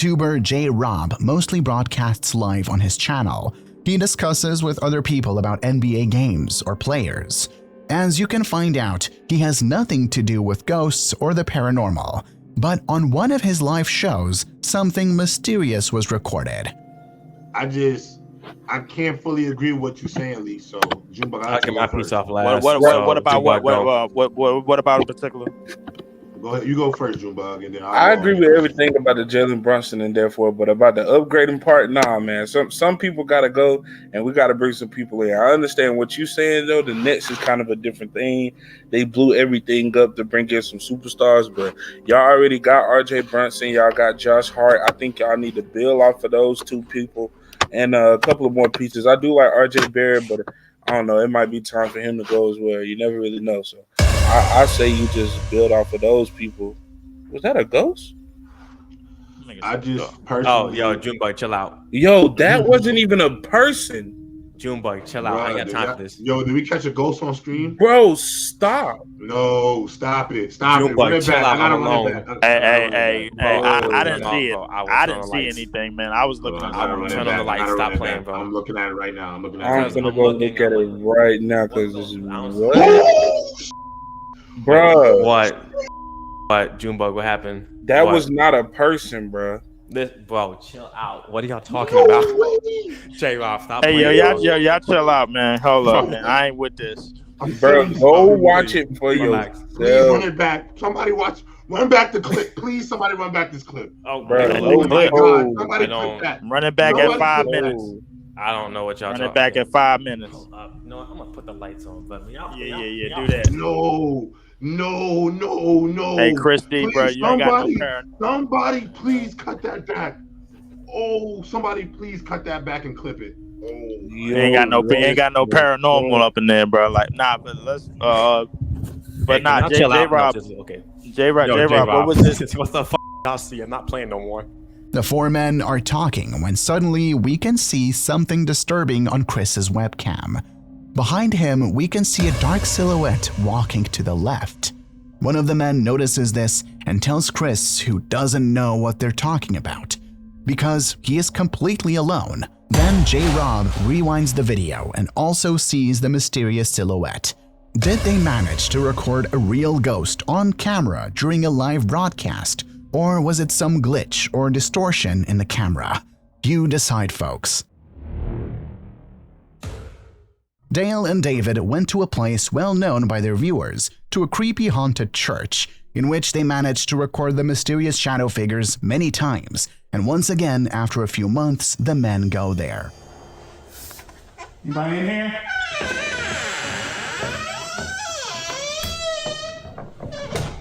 YouTuber J Rob mostly broadcasts live on his channel. He discusses with other people about NBA games or players. As you can find out, he has nothing to do with ghosts or the paranormal. But on one of his live shows, something mysterious was recorded. I can't fully agree with what you're saying, Lee. So, Jumbo, I'll get my piece off last. What about what about in particular? Go ahead. You go first, Junebug, and then I agree with everything about the Jalen Brunson and therefore, but about the upgrading part, nah, man. Some people gotta go, and we gotta bring some people in. I understand what you're saying though. The Nets is kind of a different thing. They blew everything up to bring in some superstars, but y'all already got R.J. Brunson. Y'all got Josh Hart. I think y'all need to build off of those two people and a couple of more pieces. I do like R.J. Barrett, but I don't know. It might be time for him to go as well. You never really know, so. I say you just build off of those people. Was that a ghost? I just personally. Oh, yo, Junebug, chill out. Yo, that wasn't even a person. Junebug, chill out. I ain't got time for this. Yo, did we catch a ghost on stream? Bro, stop. No, stop it. Stop Junebug, it. Run it chill back. out. I gotta I'm run alone. it back. Hey, I didn't see it. I didn't see lights. anything, man. I was looking at turn on the lights. Stop playing, bro. I'm looking at it right now. I'm gonna go look at it right now because this is what? Bro. What, Junebug, what happened? That was not a person, bro. Bro, chill out. What are y'all talking about? J-Rob, stop playing. Hey, y'all chill out, man. Hold up, man. I ain't with this. Bro, go watch it for yourself. Please run it back. Somebody watch. Run back the clip. Please, somebody run back this clip. Oh, bro. Oh, my God. Somebody clip that. Run it back at 5 minutes. I don't know what y'all Run it back at 5 minutes. No, I'm going to put the lights on. But yeah, do that. No. Hey, Christy, bro, you ain't got no parent. Somebody, please cut that back. Oh, somebody, please cut that back and clip it. Oh, you ain't got no paranormal up in there, bro. Like, nah, but let's, but nah, J-Rob, okay. J-Rob, what was this? What the fuck y'all see? I'm not playing no more. The four men are talking when suddenly we can see something disturbing on Chris's webcam. Behind him, we can see a dark silhouette walking to the left. One of the men notices this and tells Chris, who doesn't know what they're talking about, because he is completely alone. Then J-Rob rewinds the video and also sees the mysterious silhouette. Did they manage to record a real ghost on camera during a live broadcast, or was it some glitch or distortion in the camera? You decide, folks. Dale and David went to a place well known by their viewers, to a creepy haunted church, in which they managed to record the mysterious shadow figures many times, and once again, after a few months, the men go there. Anybody in here?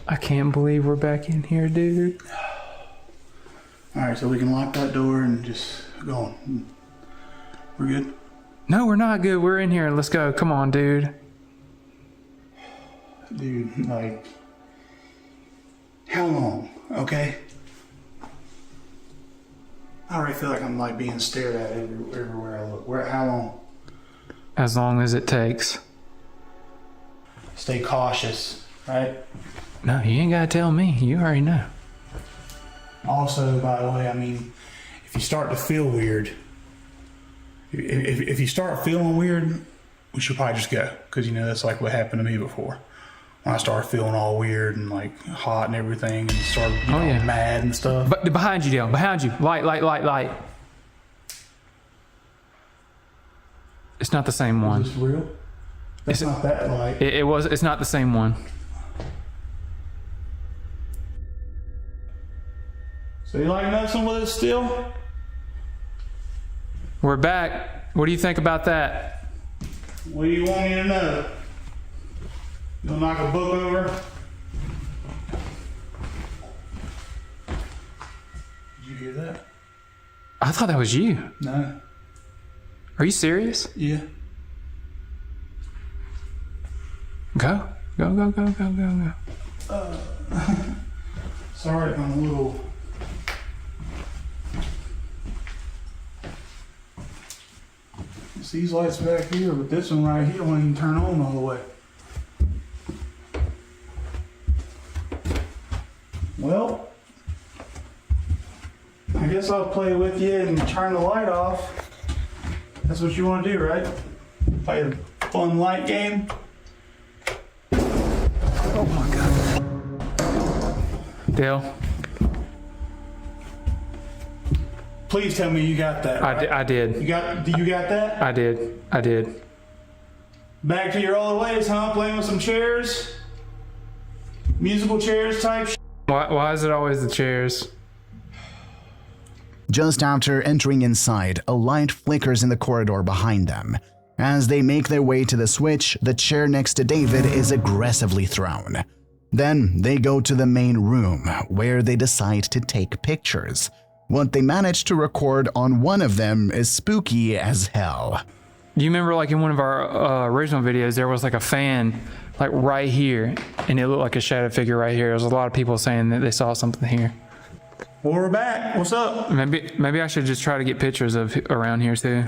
I can't believe we're back in here, dude. Alright, so we can lock that door and just go on. We're good? No, we're not good. We're in here. Let's go. Come on, dude. Dude, like, how long? Okay? I already feel like I'm like being stared at everywhere I look. How long? As long as it takes. Stay cautious, right? No, you ain't gotta tell me. You already know. Also, by the way, I mean, if you start to feel weird, if you start feeling weird, we should probably just go. Because, you know, that's like what happened to me before. When I started feeling all weird and like hot and everything and started mad and stuff. But behind you, Dale. Behind you. Light. It's not the same one. Is this real? That's not that light. It's not the same one. So you like messing with it still? We're back. What do you think about that? What do you want me to know? You'll knock a book over? Did you hear that? I thought that was you. No. Are you serious? Yeah. Go. Sorry if I'm a little... It's these lights back here, but this one right here won't even turn on all the way. Well, I guess I'll play with you and turn the light off. That's what you want to do, right? Play a fun light game. Oh my God. Dale? Please tell me you got that. Right? I did. You got that? I did. Back to your old ways, huh? Playing with some chairs? Musical chairs type shit? Why is it always the chairs? Just after entering inside, a light flickers in the corridor behind them. As they make their way to the switch, the chair next to David is aggressively thrown. Then they go to the main room, where they decide to take pictures. What they manage to record on one of them is spooky as hell. Do you remember, like, in one of our original videos, there was like a fan, like right here, and it looked like a shadow figure right here. There was a lot of people saying that they saw something here. Well, we're back. What's up? Maybe I should just try to get pictures of around here too.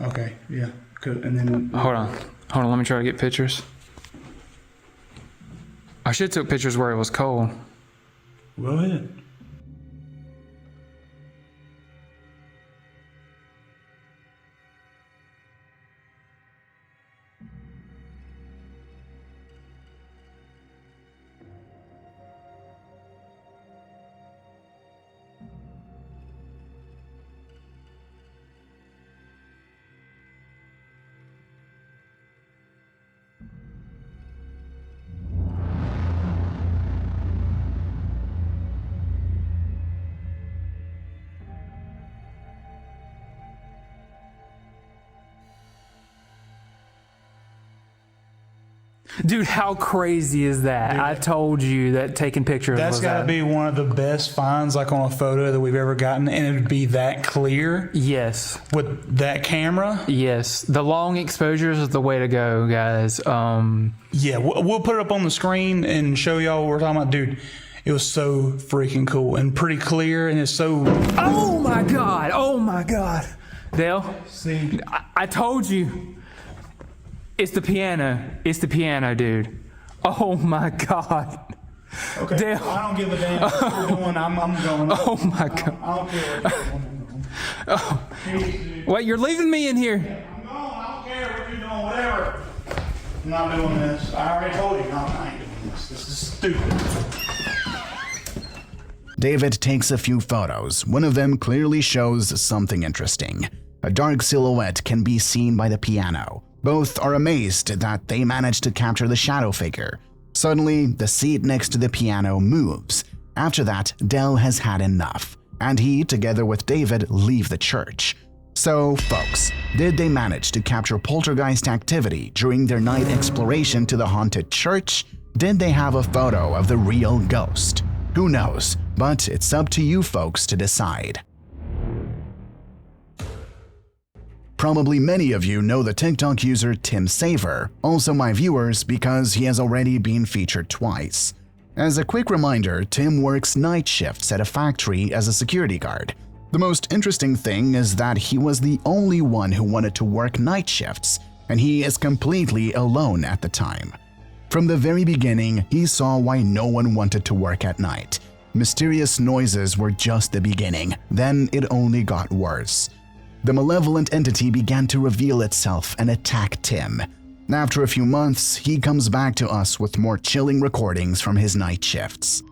Okay, yeah. Good. And then hold on. Let me try to get pictures. I should have took pictures where it was cold. Go ahead. Dude, how crazy is that? Dude, I told you that taking pictures that's got to be one of the best finds, like, on a photo that we've ever gotten, and it would be that clear. Yes. With that camera. Yes. The long exposures is the way to go, guys. Yeah, we'll put it up on the screen and show y'all what we're talking about. Dude, it was so freaking cool and pretty clear, and it's so... Oh my God. Dale, see, I told you. It's the piano, dude. Oh my God. Okay. Dale. I don't give a damn what you're doing. I'm going. Oh my God. I don't care what you're doing. Oh. Wait, you're leaving me in here. I'm going. I don't care what you're doing. Whatever. I'm not doing this. I already told you. No, I ain't doing this. This is stupid. David takes a few photos. One of them clearly shows something interesting. A dark silhouette can be seen by the piano. Both are amazed that they managed to capture the shadow figure. Suddenly, the seat next to the piano moves. After that, Dell has had enough, and he, together with David, leave the church. So, folks, did they manage to capture poltergeist activity during their night exploration to the haunted church? Did they have a photo of the real ghost? Who knows, but it's up to you folks to decide. Probably many of you know the TikTok user Tim Saver, also my viewers because he has already been featured twice. As a quick reminder, Tim works night shifts at a factory as a security guard. The most interesting thing is that he was the only one who wanted to work night shifts, and he is completely alone at the time. From the very beginning, he saw why no one wanted to work at night. Mysterious noises were just the beginning, then it only got worse. The malevolent entity began to reveal itself and attack Tim. After a few months, he comes back to us with more chilling recordings from his night shifts.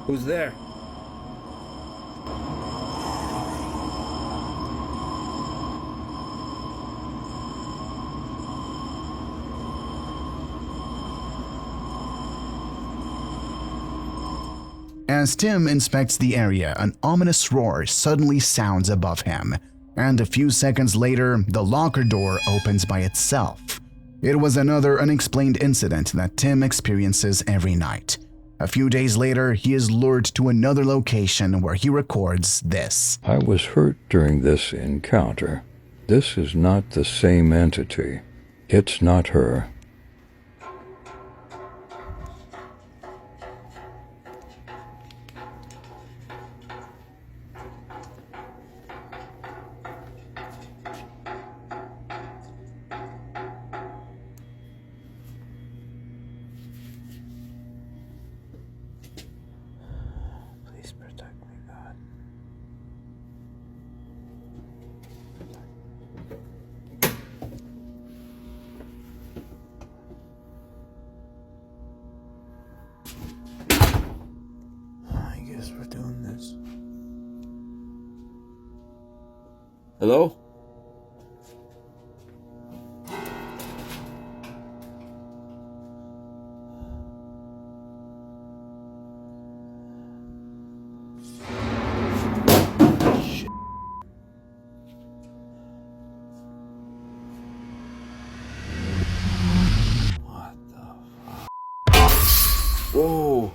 Who's there? As Tim inspects the area, an ominous roar suddenly sounds above him, and a few seconds later, the locker door opens by itself. It was another unexplained incident that Tim experiences every night. A few days later, he is lured to another location where he records this. I was hurt during this encounter. This is not the same entity. It's not her. Please protect me, God. I guess we're doing this. Hello? What the fuck? Whoa.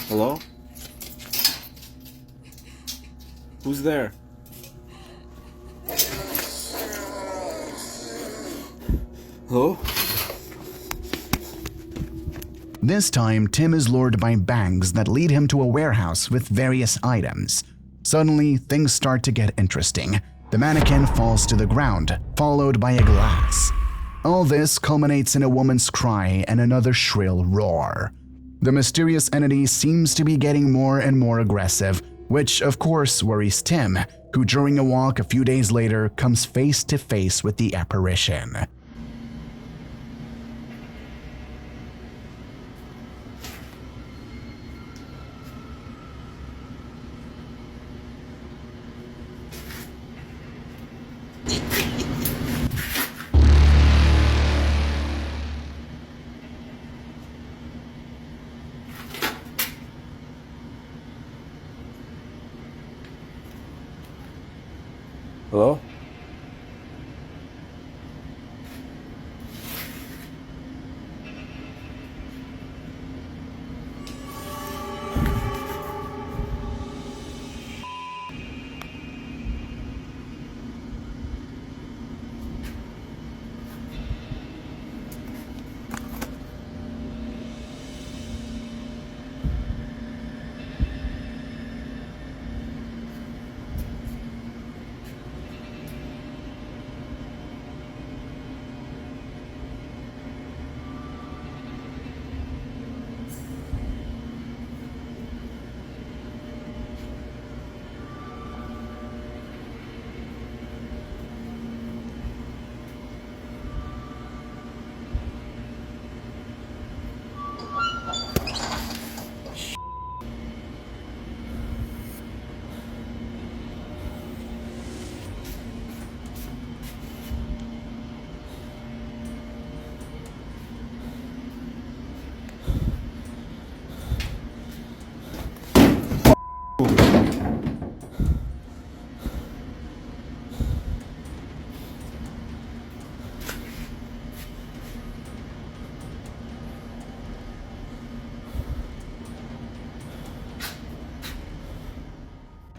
Hello? Who's there? Hello? This time, Tim is lured by bangs that lead him to a warehouse with various items. Suddenly, things start to get interesting. The mannequin falls to the ground, followed by a glass. All this culminates in a woman's cry and another shrill roar. The mysterious entity seems to be getting more and more aggressive, which of course worries Tim, who during a walk a few days later comes face to face with the apparition. Hello?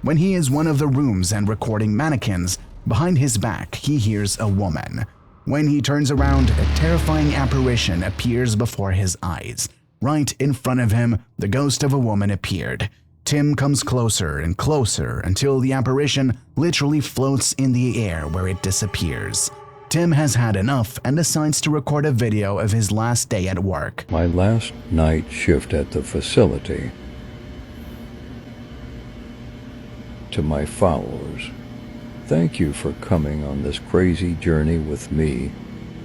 When he is one of the rooms and recording mannequins, behind his back he hears a woman. When he turns around, a terrifying apparition appears before his eyes. Right in front of him, the ghost of a woman appeared. Tim comes closer and closer until the apparition literally floats in the air where it disappears. Tim has had enough and decides to record a video of his last day at work. My last night shift at the facility. To my followers, thank you for coming on this crazy journey with me,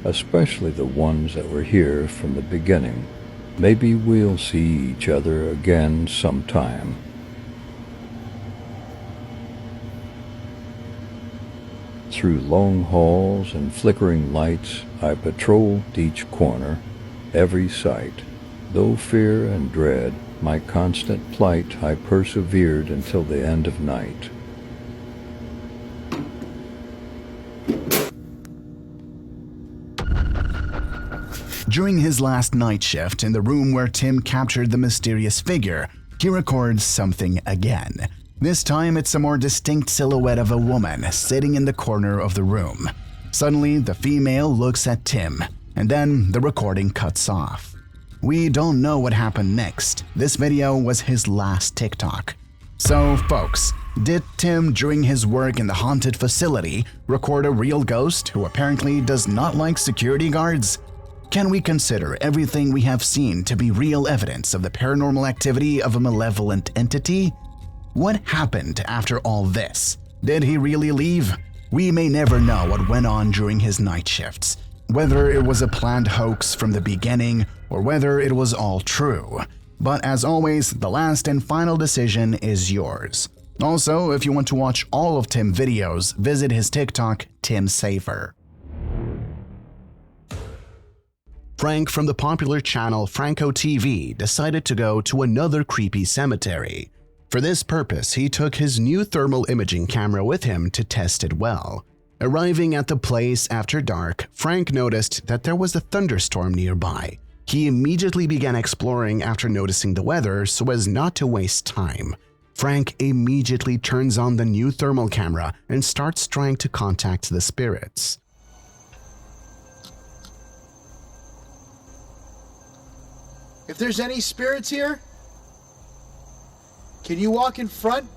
especially the ones that were here from the beginning. Maybe we'll see each other again sometime. Through long halls and flickering lights, I patrolled each corner, every sight. Though fear and dread, my constant plight, I persevered until the end of night. During his last night shift in the room where Tim captured the mysterious figure, he records something again. This time it's a more distinct silhouette of a woman sitting in the corner of the room. Suddenly, the female looks at Tim, and then the recording cuts off. We don't know what happened next. This video was his last TikTok. So, folks, did Tim, during his work in the haunted facility, record a real ghost who apparently does not like security guards? Can we consider everything we have seen to be real evidence of the paranormal activity of a malevolent entity? What happened after all this? Did he really leave? We may never know what went on during his night shifts, whether it was a planned hoax from the beginning or whether it was all true. But as always, the last and final decision is yours. Also, if you want to watch all of Tim's videos, visit his TikTok, Tim Saver. Frank from the popular channel Franco TV decided to go to another creepy cemetery. For this purpose, he took his new thermal imaging camera with him to test it well. Arriving at the place after dark, Frank noticed that there was a thunderstorm nearby. He immediately began exploring after noticing the weather so as not to waste time. Frank immediately turns on the new thermal camera and starts trying to contact the spirits. If there's any spirits here, can you walk in front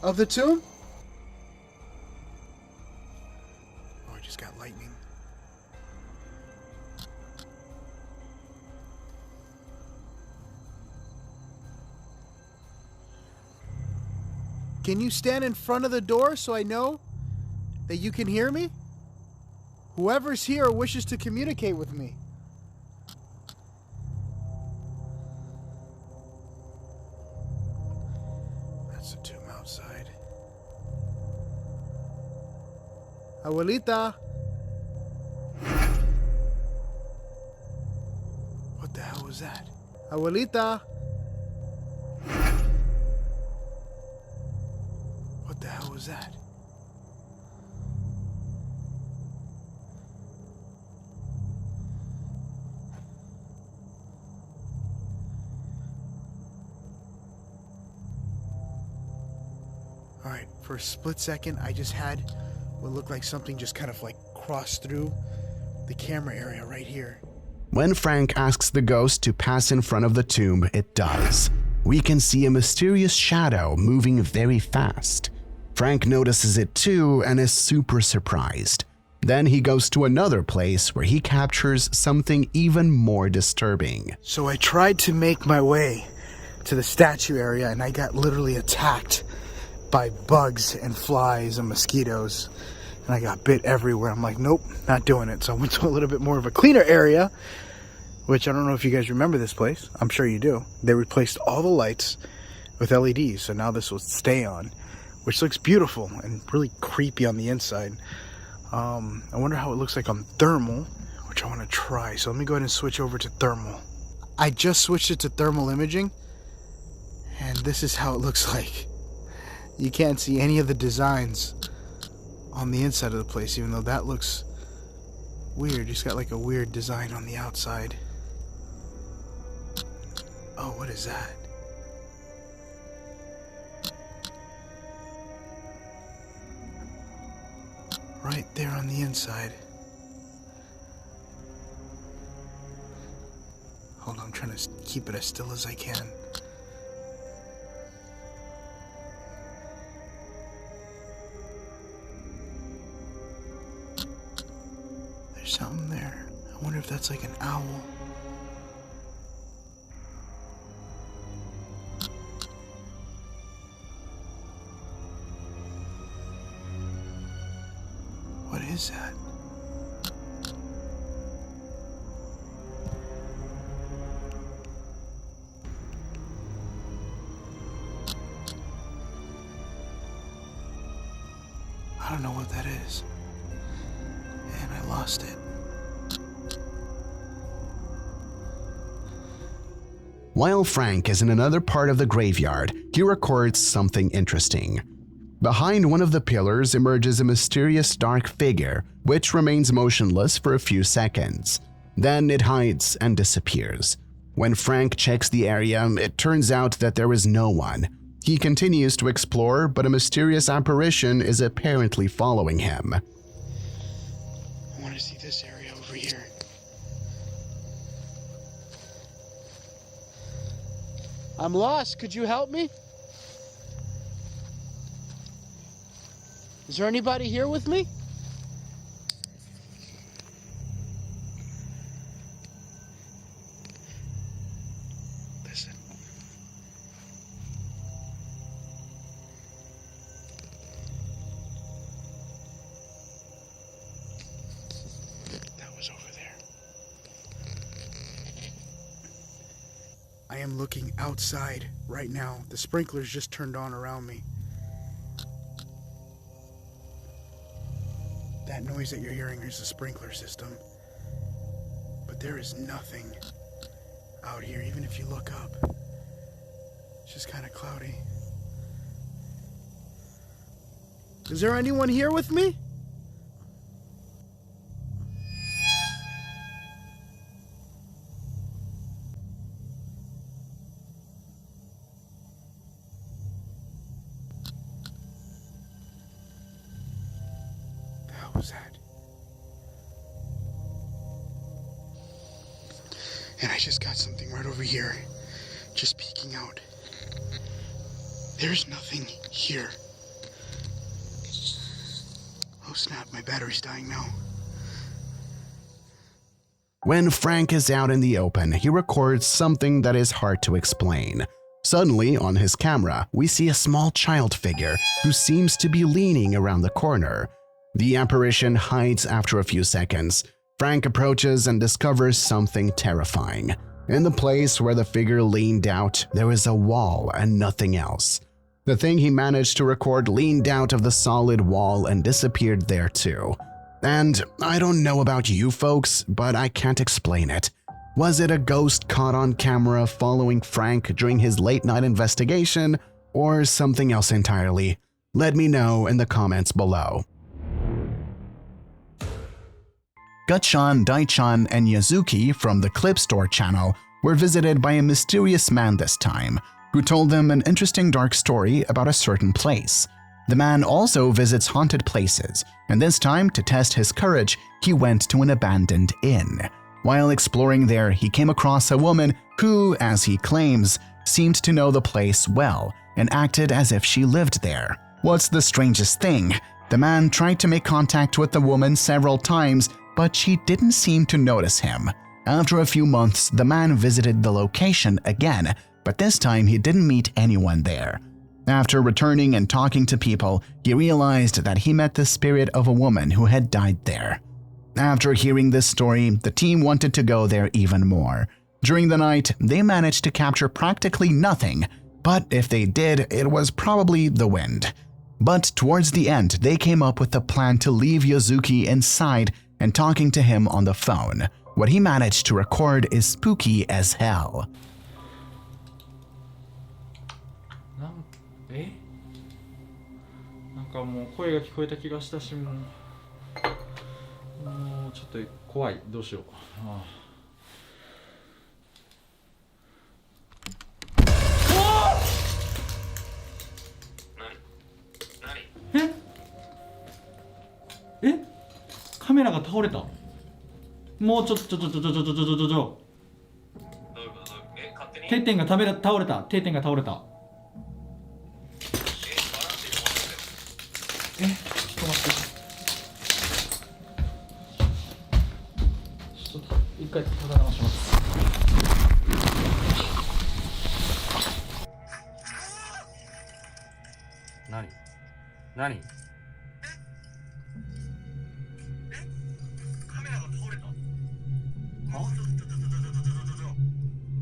of the tomb? Oh, I just got lightning. Can you stand in front of the door so I know that you can hear me? Whoever's here wishes to communicate with me. That's the tomb outside. Abuelita. What the hell was that? Abuelita. What the hell was that? Alright, for a split second, I just had what looked like something just kind of like crossed through the camera area right here. When Frank asks the ghost to pass in front of the tomb, it does. We can see a mysterious shadow moving very fast. Frank notices it too and is super surprised. Then he goes to another place where he captures something even more disturbing. So I tried to make my way to the statue area and I got literally attacked by bugs and flies and mosquitoes. And I got bit everywhere. I'm like, nope, not doing it. So I went to a little bit more of a cleaner area, which I don't know if you guys remember this place. I'm sure you do. They replaced all the lights with LEDs. So now this will stay on, which looks beautiful and really creepy on the inside. I wonder how it looks like on thermal, which I want to try. So let me go ahead and switch over to thermal. I just switched it to thermal imaging, and this is how it looks like. You can't see any of the designs on the inside of the place, even though that looks weird. Just got like a weird design on the outside. Oh, what is that? Right there on the inside. Hold on, I'm trying to keep it as still as I can. There's something there. I wonder if that's like an owl. What is that? I don't know what that is. And I lost it. While Frank is in another part of the graveyard, he records something interesting. Behind one of the pillars emerges a mysterious dark figure, which remains motionless for a few seconds. Then it hides and disappears. When Frank checks the area, it turns out that there is no one. He continues to explore, but a mysterious apparition is apparently following him. I want to see this area over here. I'm lost. Could you help me? Is there anybody here with me? Listen. That was over there. I am looking outside right now. The sprinklers just turned on around me. That noise that you're hearing is the sprinkler system. But there is nothing out here, even if you look up. It's just kind of cloudy. Is there anyone here with me? What was that? And I just got something right over here, just peeking out. There's nothing here. Oh snap, my battery's dying now. When Frank is out in the open, he records something that is hard to explain. Suddenly, on his camera, we see a small child figure who seems to be leaning around the corner. The apparition hides after a few seconds. Frank approaches and discovers something terrifying. In the place where the figure leaned out, there is a wall and nothing else. The thing he managed to record leaned out of the solid wall and disappeared there too. And I don't know about you folks, but I can't explain it. Was it a ghost caught on camera following Frank during his late-night investigation, or something else entirely? Let me know in the comments below. Gutchan, Daichan, and Yazuki from the Clip Store channel were visited by a mysterious man this time, who told them an interesting dark story about a certain place. The man also visits haunted places, and this time, to test his courage, he went to an abandoned inn. While exploring there, he came across a woman who, as he claims, seemed to know the place well and acted as if she lived there. What's the strangest thing? The man tried to make contact with the woman several times, but she didn't seem to notice him. After a few months, the man visited the location again, but this time he didn't meet anyone there. After returning and talking to people, he realized that he met the spirit of a woman who had died there. After hearing this story, the team wanted to go there even more. During the night, they managed to capture practically nothing, but if they did, it was probably the wind. But towards the end, they came up with the plan to leave Yazuki inside and talking to him on the phone. What he managed to record is spooky as hell. なんかもう声が聞こえた気がしたし、もうちょっと怖い。どうしよう。え？カメラが倒れた。もうちょ。定点が倒れた。定点が倒れた。ちょっと待って。回お邪魔します。何？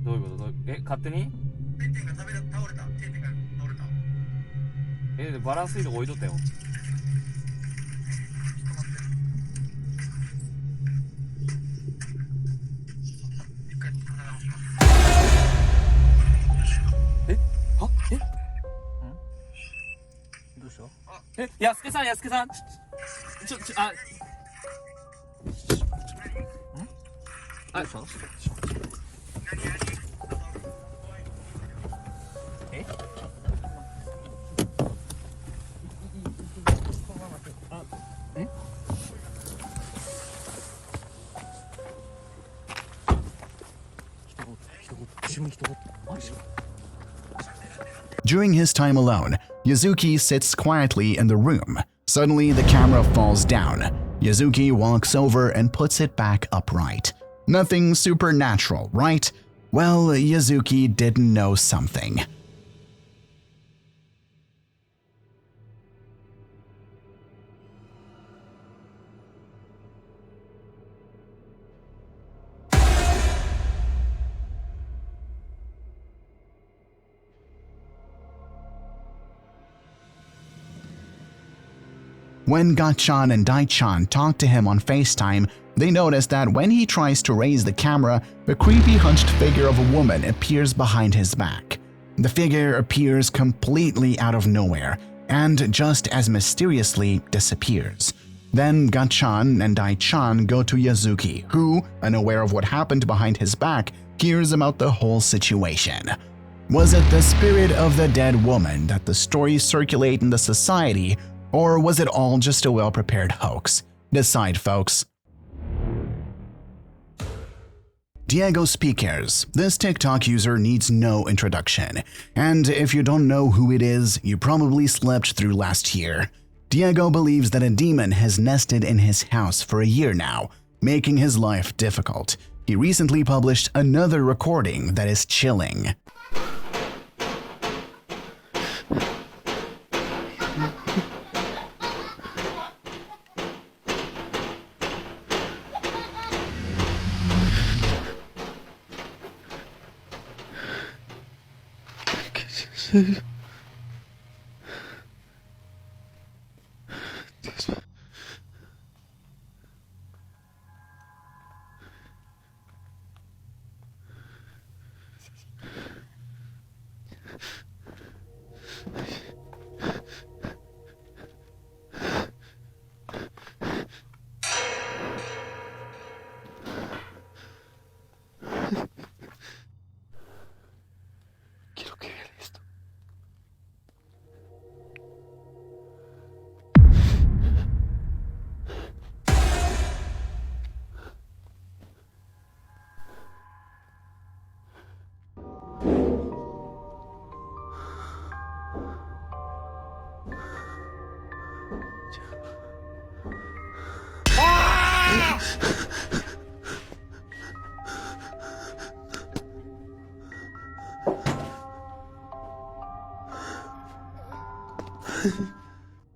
どういうこと？勝手に？定点が倒れた。でバランスいいとこ置いとったよ。どうした？やすけさん。どうした？During his time alone, Yuzuki sits quietly in the room. Suddenly, the camera falls down. Yuzuki walks over and puts it back upright. Nothing supernatural, right? Well, Yuzuki didn't know something. When Gachan and Daichan talk to him on FaceTime, they notice that when he tries to raise the camera, a creepy hunched figure of a woman appears behind his back. The figure appears completely out of nowhere and just as mysteriously disappears. Then Gachan and Daichan go to Yuzuki, who, unaware of what happened behind his back, hears about the whole situation. Was it the spirit of the dead woman that the stories circulate in the society, or was it all just a well-prepared hoax? Decide, folks. Diego Speakers. This TikTok user needs no introduction. And if you don't know who it is, you probably slept through last year. Diego believes that a demon has nested in his house for a year now, making his life difficult. He recently published another recording that is chilling.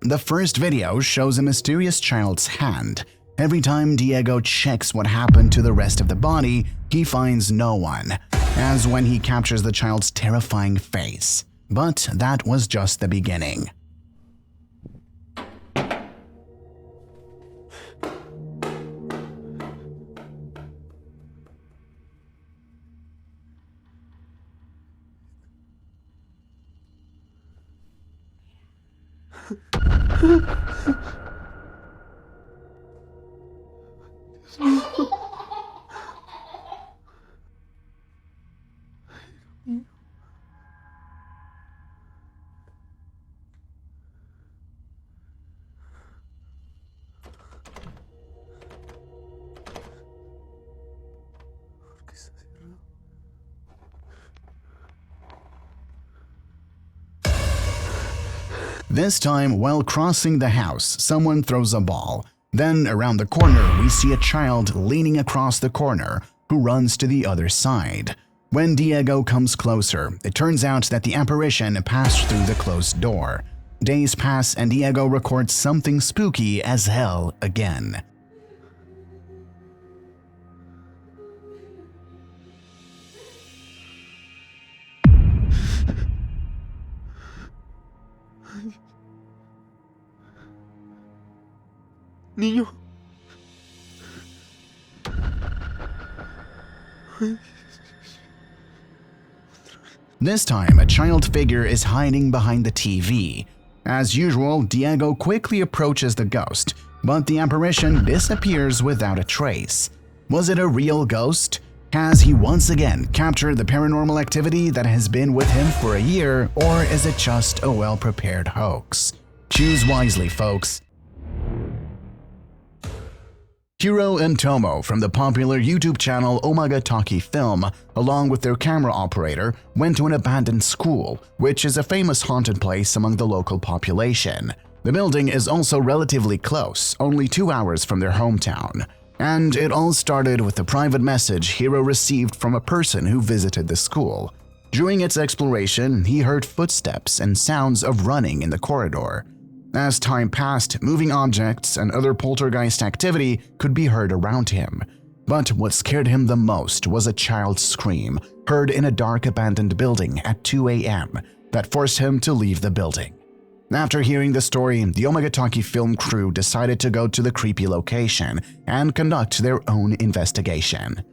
The first video shows a mysterious child's hand. Every time Diego checks what happened to the rest of the body, he finds no one, as when he captures the child's terrifying face. But that was just the beginning. This time, while crossing the house, someone throws a ball. Then, around the corner, we see a child leaning across the corner, who runs to the other side. When Diego comes closer, it turns out that the apparition passed through the closed door. Days pass and Diego records something spooky as hell again. Niño. This time, a child figure is hiding behind the TV. As usual, Diego quickly approaches the ghost, but the apparition disappears without a trace. Was it a real ghost? Has he once again captured the paranormal activity that has been with him for a year, or is it just a well-prepared hoax? Choose wisely, folks. Hiro and Tomo from the popular YouTube channel Omagataki Film, along with their camera operator, went to an abandoned school, which is a famous haunted place among the local population. The building is also relatively close, only 2 hours from their hometown. And it all started with a private message Hiro received from a person who visited the school. During its exploration, he heard footsteps and sounds of running in the corridor. As time passed, moving objects and other poltergeist activity could be heard around him. But what scared him the most was a child's scream, heard in a dark abandoned building at 2 a.m., that forced him to leave the building. After hearing the story, the Omagataki film crew decided to go to the creepy location and conduct their own investigation.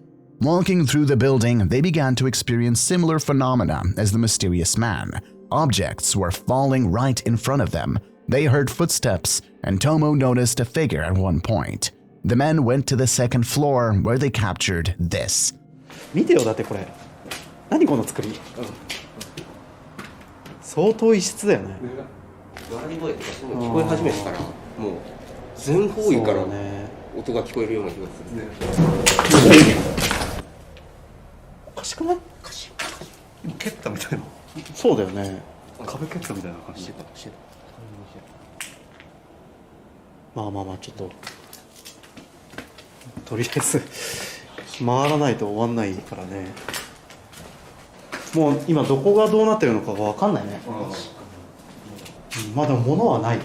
Walking through the building, they began to experience similar phenomena as the mysterious man. Objects were falling right in front of them. They heard footsteps, and Tomo noticed a figure at one point. The men went to the second floor where they captured this. 見てよ、だってこれ。何この作り。相当異質だよね。笑い声とかそういうの聞こえ始めてから、もう全方位から音が聞こえるような気がするね。おかしくない？おかしい。蹴ったみたいな。そうだよね。壁蹴ったみたいな感じしてた。まあちょっととりあえず回らないと終わんないからね。もう今どこがどうなってるのかが分かんないね。まあでも物はない。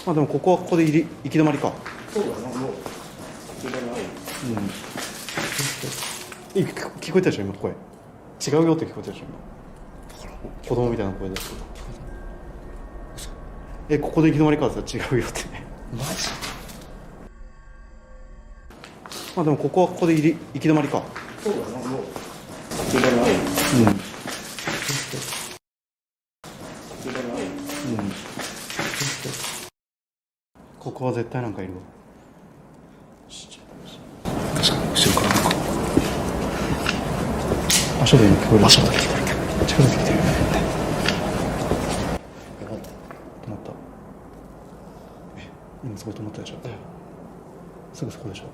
まあでもここはここで行き止まりか。そうだな、もう聞こえたでしょ今声。違うよって聞こえたでしょ今。子供みたいな声で。ここで行き止まりかって違うよってね。マジ？まあでもここはここで行き止まりか。そうだな、もう行き止まり。ここは絶対なんかいるわ。確かに後ろからなんか足音今聞こえる。足音聞こえる。近づいてきてるよね。止まった。今そこ止まったでしょ。すぐそこでしょ。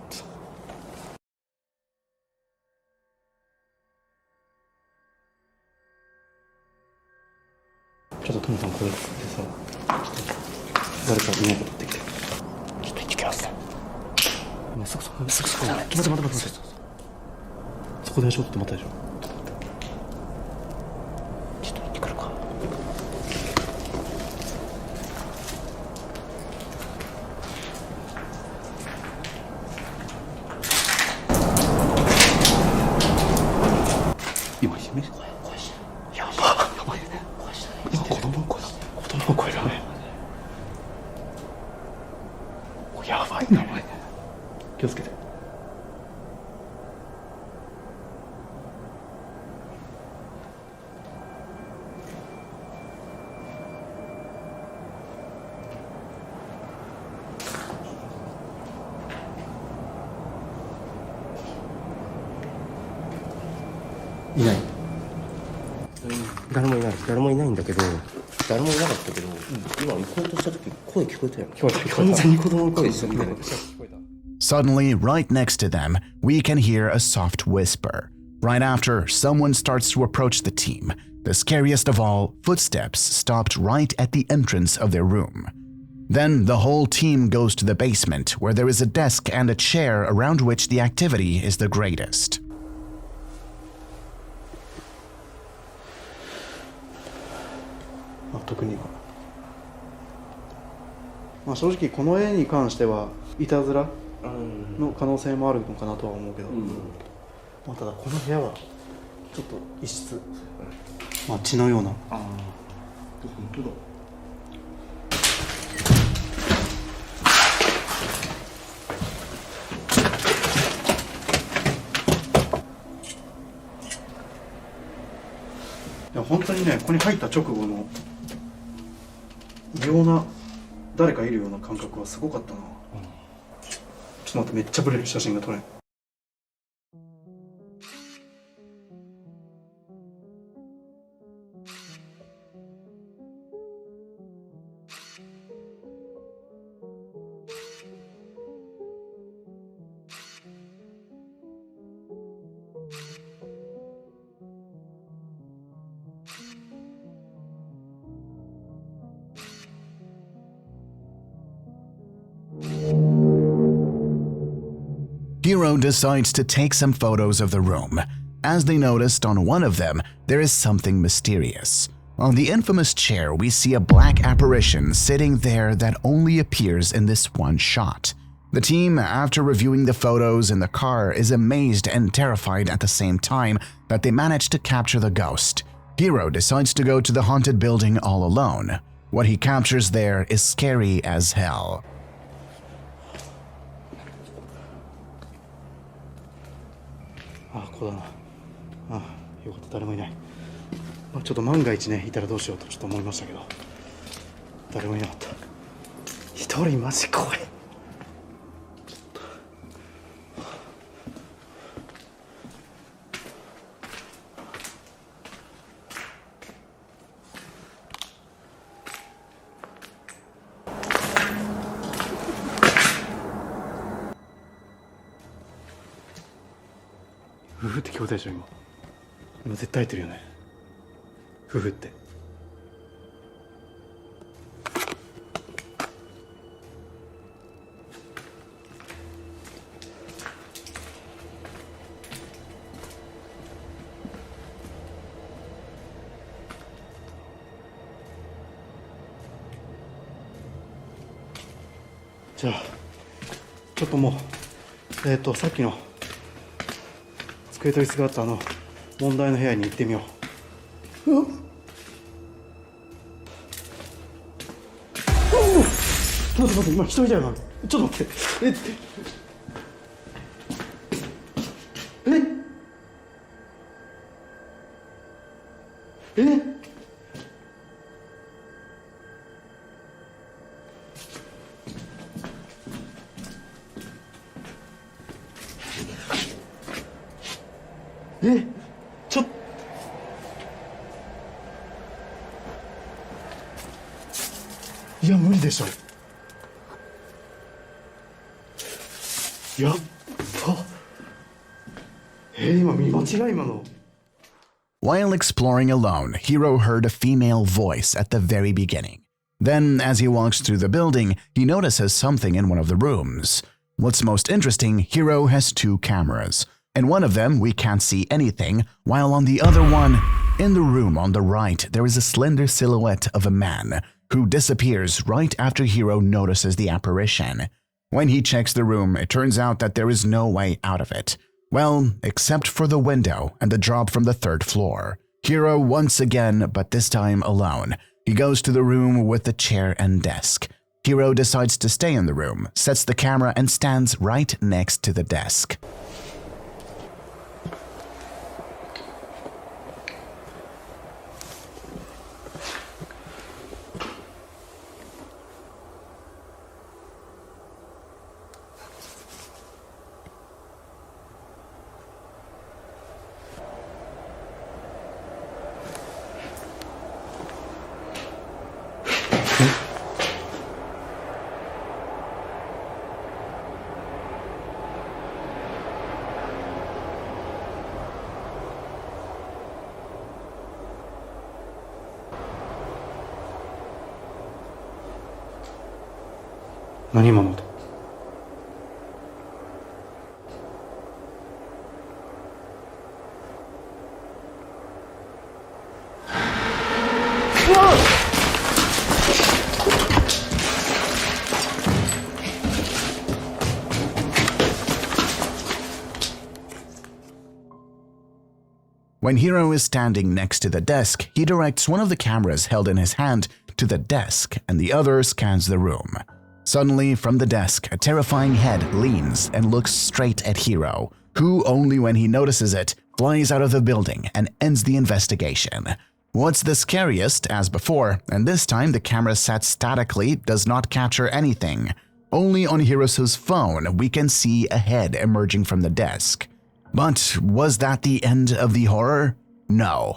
ちょっとトムさんこれでさ、誰かいないか取ってきて。ちょっと行ってきます。今すぐそこ。待って。そこでしょって止まったでしょ。ちょっと行ってくるか。今姫声してる。やばいね。今子供の声だ。子供の声だね。やばいな。気をつけて。いない。誰もいないんだけど、誰もいなかったけど、今行こうとした時声聞こえたよ。完全に子供の声したみたいな。Suddenly, right next to them, we can hear a soft whisper. Right after, someone starts to approach the team. The scariest of all, footsteps stopped right at the entrance of their room. Then the whole team goes to the basement, where there is a desk and a chair around which the activity is the greatest. Well, 正直この絵に関してはいたずらの可能性もあるのかなとは思うけど、まあ、ただこの部屋はちょっと異質、まあ、血のような。本当だ。いや本当にね、ここに入った直後の異様な誰かいるような感覚はすごかったな。ちょっと待って、めっちゃブレる、写真が撮れん。Hiro decides to take some photos of the room. As they noticed on one of them, there is something mysterious. On the infamous chair, we see a black apparition sitting there that only appears in this one shot. The team, after reviewing the photos in the car, is amazed and terrified at the same time that they managed to capture the ghost. Hiro decides to go to the haunted building all alone. What he captures there is scary as hell. ああ、ここだな。ああ、よかった、誰もいない。まあ、ちょっと万が一ね、いたらどうしようとちょっと思いましたけど、誰もいなかった。一人マジ怖い。夫婦って聞こえたでしょ、今絶対入ってるよね、夫婦って。じゃあちょっともうさっきの机と椅子があった問題の部屋に行ってみよう。ちょっと待って、今一人だよな。ちょっと待って、ちょっといや無理でしょ。やっば。今見間違い今の。While exploring alone, Hiro heard a female voice at the very beginning. Then, as he walks through the building, he notices something in one of the rooms. What's most interesting, Hiro has two cameras. In one of them, we can't see anything, while on the other one, in the room on the right, there is a slender silhouette of a man who disappears right after Hiro notices the apparition. When he checks the room, it turns out that there is no way out of it. Well, except for the window and the drop from the third floor. Hiro once again, but this time alone. He goes to the room with the chair and desk. Hiro decides to stay in the room, sets the camera and stands right next to the desk. 何者と。When Hiro is standing next to the desk, he directs one of the cameras held in his hand to the desk and the other scans the room. Suddenly, from the desk, a terrifying head leans and looks straight at Hiro, who, only when he notices it, flies out of the building and ends the investigation. What's the scariest, as before, and this time the camera set statically does not capture anything. Only on Hirosu's phone we can see a head emerging from the desk. But was that the end of the horror? No.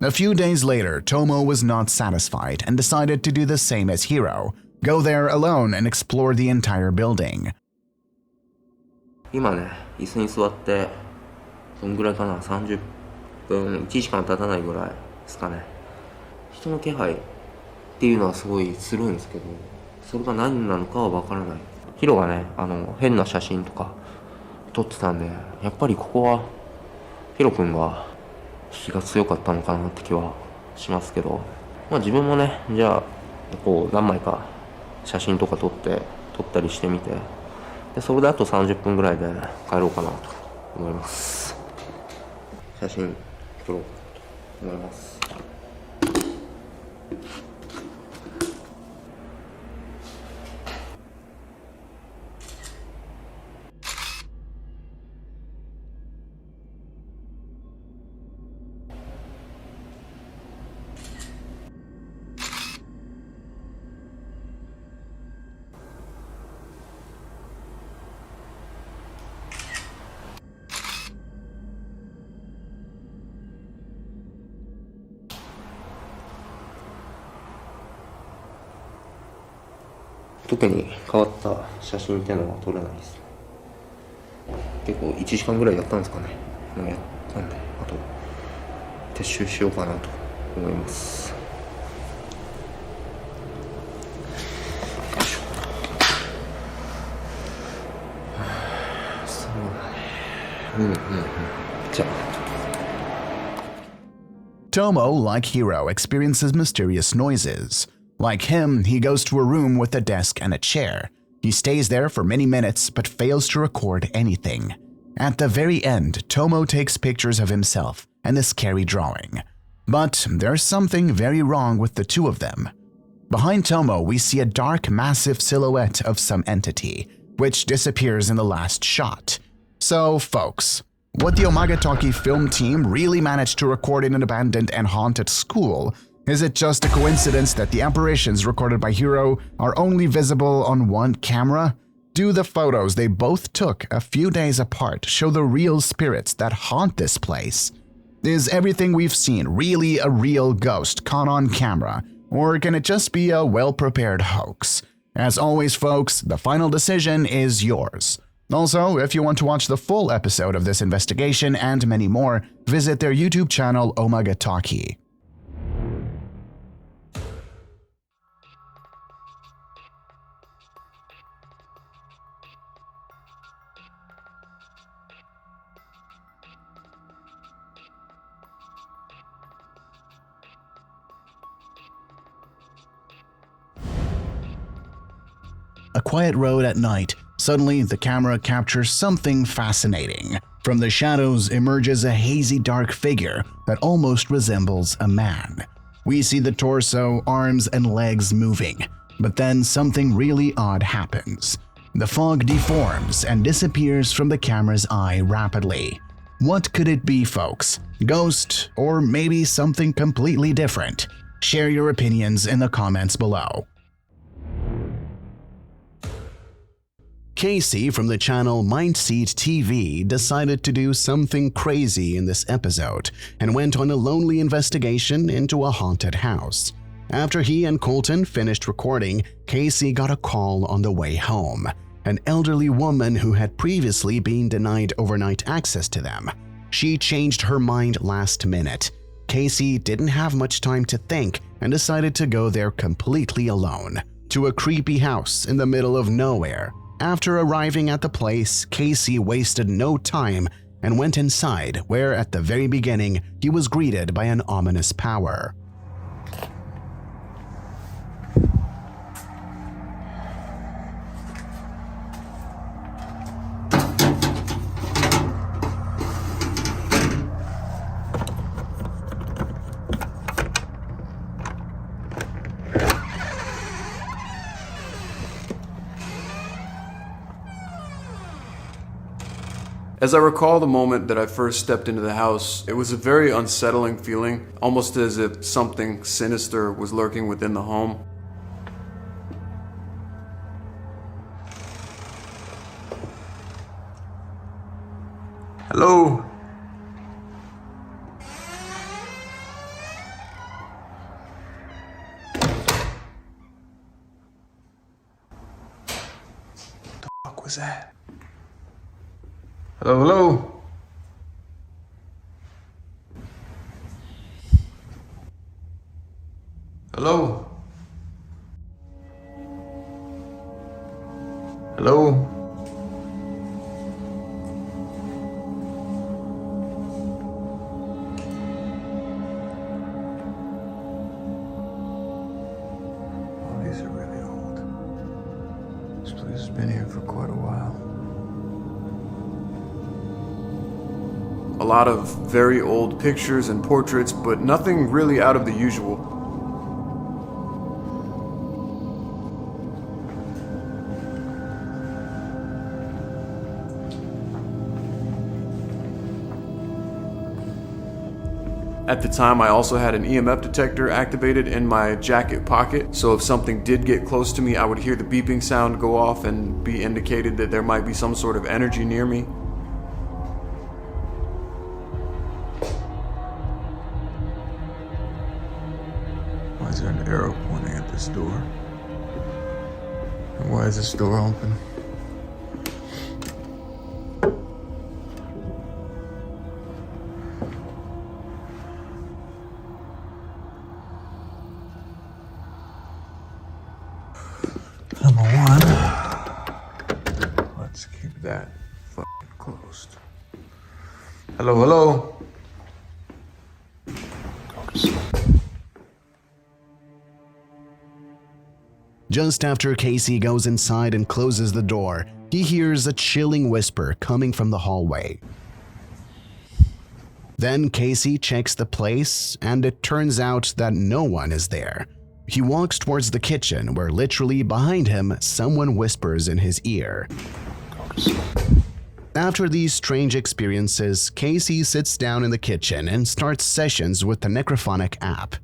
A few days later, Tomo was not satisfied and decided to do the same as Hiro, go there alone and explore the entire building. 今ね、椅子に座って、そんぐらいかな、30分、1時間経たないぐらいですかね。人の気配っていうのはすごいするんですけど、それが何なのかはわからない。ヒロがね、変な写真とか撮ってたんで、やっぱりここはヒロ君が気が強かったのかなって気はしますけど、まあ自分もね、じゃあこう何枚か写真とか撮ったりしてみて、でそれであと30分ぐらいで帰ろうかなと思います。写真撮ろうと思います。特に変わった写真っていうのは撮れないです。結構1時間ぐらいやったんですかね。もうやったんで、あと撤収しようかなと思います。そうだね。じゃあ。Tomo, like Hiro, experiences mysterious noises. Like him, he goes to a room with a desk and a chair. He stays there for many minutes but fails to record anything. At the very end, Tomo takes pictures of himself and the scary drawing. But there's something very wrong with the two of them. Behind Tomo, we see a dark, massive silhouette of some entity, which disappears in the last shot. So, folks, what the Omagataki film team really managed to record in an abandoned and haunted school. Is it just a coincidence that the apparitions recorded by Hiro are only visible on one camera? Do the photos they both took a few days apart show the real spirits that haunt this place? Is everything we've seen really a real ghost caught on camera, or can it just be a well-prepared hoax? As always, folks, the final decision is yours. Also, if you want to watch the full episode of this investigation and many more, visit their YouTube channel Omagataki. A quiet road at night. Suddenly, the camera captures something fascinating. From the shadows emerges a hazy dark figure that almost resembles a man. We see the torso, arms, and legs moving, but then something really odd happens. The fog deforms and disappears from the camera's eye rapidly. What could it be, folks? Ghost, or maybe something completely different? Share your opinions in the comments below. Casey from the channel Mindseat TV decided to do something crazy in this episode and went on a lonely investigation into a haunted house. After he and Colton finished recording, Casey got a call on the way home. An elderly woman who had previously been denied overnight access to them. She changed her mind last minute. Casey didn't have much time to think and decided to go there completely alone. to a creepy house in the middle of nowhere. After arriving at the place, Casey wasted no time and went inside, where at the very beginning he was greeted by an ominous power. As I recall the moment that I first stepped into the house, it was a very unsettling feeling, almost as if something sinister was lurking within the home. Hello? What the fuck was that? Hello, hello? Hello? Hello? Oh, these are really old. This place has been here for quite a while. A lot of very old pictures and portraits, but nothing really out of the usual. At the time, I also had an EMF detector activated in my jacket pocket, so if something did get close to me, I would hear the beeping sound go off and be indicated that there might be some sort of energy near me. Why is there an arrow pointing at this door? And why is this door open? Number one, let's keep that fucking closed. Hello, hello? Just after Casey goes inside and closes the door, he hears a chilling whisper coming from the hallway. Then Casey checks the place, and it turns out that no one is there. He walks towards the kitchen, where literally behind him, someone whispers in his ear. After these strange experiences, Casey sits down in the kitchen and starts sessions with the Necrophonic app.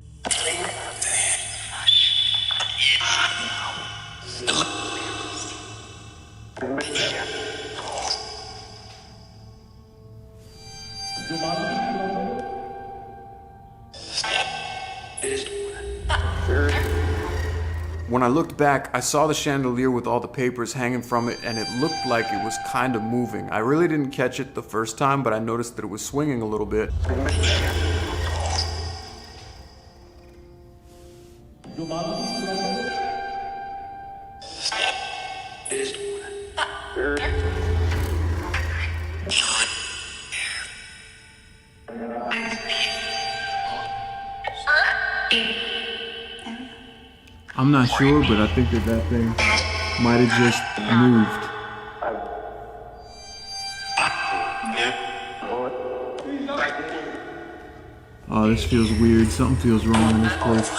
When I looked back, I saw the chandelier with all the papers hanging from it, and it looked like it was kind of moving. I really didn't catch it the first time, but I noticed that it was swinging a little bit. I'm not sure, but I think that thing might have just moved. Oh, this feels weird. Something feels wrong in this place.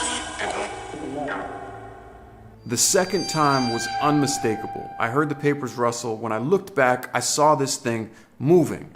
The second time was unmistakable. I heard the papers rustle. When I looked back, I saw this thing moving.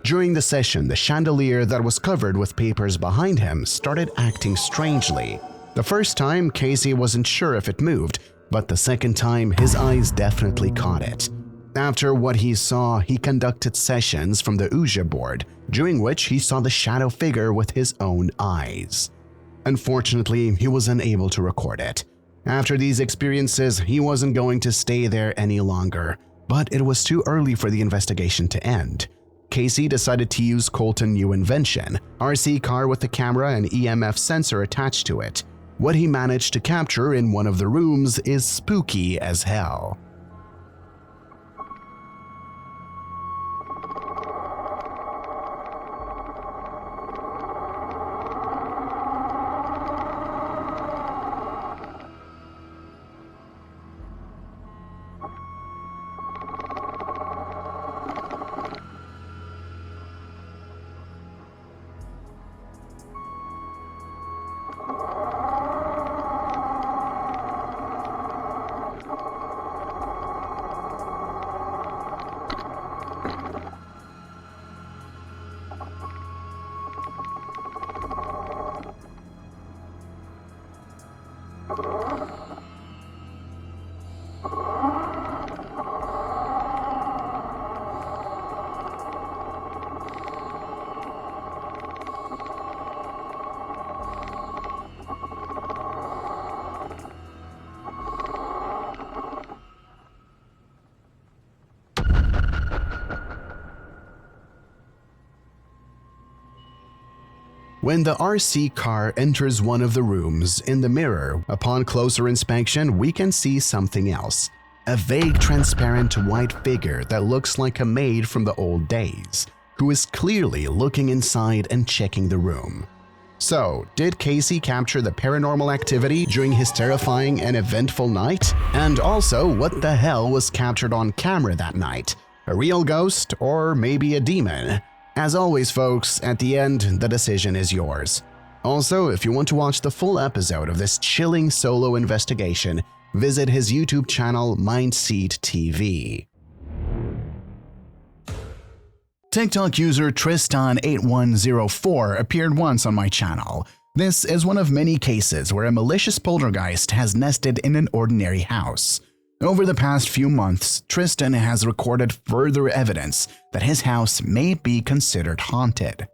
During the session, the chandelier that was covered with papers behind him started acting strangely. The first time, Casey wasn't sure if it moved, but the second time, his eyes definitely caught it. After what he saw, he conducted sessions from the Ouija board, during which he saw the shadow figure with his own eyes. Unfortunately, he was unable to record it. After these experiences, he wasn't going to stay there any longer, but it was too early for the investigation to end. Casey decided to use Colton's new invention, RC car with a camera and EMF sensor attached to it. What he managed to capture in one of the rooms is spooky as hell. When the RC car enters one of the rooms, in the mirror, upon closer inspection, we can see something else. A vague, transparent white figure that looks like a maid from the old days, who is clearly looking inside and checking the room. So, did Casey capture the paranormal activity during his terrifying and eventful night? And also, what the hell was captured on camera that night? A real ghost or maybe a demon? As always, folks, at the end, the decision is yours. Also, if you want to watch the full episode of this chilling solo investigation, visit his YouTube channel, Mindseed TV. TikTok user Tristan8104 appeared once on my channel. This is one of many cases where a malicious poltergeist has nested in an ordinary house. Over the past few months, Tristan has recorded further evidence that his house may be considered haunted.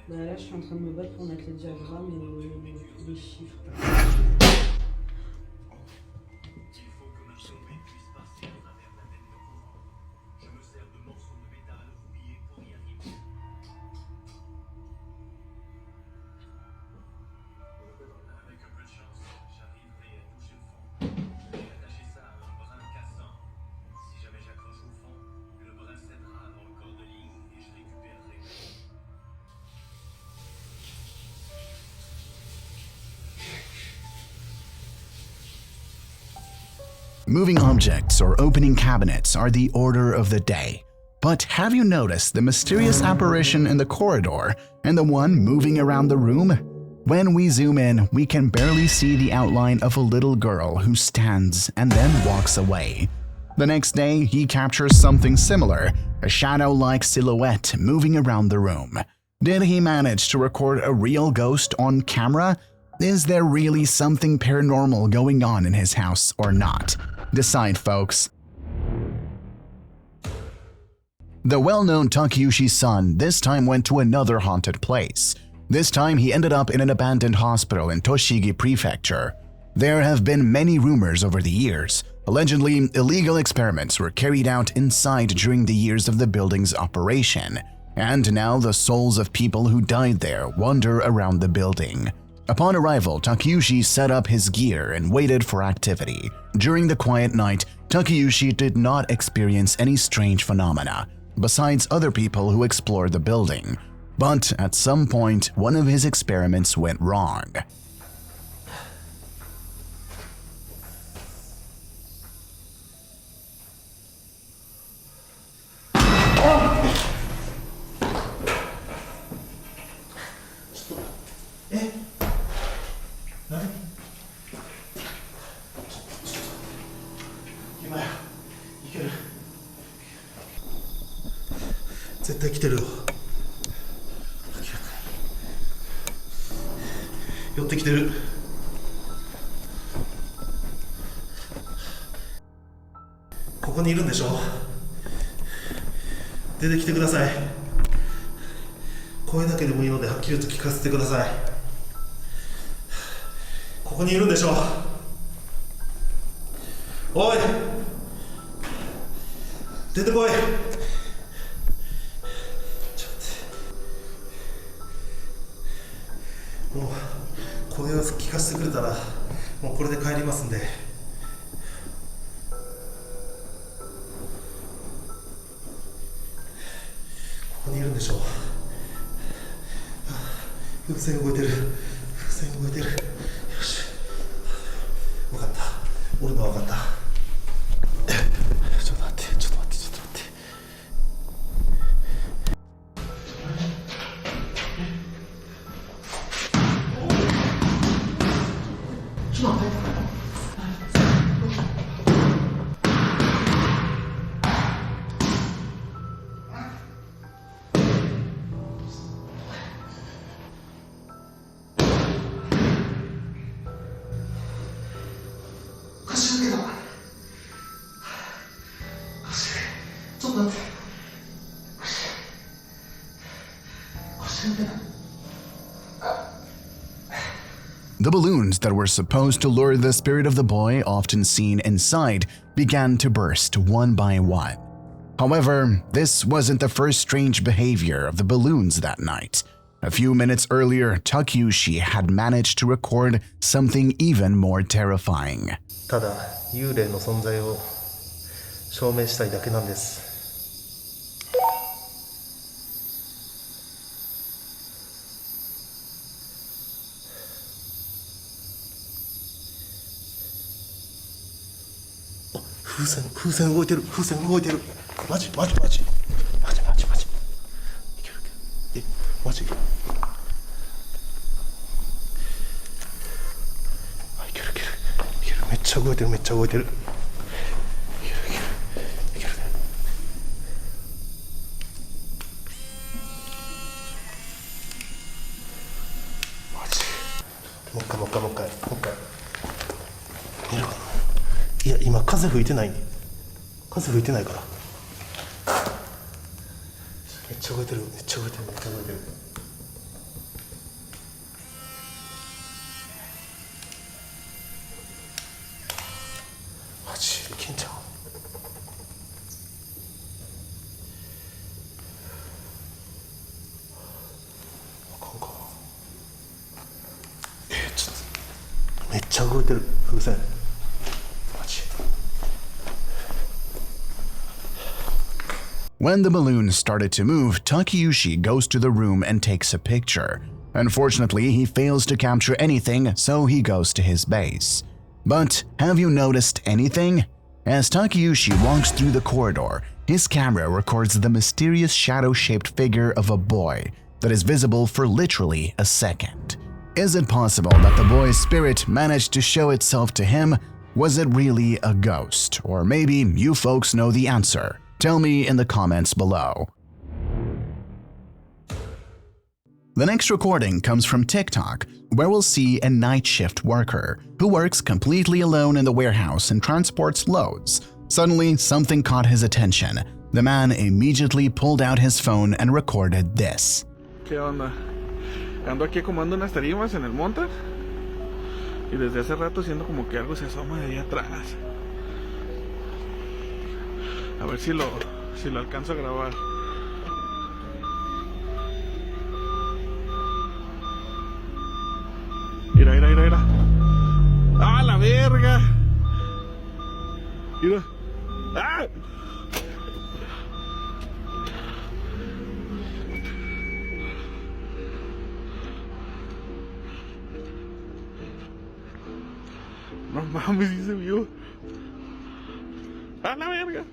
Là, je suis en train de me battre pour mettre les diagrammes et les chiffres. Moving objects or opening cabinets are the order of the day. But have you noticed the mysterious apparition in the corridor and the one moving around the room? When we zoom in, we can barely see the outline of a little girl who stands and then walks away. The next day, he captures something similar, a shadow-like silhouette moving around the room. Did he manage to record a real ghost on camera? Is there really something paranormal going on in his house or not? Decide, folks. The well-known Takeuchi's son this time went to another haunted place. This time he ended up in an abandoned hospital in Toshigi Prefecture. There have been many rumors over the years. Allegedly, illegal experiments were carried out inside during the years of the building's operation, and now the souls of people who died there wander around the building. Upon arrival, Takeuchi set up his gear and waited for activity. During the quiet night, Takeuchi did not experience any strange phenomena, besides other people who explored the building. But at some point, one of his experiments went wrong. The balloons that were supposed to lure the spirit of the boy, often seen inside, began to burst one by one. However, this wasn't the first strange behavior of the balloons that night. A few minutes earlier, Takeuchi had managed to record something even more terrifying. ただ幽霊の存在を証明したいだけなんです。風船動いてる。マジ。いける。マジ。いける。めっちゃ動いてる。いけるね。マジ。もう一回。見るかな。いや今風吹いてないからめっちゃ動いてるマジいけんちゃう。あかんかな。ちょっとめっちゃ動いてる風船。When the balloon started to move, Takeuchi goes to the room and takes a picture. Unfortunately, he fails to capture anything, so he goes to his base. But have you noticed anything? As Takeuchi walks through the corridor, his camera records the mysterious shadow-shaped figure of a boy that is visible for literally a second. Is it possible that the boy's spirit managed to show itself to him? Was it really a ghost? Or maybe you folks know the answer. Tell me in the comments below. The next recording comes from TikTok, where we'll see a night shift worker who works completely alone in the warehouse and transports loads. Suddenly, something caught his attention. The man immediately pulled out his phone and recorded this. ¿Qué onda? Ando aquí acomodando unas tarimas en el monte y desde hace rato siento como que algo se asoma de ahí atrás. A ver si lo alcanzo a grabar. Mira, mira, mira, mira. ¡Ah, la verga! Mira. ¡Ah! No mames, sí se vio. ¡A la verga!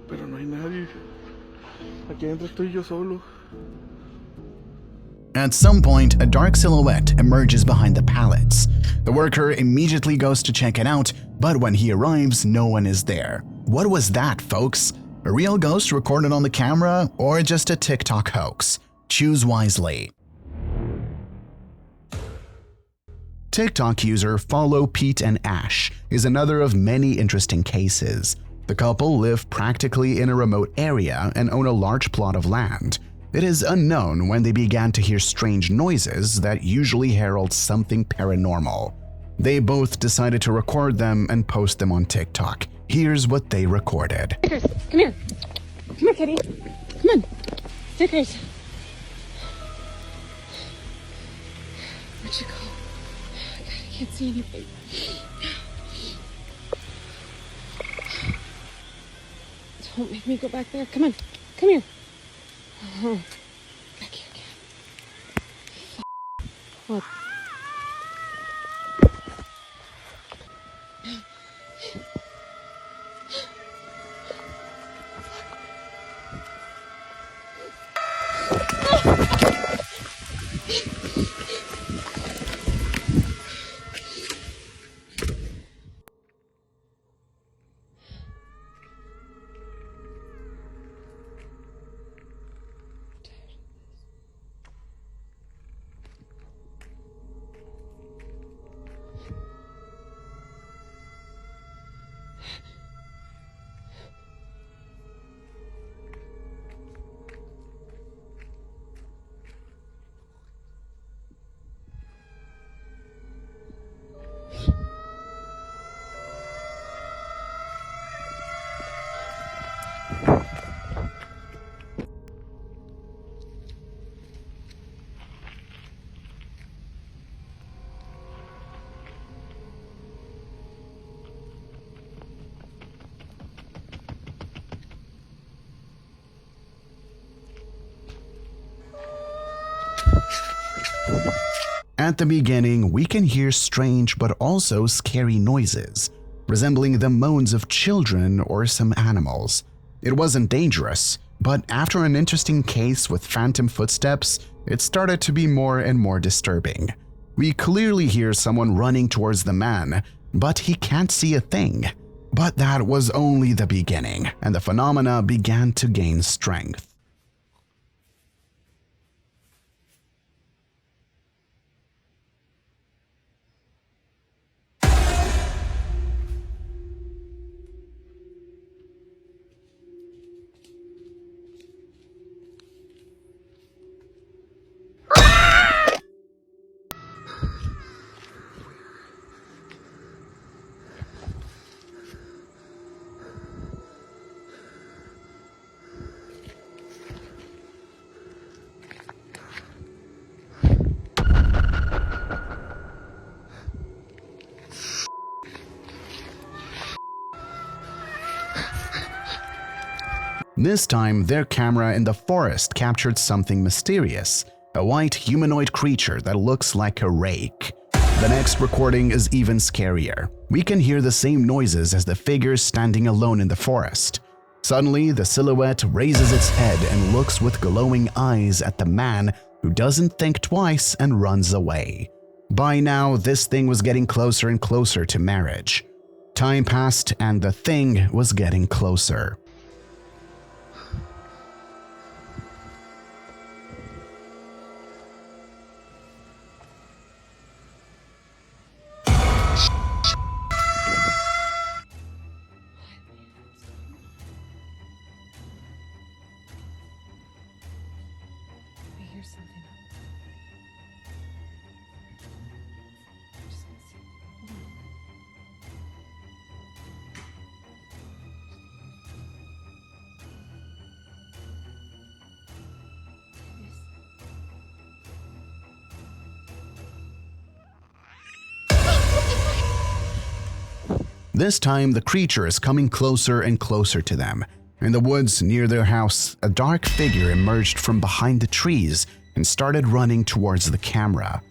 Pero no hay nadie. Aquí adentro estoy yo solo. At some point, a dark silhouette emerges behind the pallets. The worker immediately goes to check it out, but when he arrives, no one is there. What was that, folks? A real ghost recorded on the camera, or just a TikTok hoax? Choose wisely. TikTok user Follow Pete and Ash is another of many interesting cases. The couple live practically in a remote area and own a large plot of land. It is unknown when they began to hear strange noises that usually herald something paranormal. They both decided to record them and post them on TikTok. Here's what they recorded. Stickers, come here. Come here, kitty. Come on. Stickers. Where'd you go? God, I can't see anything. Don't make me go back there. Come on. Come here. Back here again. What? At the beginning, we can hear strange but also scary noises, resembling the moans of children or some animals. It wasn't dangerous, but after an interesting case with phantom footsteps, it started to be more and more disturbing. We clearly hear someone running towards the man, but he can't see a thing. But that was only the beginning, and the phenomena began to gain strength. This time, their camera in the forest captured something mysterious, a white humanoid creature that looks like a rake. The next recording is even scarier. We can hear the same noises as the figure standing alone in the forest. Suddenly, the silhouette raises its head and looks with glowing eyes at the man, who doesn't think twice and runs away. By now, this thing was getting closer and closer to marriage. Time passed and the thing was getting closer. I hear something. I'm just gonna see. Hold on. This time, the creature is coming closer and closer to them. In the woods near their house, a dark figure emerged from behind the trees and started running towards the camera.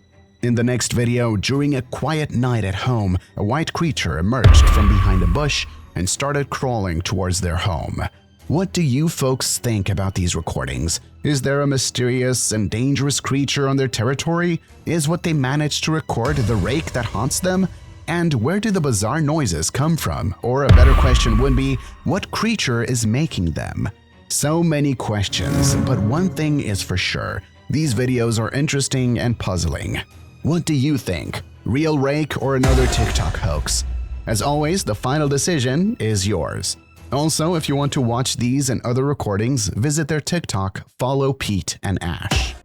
In the next video, during a quiet night at home, a white creature emerged from behind a bush and started crawling towards their home. What do you folks think about these recordings? Is there a mysterious and dangerous creature on their territory? Is what they managed to record the rake that haunts them? And where do the bizarre noises come from? Or a better question would be, what creature is making them? So many questions, but one thing is for sure. These videos are interesting and puzzling. What do you think? Real rake or another TikTok hoax? As always, the final decision is yours. Also, if you want to watch these and other recordings, visit their TikTok, follow Pete and Ash.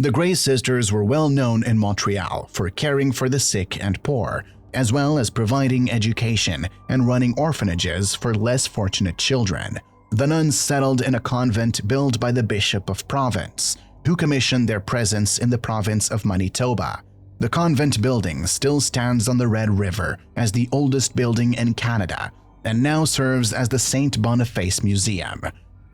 The Grey Sisters were well known in Montreal for caring for the sick and poor, as well as providing education and running orphanages for less fortunate children. The nuns settled in a convent built by the Bishop of Province, who commissioned their presence in the province of Manitoba. The convent building still stands on the Red River as the oldest building in Canada and now serves as the St. Boniface Museum.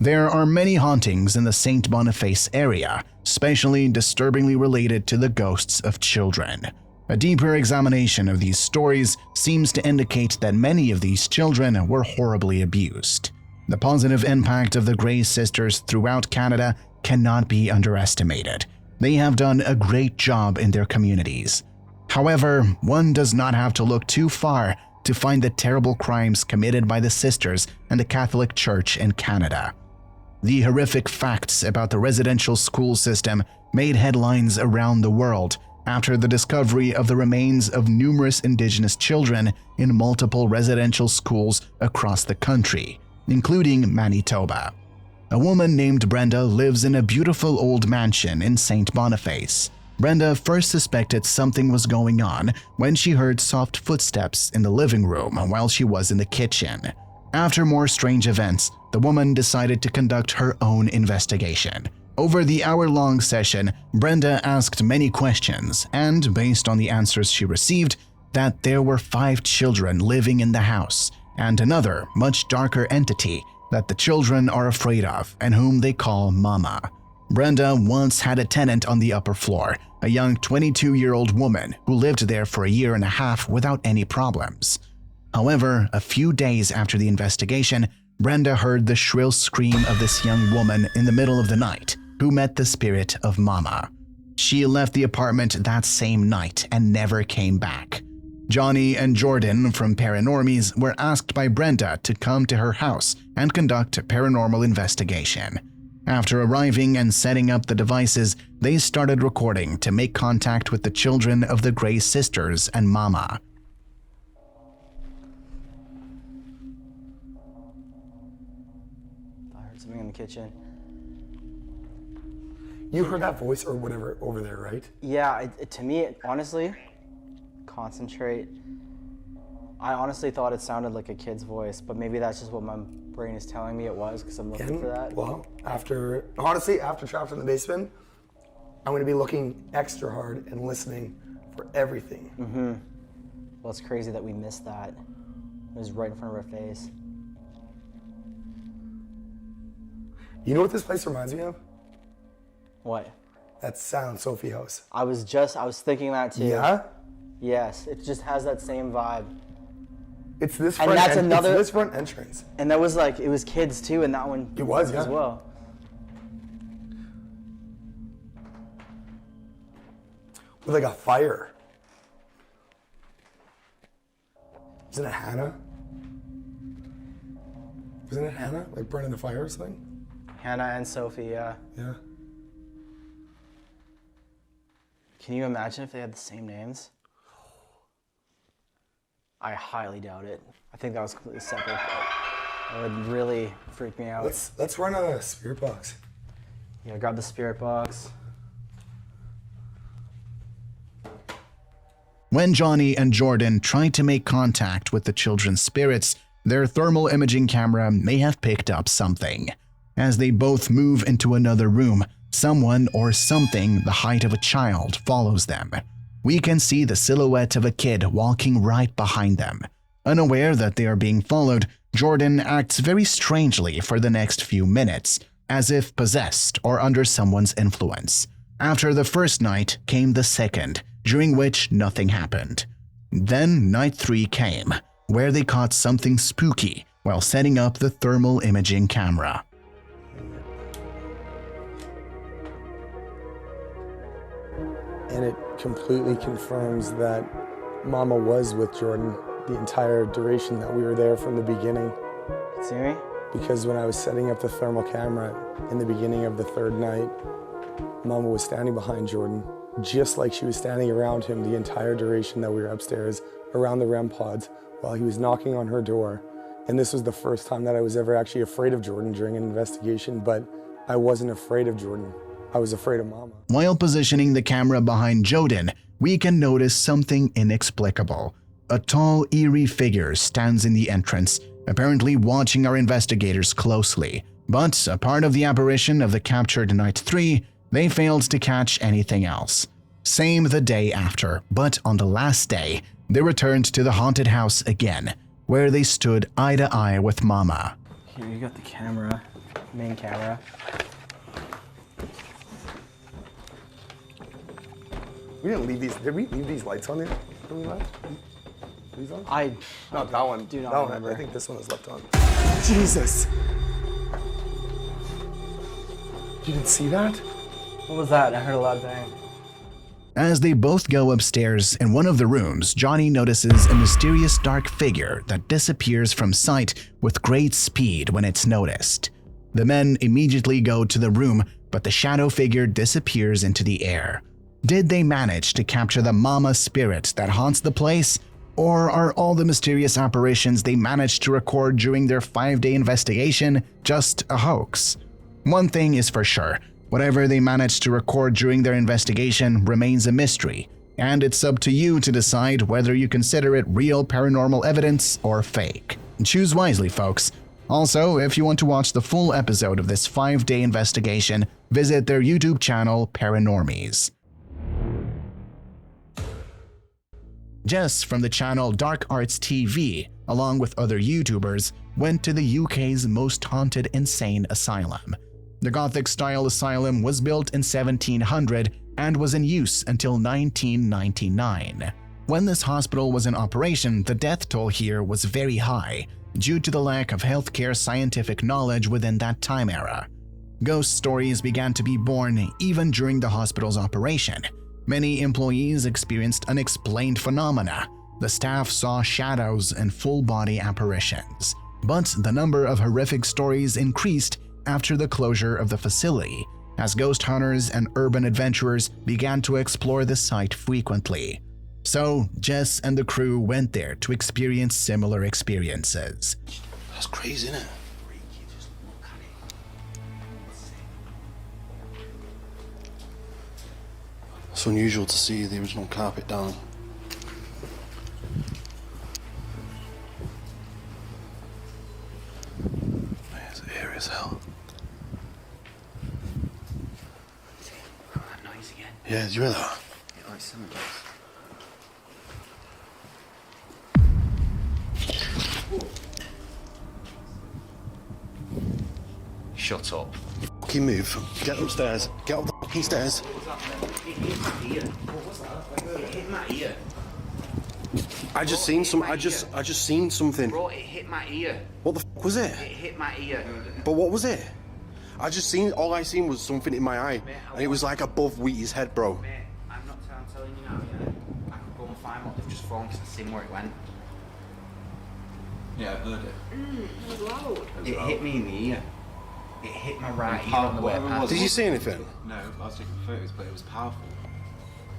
There are many hauntings in the St. Boniface area, especially disturbingly related to the ghosts of children. A deeper examination of these stories seems to indicate that many of these children were horribly abused. The positive impact of the Grey Sisters throughout Canada cannot be underestimated. They have done a great job in their communities. However, one does not have to look too far to find the terrible crimes committed by the sisters and the Catholic Church in Canada. The horrific facts about the residential school system made headlines around the world after the discovery of the remains of numerous Indigenous children in multiple residential schools across the country, including Manitoba. A woman named Brenda lives in a beautiful old mansion in St. Boniface. Brenda first suspected something was going on when she heard soft footsteps in the living room while she was in the kitchen. After more strange events, the woman decided to conduct her own investigation. Over the hour-long session, Brenda asked many questions, and based on the answers she received, that there were 5 children living in the house, and another, much darker entity that the children are afraid of and whom they call Mama. Brenda once had a tenant on the upper floor, a young 22-year-old woman who lived there for a year and a half without any problems. However, a few days after the investigation, Brenda heard the shrill scream of this young woman in the middle of the night, who met the spirit of Mama. She left the apartment that same night and never came back. Johnny and Jordan from Paranormies were asked by Brenda to come to her house and conduct a paranormal investigation. After arriving and setting up the devices, they started recording to make contact with the children of the Grey Sisters and Mama. I heard something in the kitchen. You heard that voice or whatever over there, right? Yeah, to me, honestly, concentrate. I honestly thought it sounded like a kid's voice, but maybe that's just what my brain is telling me it was because I'm looking for that. Well, after Trapped in the Basement, I'm going to be looking extra hard and listening for everything. Mm-hmm. Well, it's crazy that we missed that. It was right in front of our face. You know what this place reminds me of? What? That Sound Sophie House. I was thinking that too. Yeah? Yes, it just has that same vibe. It's this And front, that's another, it's this front entrance. And that was like, it was kids too in that one. It was, as yeah. well. With like a fire. Isn't it Hannah? Isn't it Hannah? Like burning the fires thing? Hannah and Sophie, yeah. Yeah. Can you imagine if they had the same names? I highly doubt it. I think that was completely separate. That would really freak me out. Let's run a spirit box. Yeah, grab the spirit box. When Johnny and Jordan tried to make contact with the children's spirits, their thermal imaging camera may have picked up something. As they both move into another room, someone or something the height of a child follows them. We can see the silhouette of a kid walking right behind them. Unaware that they are being followed, Jordan acts very strangely for the next few minutes, as if possessed or under someone's influence. After the first night came the second, during which nothing happened. Then night 3 came, where they caught something spooky while setting up the thermal imaging camera. And it completely confirms that Mama was with Jordan the entire duration that we were there from the beginning. See me? Because when I was setting up the thermal camera in the beginning of the third night, Mama was standing behind Jordan, just like she was standing around him the entire duration that we were upstairs around the REM pods while he was knocking on her door. And this was the first time that I was ever actually afraid of Jordan during an investigation, but I wasn't afraid of Jordan. I was afraid of Mama. While positioning the camera behind Jordan, we can notice something inexplicable. A tall, eerie figure stands in the entrance, apparently watching our investigators closely. But a part of the apparition of the captured night 3, they failed to catch anything else. Same the day after, but on the last day, they returned to the haunted house again, where they stood eye to eye with Mama. Here, you got the camera, main camera. We didn't leave these, did we leave these lights on there when we left? These on? No, that one. Do not that remember. One, I think this one is left on. Jesus! You didn't see that? What was that? I heard a loud bang. As they both go upstairs, in one of the rooms, Johnny notices a mysterious dark figure that disappears from sight with great speed when it's noticed. The men immediately go to the room, but the shadow figure disappears into the air. Did they manage to capture the Mama spirit that haunts the place? Or are all the mysterious apparitions they managed to record during their 5-day investigation just a hoax? One thing is for sure, whatever they managed to record during their investigation remains a mystery, and it's up to you to decide whether you consider it real paranormal evidence or fake. Choose wisely, folks. Also, if you want to watch the full episode of this 5-day investigation, visit their YouTube channel, Paranormies. Jess from the channel Dark Arts TV, along with other YouTubers, went to the UK's most haunted insane asylum. The Gothic-style asylum was built in 1700 and was in use until 1999. When this hospital was in operation, the death toll here was very high, due to the lack of healthcare scientific knowledge within that time era. Ghost stories began to be born even during the hospital's operation. Many employees experienced unexplained phenomena. The staff saw shadows and full-body apparitions. But the number of horrific stories increased after the closure of the facility, as ghost hunters and urban adventurers began to explore the site frequently. So, Jess and the crew went there to experience similar experiences. That's crazy, isn't it? It's unusual to see the original carpet down. It's eerie as hell. That noise again. Yeah, did you hear that? Yeah, like someone does. Shut up. Fucking move. Get upstairs. Get up the fucking stairs. It hit my ear. What was that? It hit my ear. I just seen something. Bro, it hit my ear. What the fuck was it? It hit my ear. But what was it? All I seen was something in my eye. And it was like above Wheaty's head, bro. Mate, I'm telling you now, yeah. I could go and find what they've just thrown because I've seen where it went. Yeah, I heard it. It was loud. It hit me in the ear. It hit my right ear on the way past. Did you see anything? No, I was taking photos, but it was powerful.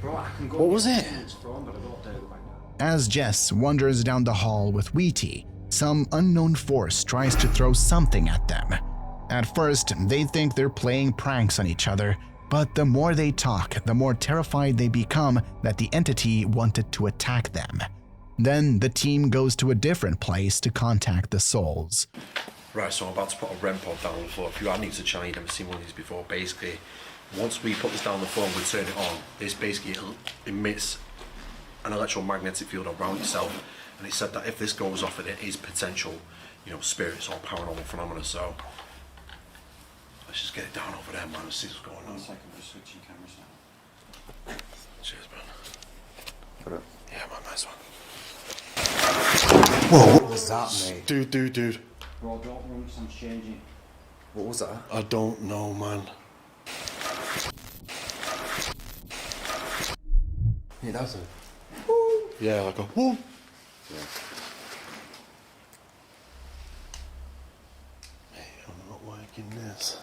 Bro, I can go. What was it? It's from, but I got there right now. As Jess wanders down the hall with Wheatie, some unknown force tries to throw something at them. At first, they think they're playing pranks on each other, but the more they talk, the more terrified they become that the entity wanted to attack them. Then the team goes to a different place to contact the souls. Right, so I'm about to put a REM pod down on the floor. If you are new to the channel, you've never seen one of these before. Basically, once we put this down on the phone, we turn it on. This basically emits an electromagnetic field around itself, and it said that if this goes off, it is potential, spirits or paranormal phenomena. So let's just get it down over there, man. Let's see what's going on. 1 second, just switching cameras now. Cheers, man. Yeah, man, nice one. Whoa, what was that, mate? Dude. Bro, don't run, because I'm changing. What was that? I don't know, man. Yeah, that was a... Yeah, like a woo. Yeah. Hey, I'm not liking this.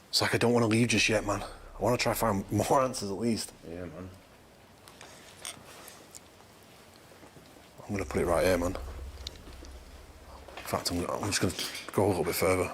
It's like I don't want to leave just yet, man. I want to try to find more answers at least. Yeah, man. I'm going to put it right here, man. In fact, I'm just going to go a little bit further.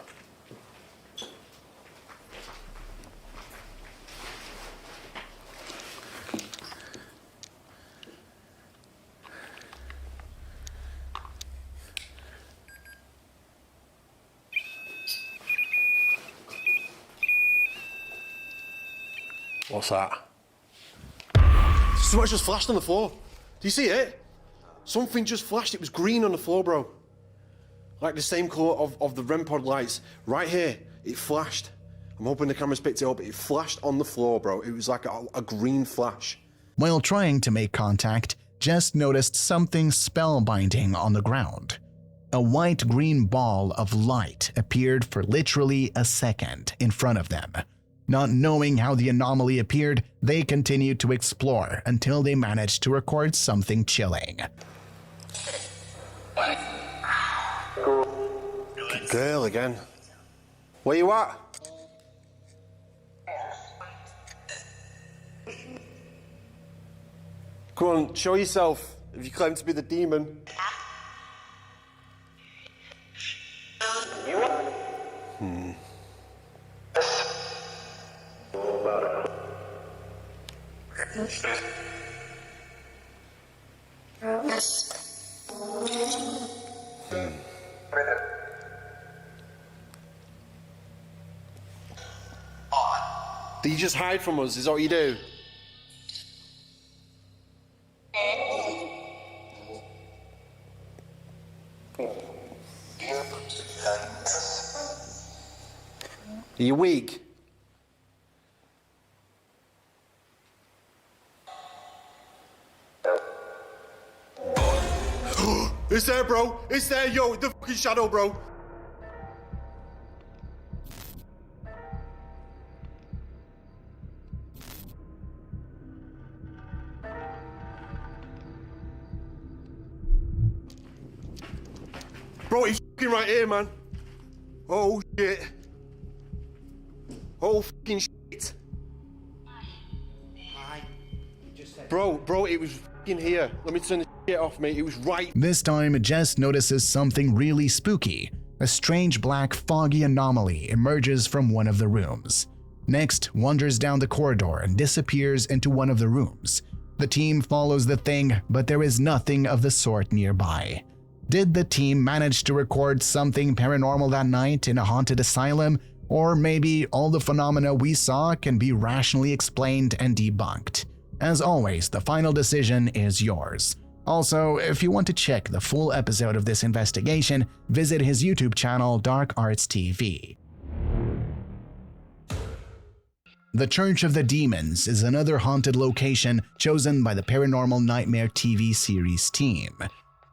What's that? Something just flashed on the floor. Do you see it? Something just flashed. It was green on the floor, bro. Like the same colour of the REM pod lights. Right here, it flashed. I'm hoping the camera's picked it up. It flashed on the floor, bro. It was like a green flash. While trying to make contact, Jess noticed something spellbinding on the ground. A white-green ball of light appeared for literally a second in front of them. Not knowing how the anomaly appeared, they continued to explore until they managed to record something chilling. Girl again. Where you at? Come on, show yourself if you claim to be the demon. Do you just hide from us? Is that what you do? Are you weak? It's there, bro. It's there, yo. The fucking shadow, bro. Bro, he's fucking right here, man. Oh, shit. Oh, fucking shit. Bro, it was fucking here. Let me turn the shit off, mate. It was right. This time, Jess notices something really spooky. A strange black foggy anomaly emerges from one of the rooms. Next, wanders down the corridor and disappears into one of the rooms. The team follows the thing, but there is nothing of the sort nearby. Did the team manage to record something paranormal that night in a haunted asylum? Or maybe all the phenomena we saw can be rationally explained and debunked. As always, the final decision is yours. Also, if you want to check the full episode of this investigation, visit his YouTube channel, Dark Arts TV. The Church of the Demons is another haunted location chosen by the Paranormal Nightmare TV series team.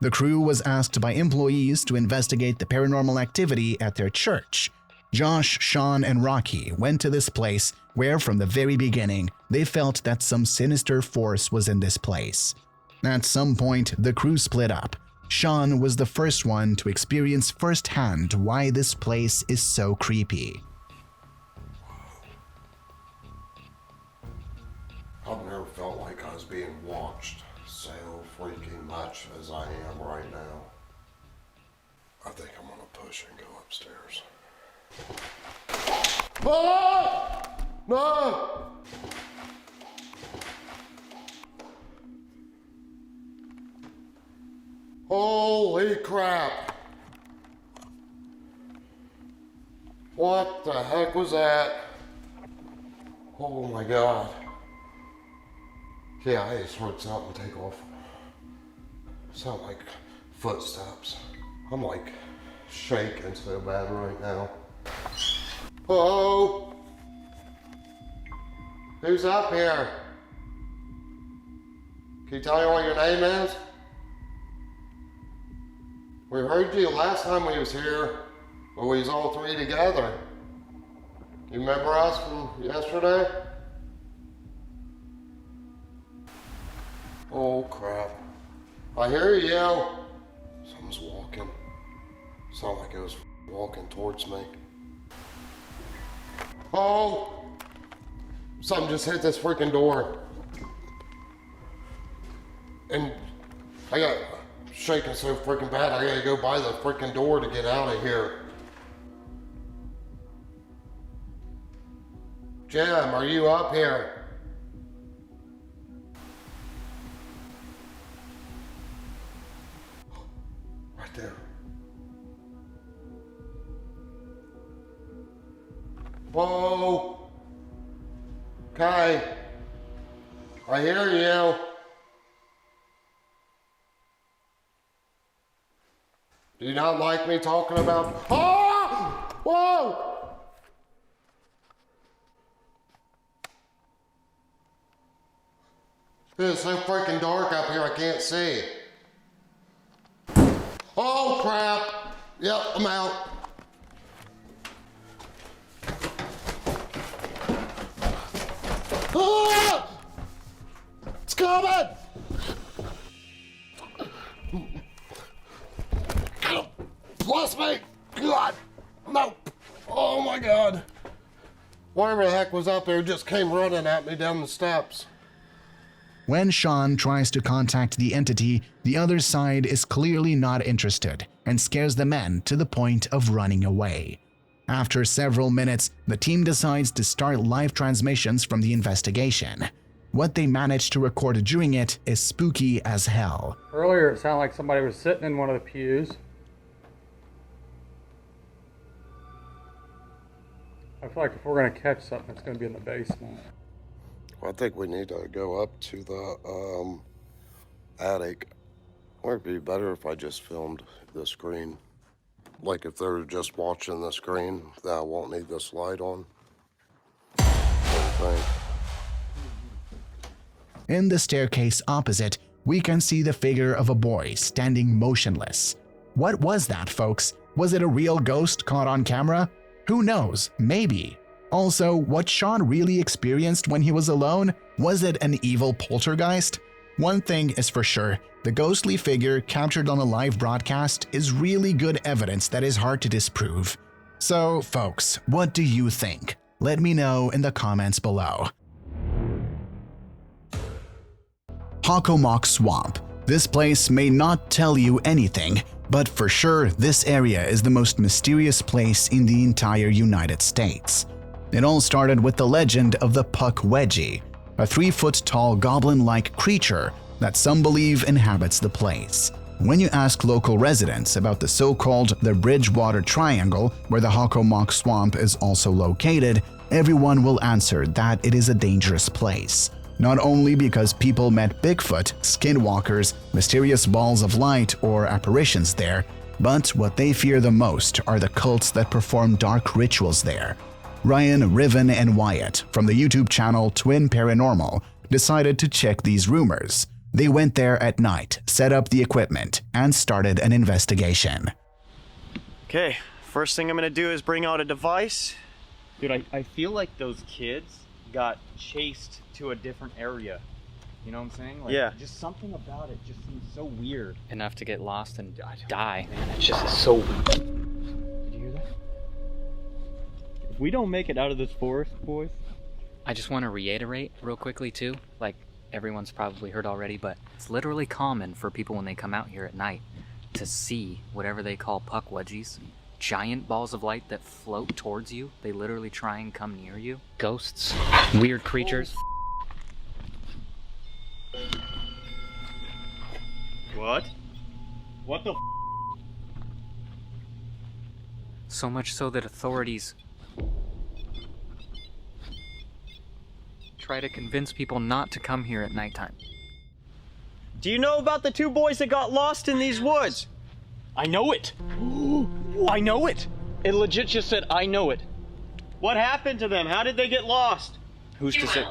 The crew was asked by employees to investigate the paranormal activity at their church. Josh, Sean, and Rocky went to this place where from the very beginning they felt that some sinister force was in this place. At some point, the crew split up. Sean was the first one to experience firsthand why this place is so creepy. I've never felt like I was being watched so freaking much as I am right now. I think I'm gonna push and go upstairs. Ah! No! Holy crap! What the heck was that? Oh my god. Yeah, I just heard something take off. Sound like footsteps. I'm like shaking so bad right now. Hello? Who's up here? Can you tell me what your name is? We heard you last time we was here, when we was all three together. You remember us from yesterday? Oh crap. I hear you. Someone's walking. Sounded like it was walking towards me. Oh! Something just hit this freaking door. And I got shaking so freaking bad, I gotta go by the freaking door to get out of here. Jim, are you up here? Right there. Whoa. Okay. I hear you. Do you not like me talking about? Oh! Whoa! It's so freaking dark up here, I can't see. Oh crap! Yep, I'm out. Ah! It's coming! Bless me! God! No! Oh my god! Whatever the heck was up there just came running at me down the steps. When Sean tries to contact the entity, the other side is clearly not interested and scares the men to the point of running away. After several minutes, the team decides to start live transmissions from the investigation. What they managed to record during it is spooky as hell. Earlier it sounded like somebody was sitting in one of the pews. I feel like if we're going to catch something, it's going to be in the basement. Well, I think we need to go up to the attic. Or it'd be better if I just filmed the screen. Like if they're just watching the screen, that I won't need this light on. In the staircase opposite, we can see the figure of a boy standing motionless. What was that, folks? Was it a real ghost caught on camera? Who knows? Maybe. Also, what Sean really experienced when he was alone? Was it an evil poltergeist? One thing is for sure, the ghostly figure captured on a live broadcast is really good evidence that is hard to disprove. So, folks, what do you think? Let me know in the comments below. Hockomock Swamp. This place may not tell you anything, but for sure this area is the most mysterious place in the entire United States. It all started with the legend of the Puck Wedgie, a 3-foot-tall goblin-like creature that some believe inhabits the place. When you ask local residents about the so-called the Bridgewater Triangle, where the Hockomock Swamp is also located, everyone will answer that it is a dangerous place. Not only because people met Bigfoot, skinwalkers, mysterious balls of light, or apparitions there, but what they fear the most are the cults that perform dark rituals there. Ryan, Riven, and Wyatt from the YouTube channel Twin Paranormal decided to check these rumors. They went there at night, set up the equipment, and started an investigation. Okay, first thing I'm gonna do is bring out a device. Dude, I feel like those kids got chased to a different area. You know what I'm saying? Like, Yeah. Just something about it just seems so weird. Enough to get lost and die. Man, it's just so weird. Did you hear that? If we don't make it out of this forest, boys. I just want to reiterate real quickly too, like everyone's probably heard already, but it's literally common for people when they come out here at night to see whatever they call puck wedgies, giant balls of light that float towards you. They literally try and come near you. Ghosts, weird creatures. What? What the So much so that authorities try to convince people not to come here at nighttime. Do you know about the two boys that got lost in these woods? I know it. I know it. It legit just said, I know it. What happened to them? How did they get lost? Who's to say?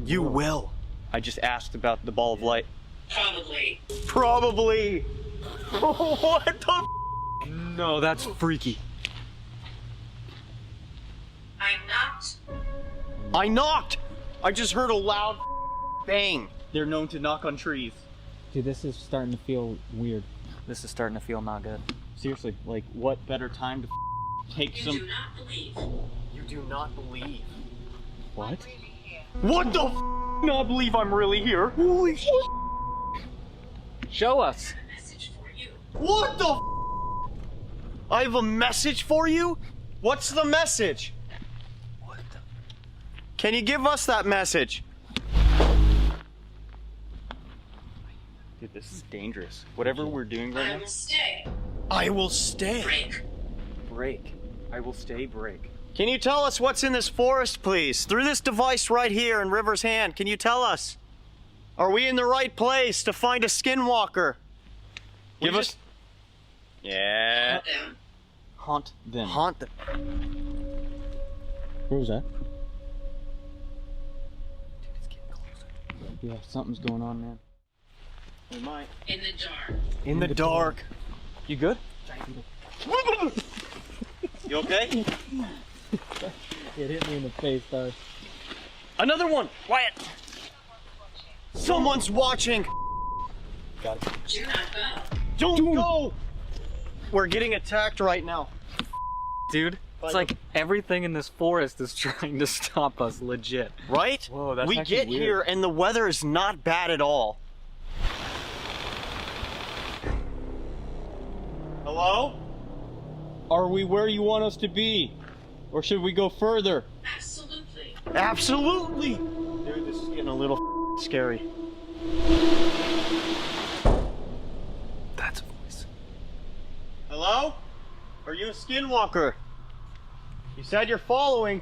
You will. I just asked about the ball of light. Probably. Probably. What the No, that's freaky. I knocked! I just heard a loud bang. They're known to knock on trees. Dude, this is starting to feel weird. This is starting to feel not good. Seriously, like, what better time to take some... You do not believe. What? What the Not believe I'm really here. Holy shit. Show us. What the I have a message for you? What's the message? What the... Can you give us that message? Dude, this is dangerous. Whatever we're doing right now... I will stay. Break. I will stay, break. Can you tell us what's in this forest, please? Through this device right here in River's hand, can you tell us? Are we in the right place to find a skinwalker? Give us... Yeah. Haunt them. Haunt them. Where was that? Dude, it's getting closer. Yeah, something's going on, man. We might. In the dark. In the dark. You good? You okay? It hit me in the face, though. Another one! Quiet! Someone's watching! Got it. Do not go. Don't go! We're getting attacked right now. Dude, it's like everything in this forest is trying to stop us, legit. Right? Whoa, that's we actually get weird. here and the weather is not bad at all. Hello? Are we where you want us to be? Or should we go further? Absolutely. Absolutely! Dude, this is getting a little scary. That's a voice. Hello? Are you a skinwalker? You said you're following.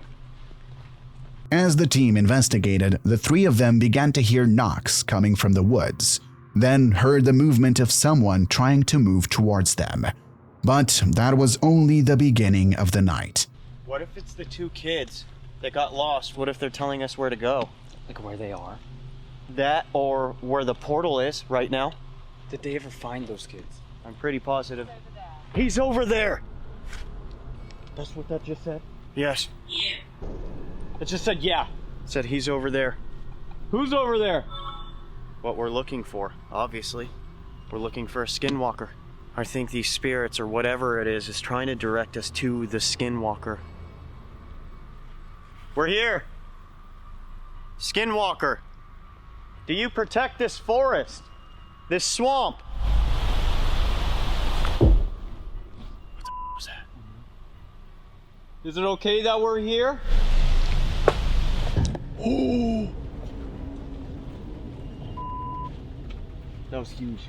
As the team investigated, the three of them began to hear knocks coming from the woods, then heard the movement of someone trying to move towards them. But that was only the beginning of the night. What if it's the two kids that got lost? What if they're telling us where to go? Like where they are? That or where the portal is right now? Did they ever find those kids? I'm pretty positive. He's over there! That's what that just said? Yes. Yeah. It just said yeah. It said he's over there. Who's over there? What we're looking for, obviously. We're looking for a skinwalker. I think these spirits or whatever it is trying to direct us to the skinwalker. We're here. Skinwalker. Do you protect this forest? This swamp? What the was that? Is it okay that we're here? Oh! That was huge.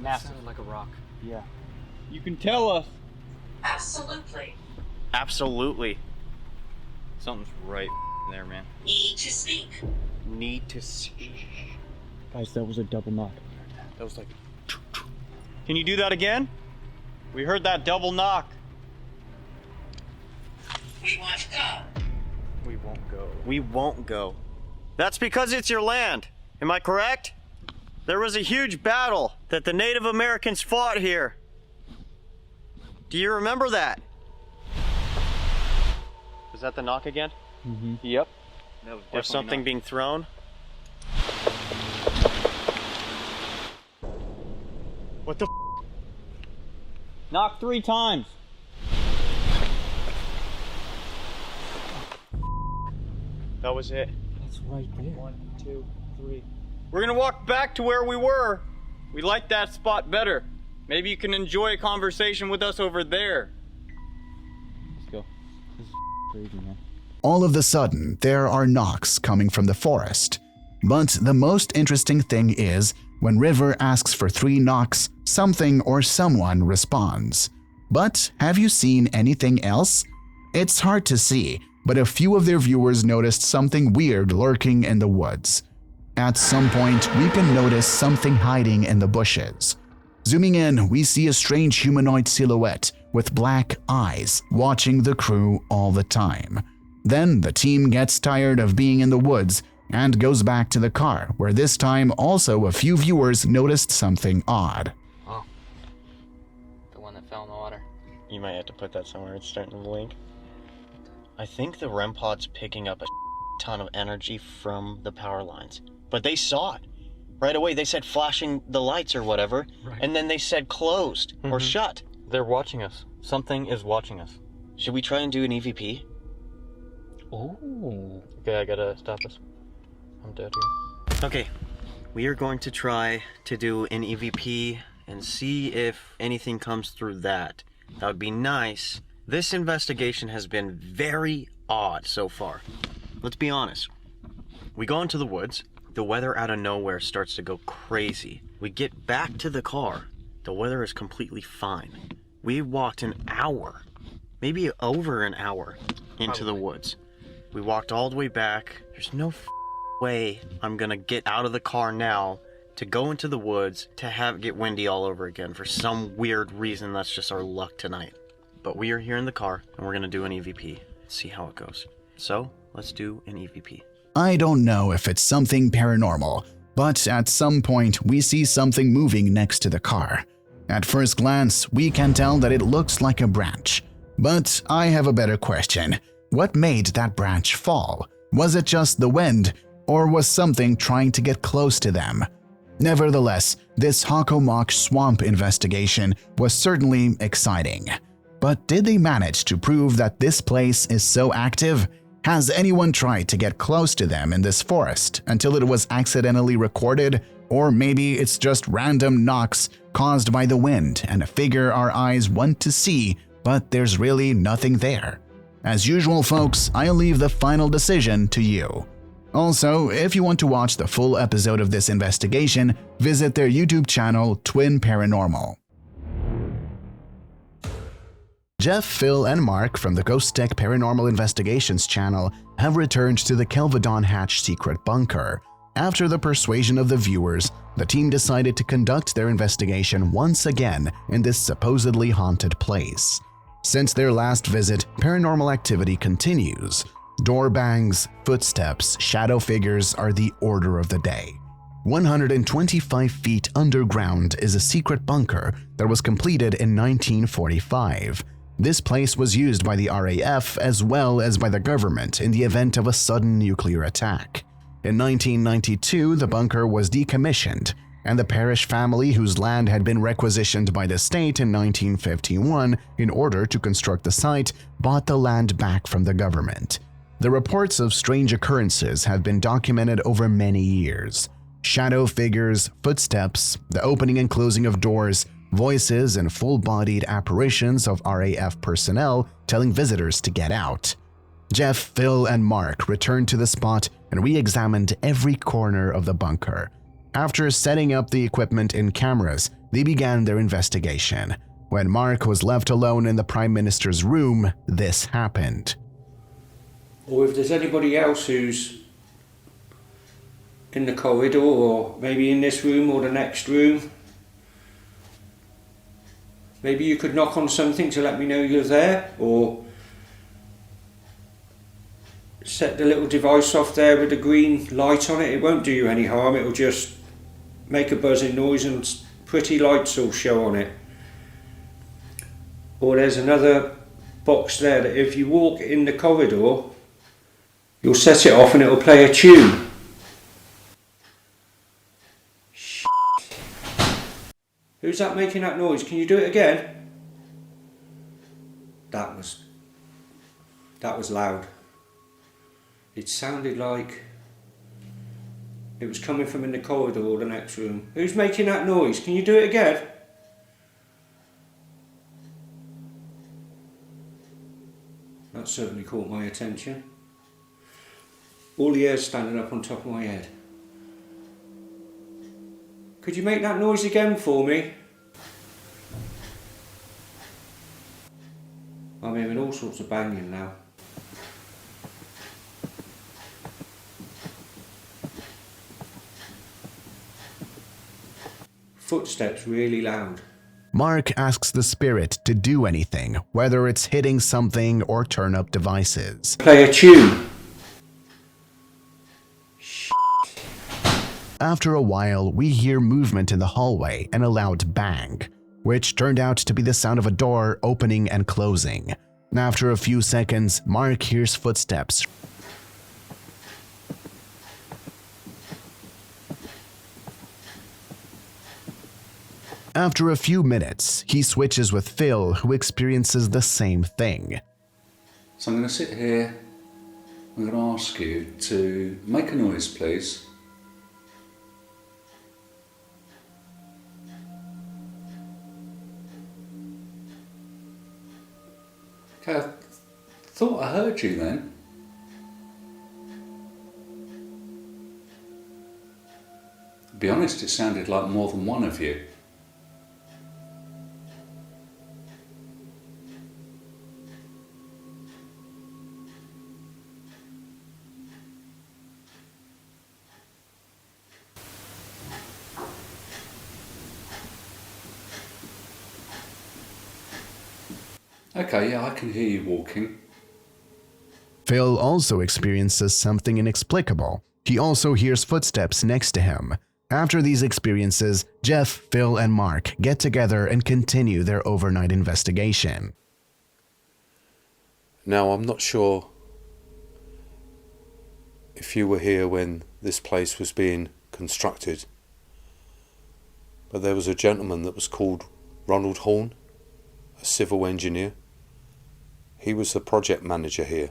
Massive. Sounded like a rock. Yeah. You can tell us. Absolutely. Absolutely. Something's right there, man. Need to speak. Need to see. Guys, that was a double knock. That was like... Can you do that again? We heard that double knock. We want to go. We won't go. We won't go. That's because it's your land. Am I correct? There was a huge battle that the Native Americans fought here. Do you remember that? Was that the knock again? Mm-hmm. Yep. Or something being thrown? What the Knock 3 times. That was it. That's right there. 1, 2, 3. We're gonna walk back to where we were. We like that spot better. Maybe you can enjoy a conversation with us over there. Let's go. This is crazy, man. All of a sudden, there are knocks coming from the forest. But the most interesting thing is, when River asks for 3 knocks, something or someone responds. But have you seen anything else? It's hard to see, but a few of their viewers noticed something weird lurking in the woods. At some point, we can notice something hiding in the bushes. Zooming in, we see a strange humanoid silhouette with black eyes watching the crew all the time. Then the team gets tired of being in the woods and goes back to the car, where this time also a few viewers noticed something odd. Oh. The one that fell in the water. You might have to put that somewhere. It's starting to blink. I think the REM pod's picking up a ton of energy from the power lines. But they saw it. Right away, they said flashing the lights or whatever, and then they said closed or shut. They're watching us. Something is watching us. Should we try and do an EVP? Oh. Okay, I gotta stop this. I'm dead here. Okay, we are going to try to do an EVP and see if anything comes through that. That would be nice. This investigation has been very odd so far. Let's be honest. We go into the woods. The weather out of nowhere starts to go crazy. We get back to the car. The weather is completely fine. We walked an hour, maybe over an hour, into the woods. We walked all the way back. There's no way I'm gonna get out of the car now to go into the woods to have it get windy all over again. For some weird reason, that's just our luck tonight. But we are here in the car, and we're gonna do an EVP. See how it goes. So, let's do an EVP. I don't know if it's something paranormal, but at some point we see something moving next to the car. At first glance, we can tell that it looks like a branch. But I have a better question. What made that branch fall? Was it just the wind, or was something trying to get close to them? Nevertheless, this Hockomock swamp investigation was certainly exciting. But did they manage to prove that this place is so active? Has anyone tried to get close to them in this forest until it was accidentally recorded? Or maybe it's just random knocks caused by the wind and a figure our eyes want to see, but there's really nothing there. As usual, folks, I'll leave the final decision to you. Also, if you want to watch the full episode of this investigation, visit their YouTube channel, Twin Paranormal. Jeff, Phil, and Mark from the Ghost Tech Paranormal Investigations channel have returned to the Kelvedon Hatch secret bunker. After the persuasion of the viewers, the team decided to conduct their investigation once again in this supposedly haunted place. Since their last visit, paranormal activity continues. Door bangs, footsteps, shadow figures are the order of the day. 125 feet underground is a secret bunker that was completed in 1945. This place was used by the RAF as well as by the government in the event of a sudden nuclear attack. In 1992, the bunker was decommissioned, and the Parrish family, whose land had been requisitioned by the state in 1951 in order to construct the site, bought the land back from the government. The reports of strange occurrences have been documented over many years. Shadow figures, footsteps, the opening and closing of doors, voices and full-bodied apparitions of RAF personnel telling visitors to get out. Jeff, Phil, and Mark returned to the spot and re-examined every corner of the bunker. After setting up the equipment and cameras, they began their investigation. When Mark was left alone in the Prime Minister's room, this happened. Or if there's anybody else who's in the corridor, or maybe in this room or the next room, maybe you could knock on something to let me know you're there, or set the little device off there with the green light on it. It won't do you any harm, it'll just make a buzzing noise and pretty lights will show on it. Or there's another box there that if you walk in the corridor, you'll set it off and it'll play a tune. Who's that making that noise? Can you do it again? That was loud. It sounded like it was coming from in the corridor or the next room. Who's making that noise? Can you do it again? That certainly caught my attention. All the hair's standing up on top of my head. Could you make that noise again for me? I'm hearing all sorts of banging now. Footsteps really loud. Mark asks the spirit to do anything, whether it's hitting something or turn up devices. Play a tune. After a while, we hear movement in the hallway and a loud bang, which turned out to be the sound of a door opening and closing. After a few seconds, Mark hears footsteps. After a few minutes, he switches with Phil, who experiences the same thing. So I'm going to sit here. I'm going to ask you to make a noise, please. Okay, I thought I heard you then. To be honest, it sounded like more than one of you. Okay, yeah, I can hear you walking. Phil also experiences something inexplicable. He also hears footsteps next to him. After these experiences, Jeff, Phil, and Mark get together and continue their overnight investigation. Now, I'm not sure if you were here when this place was being constructed, but there was a gentleman that was called Ronald Horn, a civil engineer. He was the project manager here.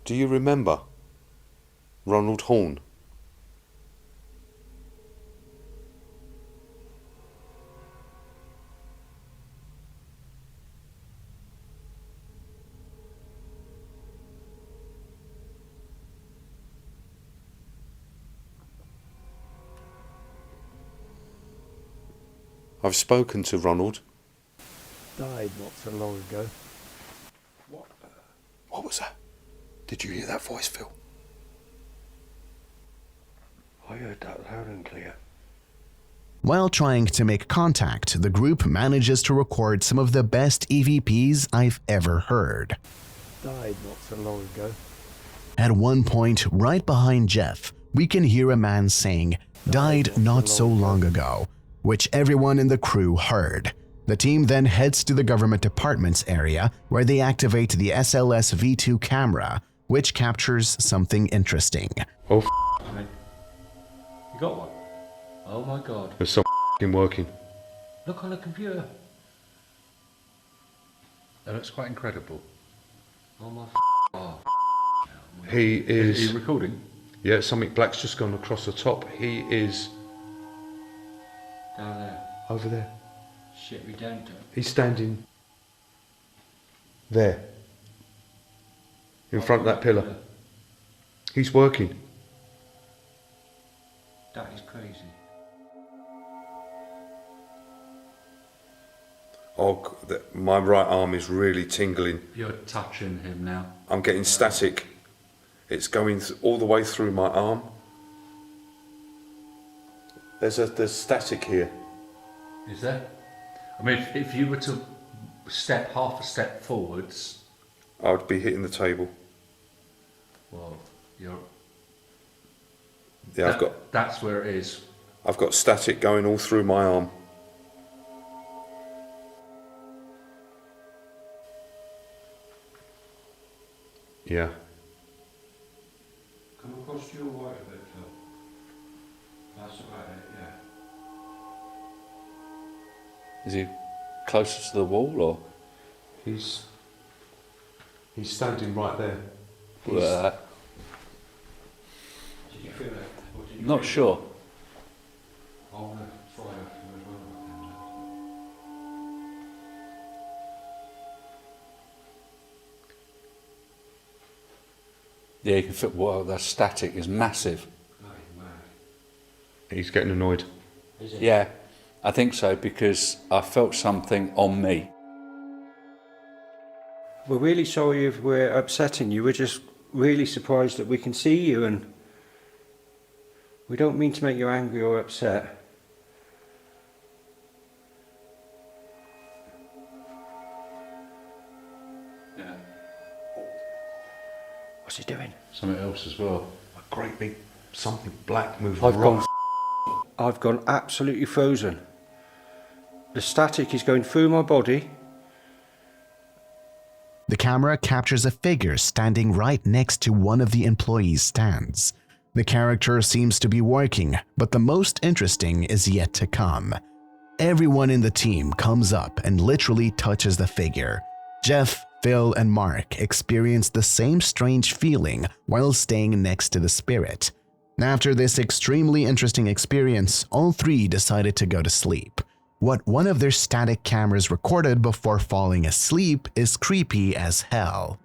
Do you remember Ronald Horn? I've spoken to Ronald. Died not so long ago. What was that? Did you hear that voice, Phil? I heard that loud and clear. While trying to make contact, the group manages to record some of the best EVPs I've ever heard. Died not so long ago. At one point, right behind Jeff, we can hear a man saying, "Died not so long ago," which everyone in the crew heard. The team then heads to the government department's area, where they activate the SLS V2 camera, which captures something interesting. Oh, You got one? Oh my god. there's some working. Look on the computer. That looks quite incredible. Oh my oh. He is... Are you recording? Yeah, something black's just gone across the top. He is... Down there. over there. Shit, we don't do it. He's standing there, in front of that pillar. He's working. That is crazy. Oh, my right arm is really tingling. You're touching him now. I'm getting static. It's going all the way through my arm. There's static here. Is there? I mean, if you were to step half a step forwards... I would be hitting the table. Well, you're... Yeah, That's where it is. I've got static going all through my arm. Yeah. Come across to your right a bit, Phil. That's about it, yeah. Is he closer to the wall or? He's standing right there. Did Did you feel it? Or did you Not feel sure. it? I want to try it as well. Yeah, you can feel. Wow, that static is massive. He's getting annoyed. Yeah, I think so because I felt something on me. We're really sorry if we're upsetting you. We're just really surprised that we can see you, and we don't mean to make you angry or upset. Yeah. What's he doing? Something else as well. A great big something black moving. I've gone absolutely frozen. The static is going through my body. The camera captures a figure standing right next to one of the employees' stands. The character seems to be working, but the most interesting is yet to come. Everyone in the team comes up and literally touches the figure. Jeff, Phil, and Mark experience the same strange feeling while staying next to the spirit. After this extremely interesting experience, all three decided to go to sleep. What one of their static cameras recorded before falling asleep is creepy as hell.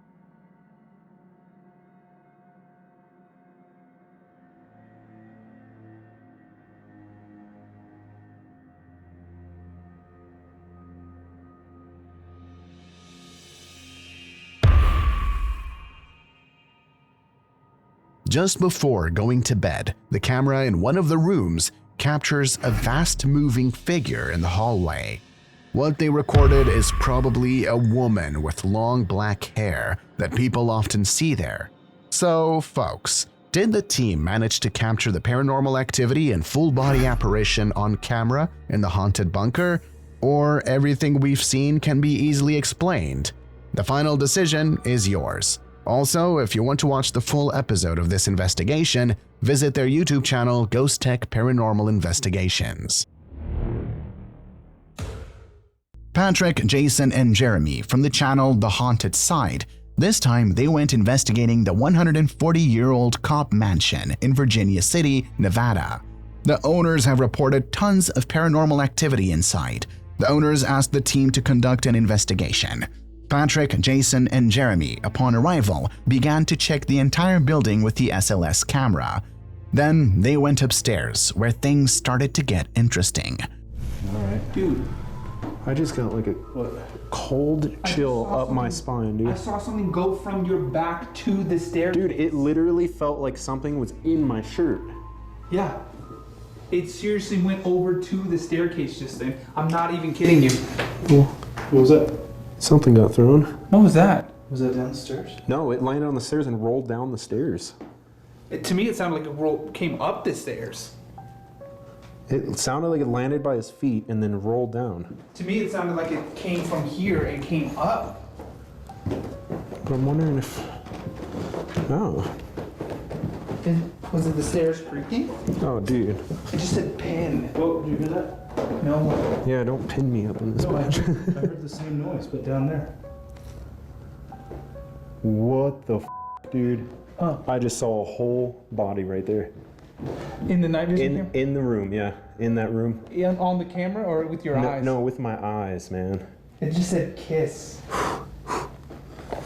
Just before going to bed, the camera in one of the rooms captures a vast moving figure in the hallway. What they recorded is probably a woman with long black hair that people often see there. So, folks, did the team manage to capture the paranormal activity and full body apparition on camera in the haunted bunker? Or everything we've seen can be easily explained? The final decision is yours. Also, if you want to watch the full episode of this investigation, visit their YouTube channel, Ghost Tech Paranormal Investigations. Patrick, Jason, and Jeremy from the channel The Haunted Side. This time, they went investigating the 140-year-old Cobb Mansion in Virginia City, Nevada. The owners have reported tons of paranormal activity inside. The owners asked the team to conduct an investigation. Patrick, Jason, and Jeremy, upon arrival, began to check the entire building with the SLS camera. Then they went upstairs, where things started to get interesting. Alright. Dude, I just got like a cold chill up my spine, dude. I saw something go from your back to the stairs. Dude, it literally felt like something was in my shirt. Yeah. It seriously went over to the staircase just then. I'm not even kidding you. What was that? Something got thrown. What was that? Was that downstairs? No, it landed on the stairs and rolled down the stairs. To me, it sounded like it came up the stairs. It sounded like it landed by his feet and then rolled down. To me, it sounded like it came from here and came up. But I'm wondering if... Oh. Was it the stairs creaking? Oh, dude. It just said pin. Whoa, did you hear that? No. Yeah, don't pin me up in this bitch. I heard the same noise, but down there. What the dude? Oh. I just saw a whole body right there. In the night vision camera? In the room, yeah. In that room. Yeah, on the camera or with your eyes? No, with my eyes, man. It just said kiss.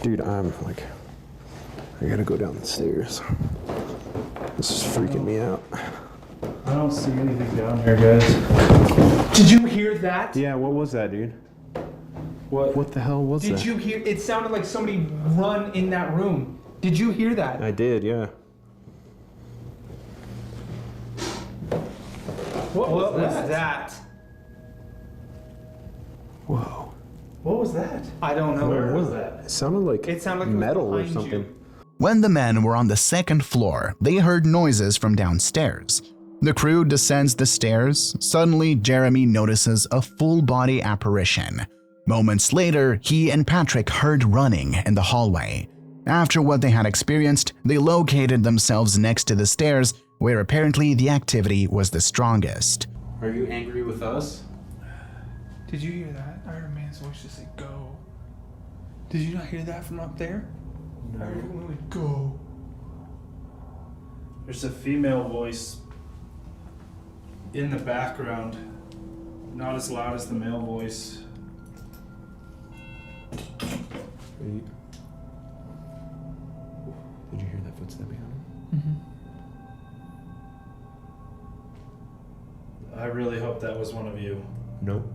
Dude, I'm like... I gotta go down the stairs. This is freaking me out. I don't see anything down here, guys. Did you hear that? Yeah, what was that, dude? What the hell was that? Did you hear? It sounded like somebody run in that room. Did you hear that? I did, yeah. What was that? Whoa. What was that? I don't know. Where was that? It sounded like metal or something. When the men were on the second floor, they heard noises from downstairs. The crew descends the stairs. Suddenly, Jeremy notices a full-body apparition. Moments later, he and Patrick heard running in the hallway. After what they had experienced, they located themselves next to the stairs, where apparently the activity was the strongest. Are you angry with us? Did you hear that? I heard a man's voice just say, go. Did you not hear that from up there? No. I heard it went, go. There's a female voice in the background, not as loud as the male voice. Wait. Did you hear that footstep behind him? I really hope that was one of you. Nope.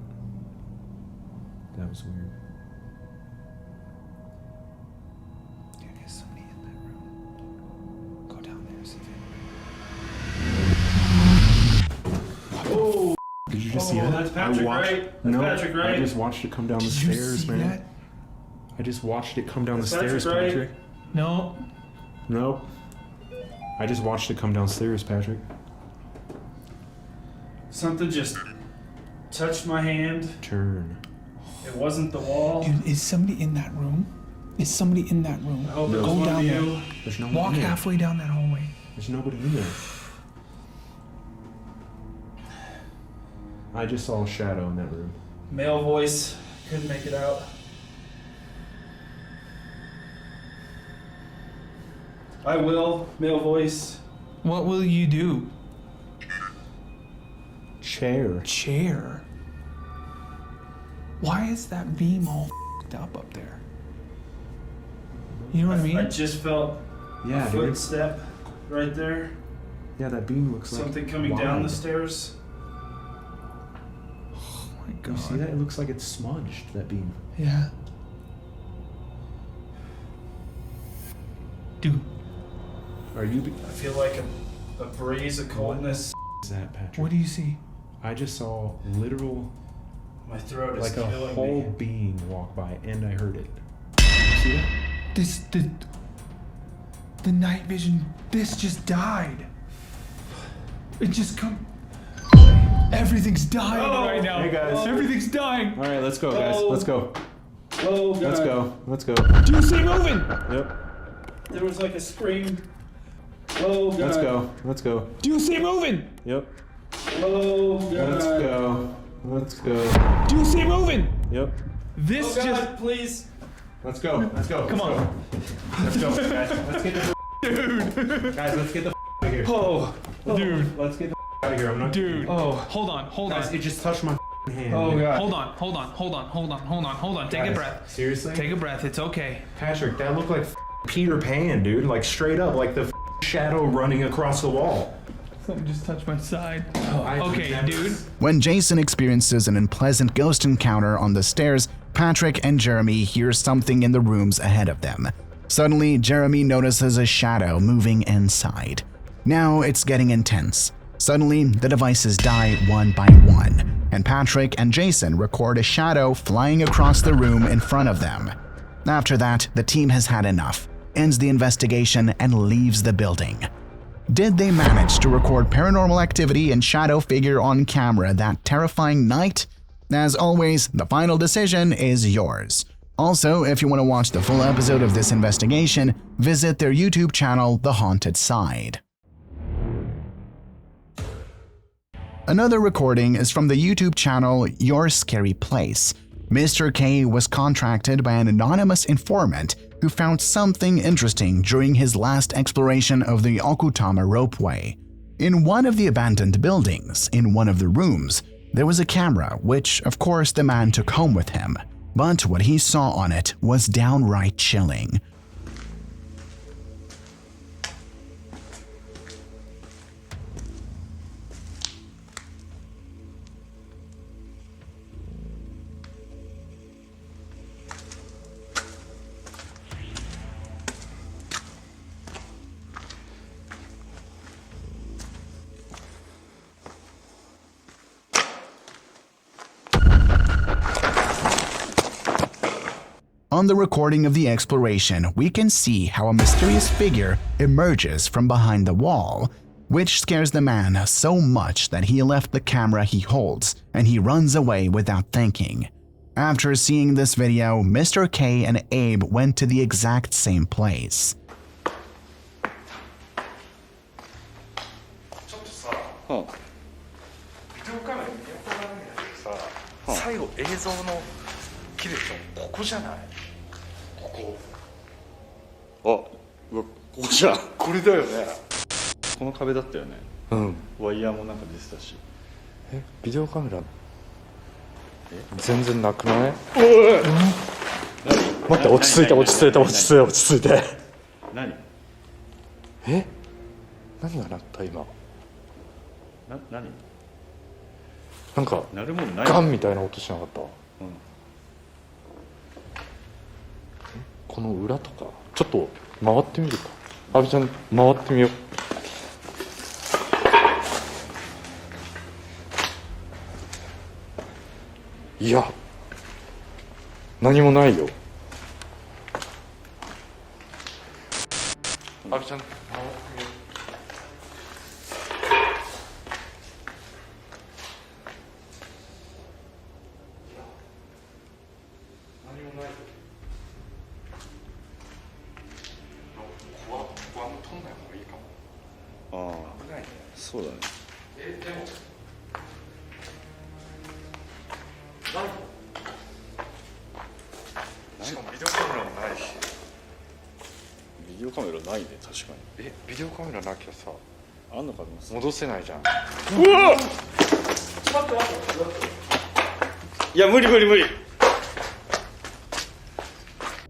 That was weird. There's somebody in that room. Go down there and see if Oh! Did you just see that? That's Patrick Wright. That's Patrick Wright. I just watched it come down the Did you stairs, see man. that? I just watched it come down That's the stairs, Patrick Wright. Patrick. No. Nope. I just watched it come downstairs, Patrick. Something just touched my hand. Turn. It wasn't the wall. Dude, is somebody in that room? Is somebody in that room? I hope it was Go one down of there. you. There's nobody Walk in there. halfway down that hallway. There's nobody in there. I just saw a shadow in that room. Male voice. Couldn't make it out. I will. Male voice. What will you do? Chair. Chair? Why is that beam all f***ed up there? You know what I mean? I just felt Yeah, a dude. footstep right there. Yeah, that beam looks like Something coming down the wide. stairs. Oh my god. You see that? It looks like it's smudged, that beam. Yeah. Dude. Are you... I feel like a breeze of coldness. What is that, Patrick? What do you see? I just saw literal... My throat is like a killing whole me. being walk by, and I heard it. You see that? The night vision, this just died. It just come. Everything's dying right now. Hey, guys. Everything's dying. All right, let's go, guys. Let's go. Oh god. Let's go. Let's go. Do you see moving? Yep. There was like a scream. Oh god. Let's go. Let's go. Do you see moving? Yep. Oh god. Let's go. Let's go. Do you see moving? Yep. This Oh god, just. please. Let's go. Let's go. Come on. Let's go, guys. Let's get the Dude. guys. Let's get the out of here. Oh. Dude. Let's get the out of here. I'm not. Dude. Oh, Hold on. guys, it just touched my hand. Oh god. Hold on. Take a Guys, breath. Seriously? Take a breath. It's okay. Patrick, that looked like Peter Pan, dude. Like straight up, like the shadow running across the wall. Something just touched my side. I've Okay, never- dude. When Jason experiences an unpleasant ghost encounter on the stairs, Patrick and Jeremy hear something in the rooms ahead of them. Suddenly, Jeremy notices a shadow moving inside. Now it's getting intense. Suddenly, the devices die one by one, and Patrick and Jason record a shadow flying across the room in front of them. After that, the team has had enough, ends the investigation, and leaves the building. Did they manage to record paranormal activity and shadow figure on camera that terrifying night? As always, the final decision is yours. Also, if you want to watch the full episode of this investigation, visit their YouTube channel, The Haunted Side. Another recording is from the YouTube channel Your Scary Place. Mr. K was contracted by an anonymous informant who found something interesting during his last exploration of the Okutama ropeway. In one of the abandoned buildings, in one of the rooms, there was a camera, which of course the man took home with him. But what he saw on it was downright chilling. On the recording of the exploration, we can see how a mysterious figure emerges from behind the wall, which scares the man so much that he left the camera he holds and he runs away without thinking. After seeing this video, Mr. K and Abe went to the exact same place.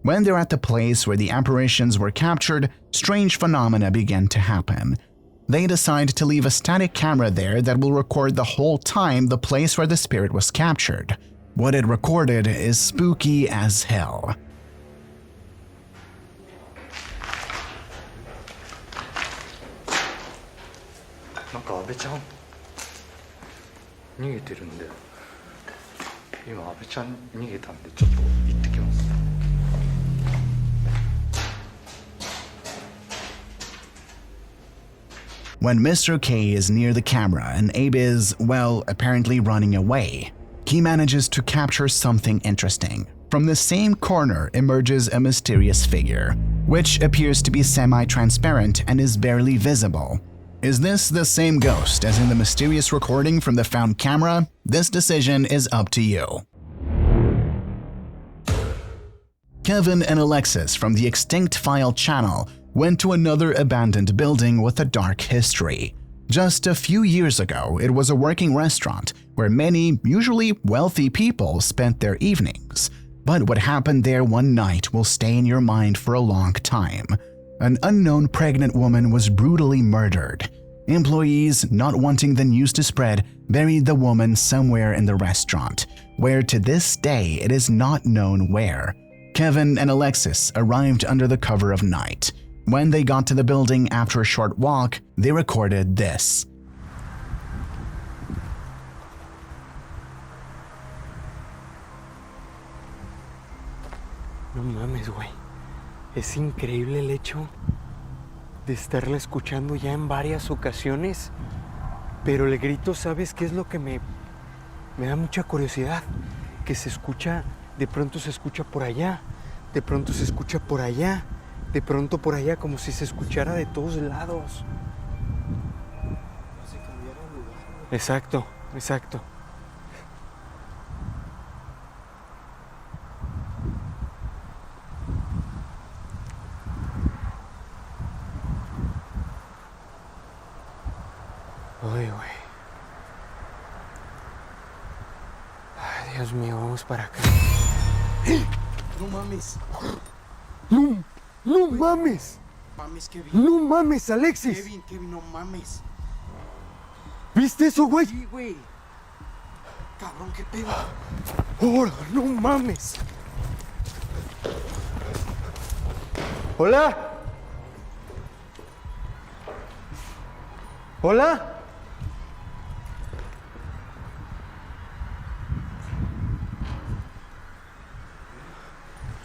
When they're at the place where the apparitions were captured, strange phenomena begin to happen. They decide to leave a static camera there that will record the whole time the place where the spirit was captured. What it recorded is spooky as hell. When Mr. K is near the camera and Abe is, well, apparently running away, he manages to capture something interesting. From the same corner emerges a mysterious figure, which appears to be semi-transparent and is barely visible. Is this the same ghost as in the mysterious recording from the found camera? This decision is up to you. Kevin and Alexis from the Extinct File channel went to another abandoned building with a dark history. Just a few years ago, it was a working restaurant where many, usually wealthy people spent their evenings. But what happened there one night will stay in your mind for a long time. An unknown pregnant woman was brutally murdered. Employees, not wanting the news to spread, buried the woman somewhere in the restaurant, where to this day it is not known where. Kevin and Alexis arrived under the cover of night. When they got to the building after a short walk, they recorded this. No mames, güey. Es increíble el hecho de estarla escuchando ya en varias ocasiones. Pero el grito, ¿sabes qué es lo que me da mucha curiosidad? Que se escucha, de pronto se escucha por allá, de pronto se escucha por allá, de pronto por allá, como si se escuchara de todos lados. Exacto, exacto. Ay, güey. Ay, Dios mío, vamos para acá. No mames. No, no mames. Mames, Kevin. No mames, Alexis. Kevin, no mames. ¿Viste eso, güey? Sí, güey. Cabrón, qué pedo. ¡Oh, no mames! ¿Hola? ¿Hola?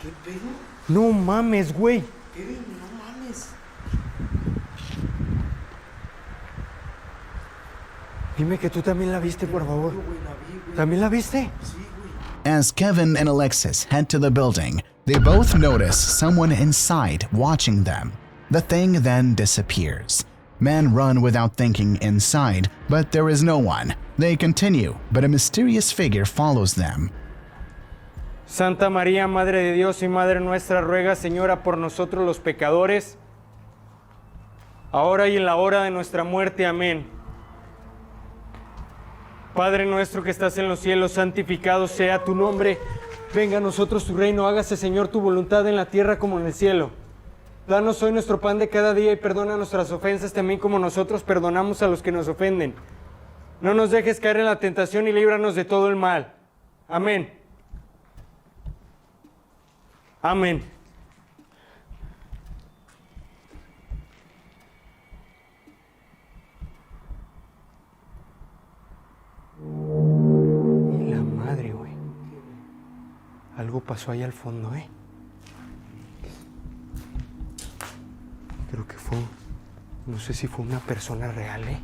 ¿Qué pedo? No mames, güey. Kevin, no mames. Dime que tú también la viste, por favor. Güey, la vi, güey. ¿También la viste? Sí, güey. As Kevin and Alexis head to the building, they both notice someone inside watching them. The thing then disappears. Men run without thinking inside, but there is no one. They continue, but a mysterious figure follows them. Santa María, Madre de Dios y Madre nuestra, ruega, Señora, por nosotros los pecadores, ahora y en la hora de nuestra muerte. Amén. Padre nuestro que estás en los cielos, santificado sea tu nombre. Venga a nosotros tu reino, hágase, Señor, tu voluntad en la tierra como en el cielo. Danos hoy nuestro pan de cada día y perdona nuestras ofensas también como nosotros perdonamos a los que nos ofenden. No nos dejes caer en la tentación y líbranos de todo el mal. Amén. Amén. Y la madre, güey. Algo pasó ahí al fondo, ¿eh? Creo que fue, no sé si fue una persona real, ¿eh?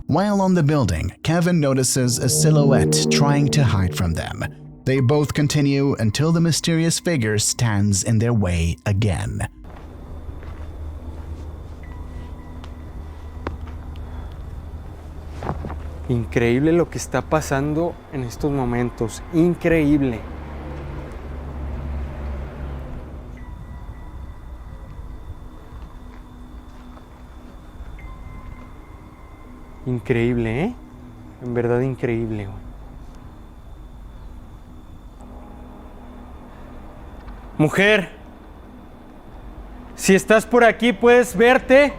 While on the building, Kevin notices a silhouette trying to hide from them. They both continue until the mysterious figure stands in their way again. Increíble lo que está pasando en estos momentos. Increíble. Increíble, ¿eh? En verdad increíble, güey. Mujer, si estás por aquí, puedes verte,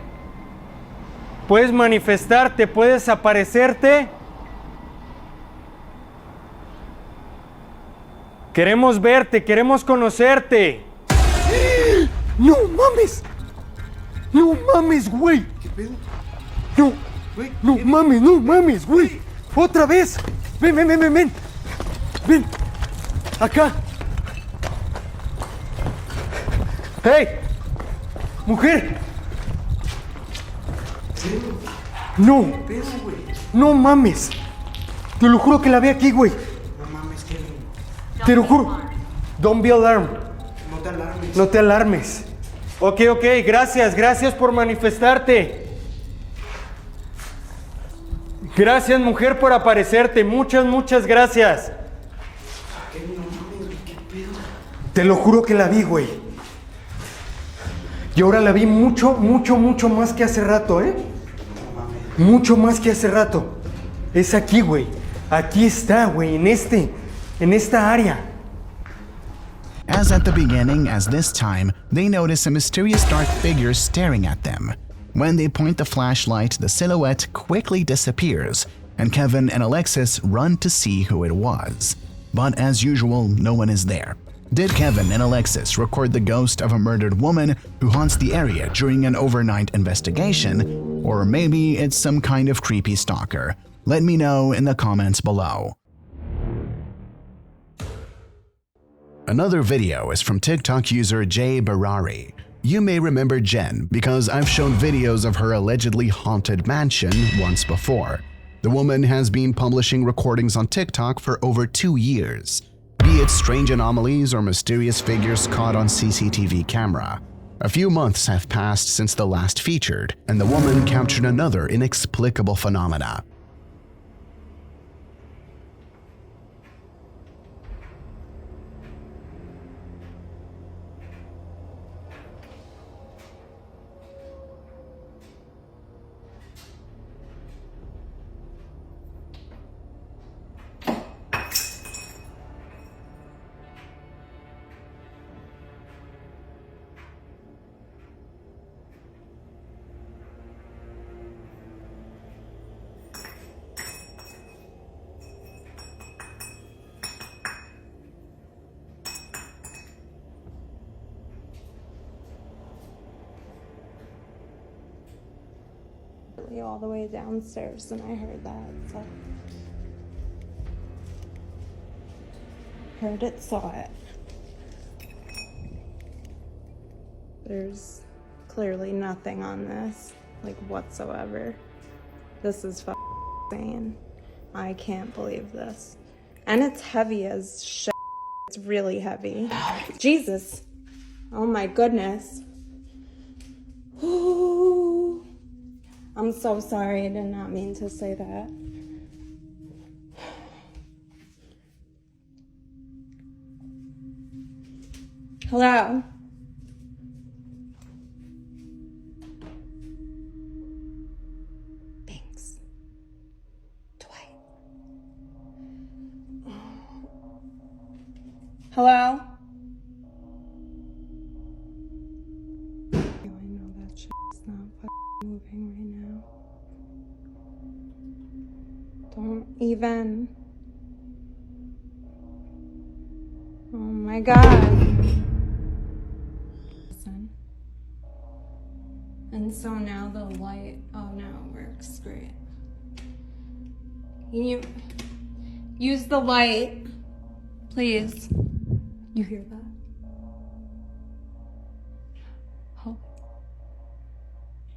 puedes manifestarte, puedes aparecerte. Queremos verte, queremos conocerte. ¡No mames! ¡No mames, güey! ¿Qué pedo? ¡No! ¡No mames, no mames, güey! ¡Otra vez! ¡Ven, ven, ven, ven, ven! ¡Ven! ¡Acá! ¡Hey! ¡Mujer! ¡No! ¡No mames! Te lo juro que la vi aquí, güey. No mames, Kevin. Te lo juro. Don't be alarmed. No te alarmes. No te alarmes. Ok, gracias, gracias por manifestarte. Gracias, mujer, por aparecerte. Muchas, muchas gracias. Kevin, no mames, ¿qué pedo? Te lo juro que la vi, güey. Y ahora la vi mucho, mucho, mucho más que hace rato, ¿eh? No mames. Mucho más que hace rato. Es aquí, güey. Aquí está, güey, en esta área. As at the beginning, as this time, they notice a mysterious dark figure staring at them. When they point the flashlight, the silhouette quickly disappears, and Kevin and Alexis run to see who it was. But as usual, no one is there. Did Kevin and Alexis record the ghost of a murdered woman who haunts the area during an overnight investigation? Or maybe it's some kind of creepy stalker? Let me know in the comments below. Another video is from TikTok user Jay Barari. You may remember Jen because I've shown videos of her allegedly haunted mansion once before. The woman has been publishing recordings on TikTok for over 2 years, be it strange anomalies or mysterious figures caught on CCTV camera. A few months have passed since the last featured, and the woman captured another inexplicable phenomena. All the way downstairs, and I heard that. So heard it, saw it. There's clearly nothing on this, like, whatsoever. This is insane. I can't believe this. And it's heavy as shit. It's really heavy. Jesus. Oh my goodness. Ooh. I'm so sorry. I did not mean to say that. Hello? Thanks. Dwight. Hello? I know that shit's not fucking moving right now. Don't even. Oh my god. Listen. And so now the light, oh no, it works great. Can you use the light, please? You hear that? Oh.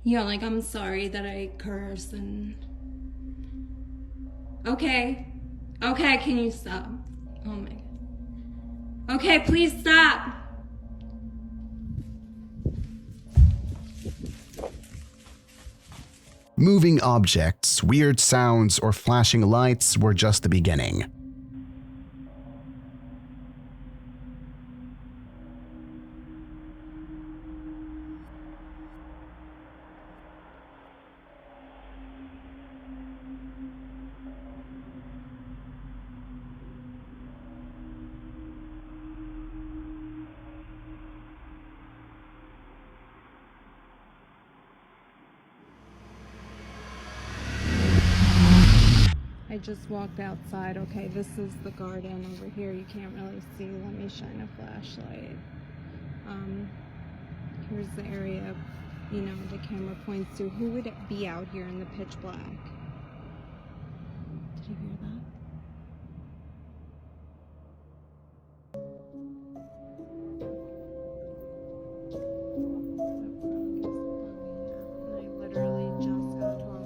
Yeah, like I'm sorry that I curse and... Okay. Okay, can you stop? Oh my god. Okay, please stop. Moving objects, weird sounds, or flashing lights were just the beginning. I just walked outside. Okay, this is the garden over here. You can't really see. Let me shine a flashlight. Here's the area, you know, the camera points to. Who would be out here in the pitch black? Did you hear that? I literally just got home.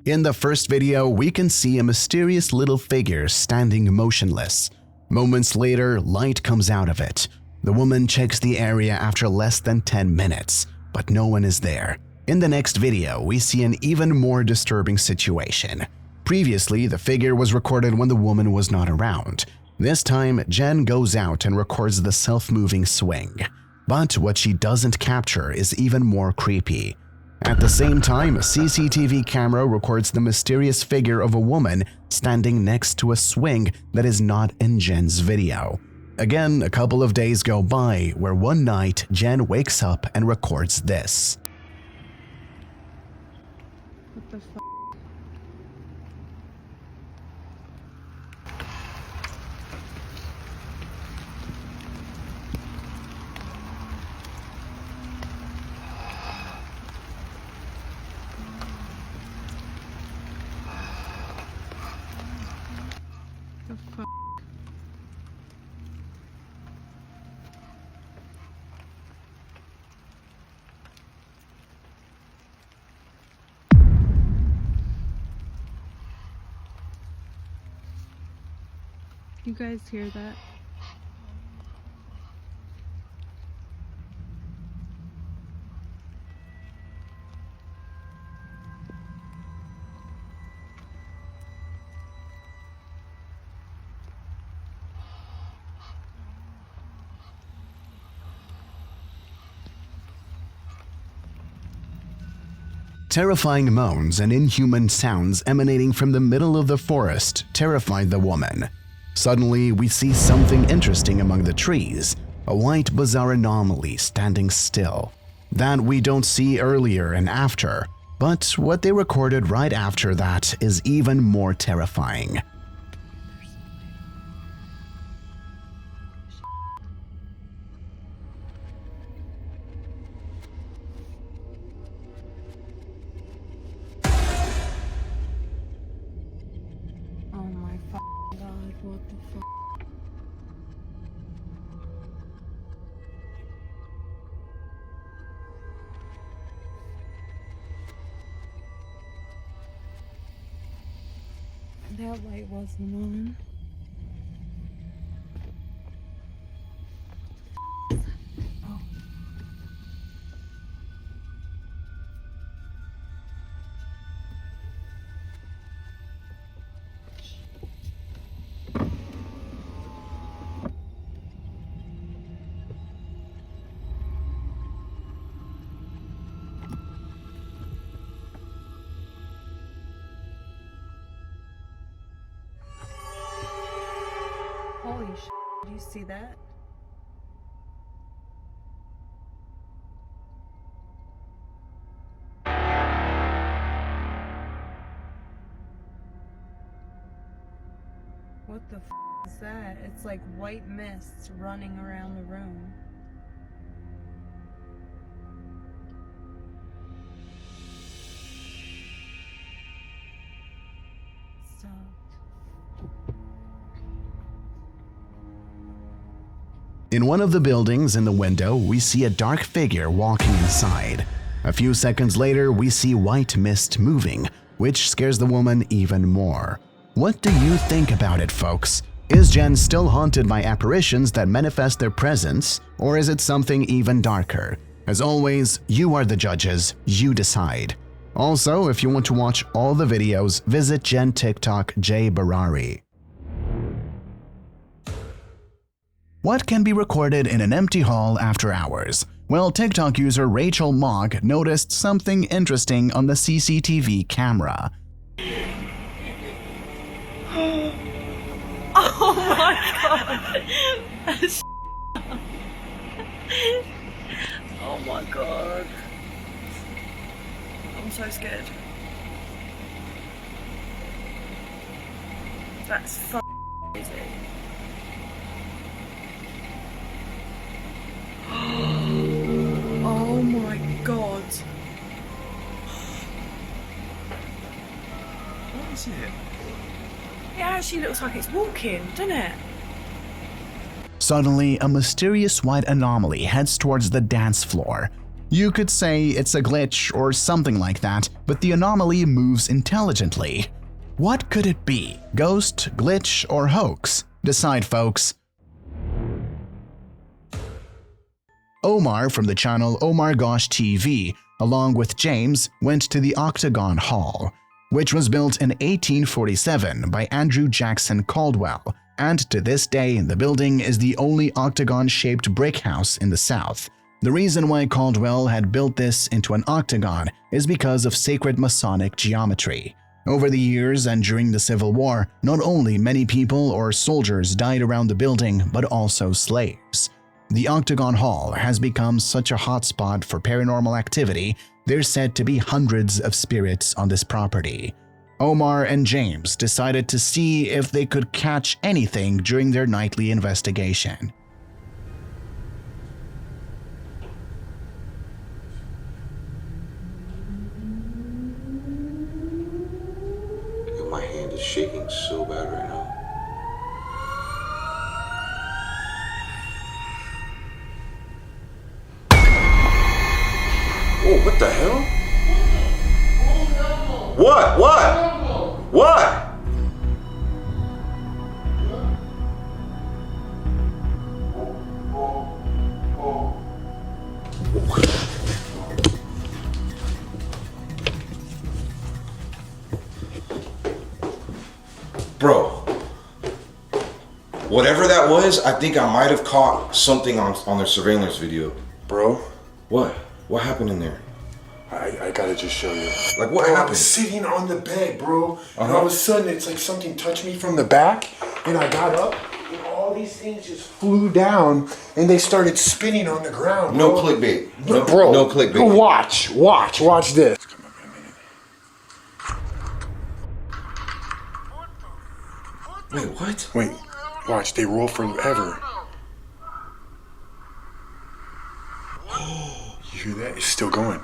In the first video, we can see a mysterious little figure standing motionless. Moments later, light comes out of it. The woman checks the area after less than 10 minutes, but no one is there. In the next video, we see an even more disturbing situation. Previously, the figure was recorded when the woman was not around. This time, Jen goes out and records the self-moving swing. But what she doesn't capture is even more creepy. At the same time, a CCTV camera records the mysterious figure of a woman standing next to a swing that is not in Jen's video. Again, a couple of days go by where one night Jen wakes up and records this. What the fuck? You guys hear that? Terrifying moans and inhuman sounds emanating from the middle of the forest terrified the woman. Suddenly, we see something interesting among the trees, a white bizarre anomaly standing still. That we don't see earlier and after, but what they recorded right after that is even more terrifying. What the fuck? That light wasn't on. Holy shit, did you see that? What the f is that? It's like white mist running around the room. Stop. In one of the buildings in the window, we see a dark figure walking inside. A few seconds later, we see white mist moving, which scares the woman even more. What do you think about it, folks? Is Jen still haunted by apparitions that manifest their presence, or is it something even darker? As always, you are the judges, you decide. Also, if you want to watch all the videos, visit Jen TikTok J Barari. What can be recorded in an empty hall after hours? Well, TikTok user Rachel Mogg noticed something interesting on the CCTV camera. Oh my god! Oh my god. I'm so scared. That's crazy. Oh my god. What is it? It actually looks like it's walking, doesn't it? Suddenly, a mysterious white anomaly heads towards the dance floor. You could say it's a glitch or something like that, but the anomaly moves intelligently. What could it be? Ghost, glitch, or hoax? Decide, folks. Omar from the channel Omar Gosh TV, along with James, went to the Octagon Hall, which was built in 1847 by Andrew Jackson Caldwell, and to this day the building is the only octagon-shaped brick house in the South. The reason why Caldwell had built this into an octagon is because of sacred Masonic geometry. Over the years and during the Civil War, not only many people or soldiers died around the building, but also slaves. The Octagon Hall has become such a hotspot for paranormal activity. There's said to be hundreds of spirits on this property. Omar and James decided to see if they could catch anything during their nightly investigation. My hand is shaking so bad right now. Oh, what the hell? What? What? What? Bro, whatever that was, I think I might have caught something on their surveillance video. Bro? What? What happened in there? I gotta just show you. Like, what I happened? was sitting on the bed, bro. And all of a sudden, it's like something touched me from the back, and I got up, and all these things just flew down, and they started spinning on the ground. No bro. clickbait. Bro, no clickbait. Watch this. Wait, what? Wait, watch, they roll forever. You hear that? It's still going.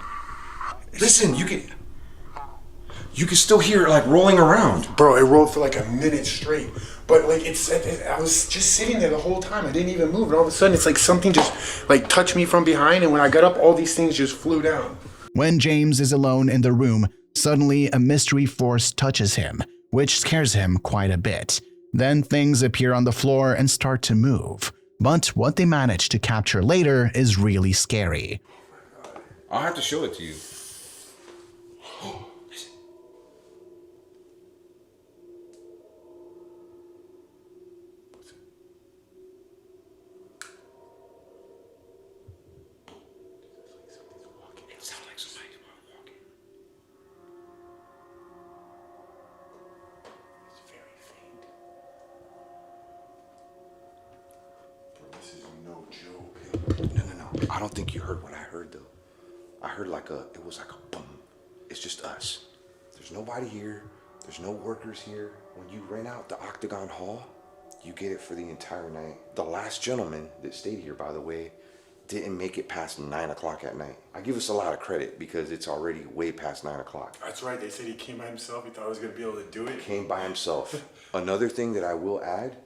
Listen, you can still hear it like rolling around. Bro, it rolled for like a minute straight. But like I was just sitting there the whole time. I didn't even move. And all of a sudden it's like something just like touched me from behind. And when I got up, all these things just flew down. When James is alone in the room, suddenly a mystery force touches him, which scares him quite a bit. Then things appear on the floor and start to move. But what they manage to capture later is really scary. I'll have to show it to you. I don't think you heard what I heard though. I heard it was like a boom. It's just us. There's nobody here. There's no workers here. When you rent out the Octagon Hall, you get it for the entire night. The last gentleman that stayed here, by the way, didn't make it past 9 o'clock at night. I give us a lot of credit because it's already way past 9 o'clock. That's right. They said he came by himself. He thought he was going to be able to do it. Came by himself. Another thing that I will add.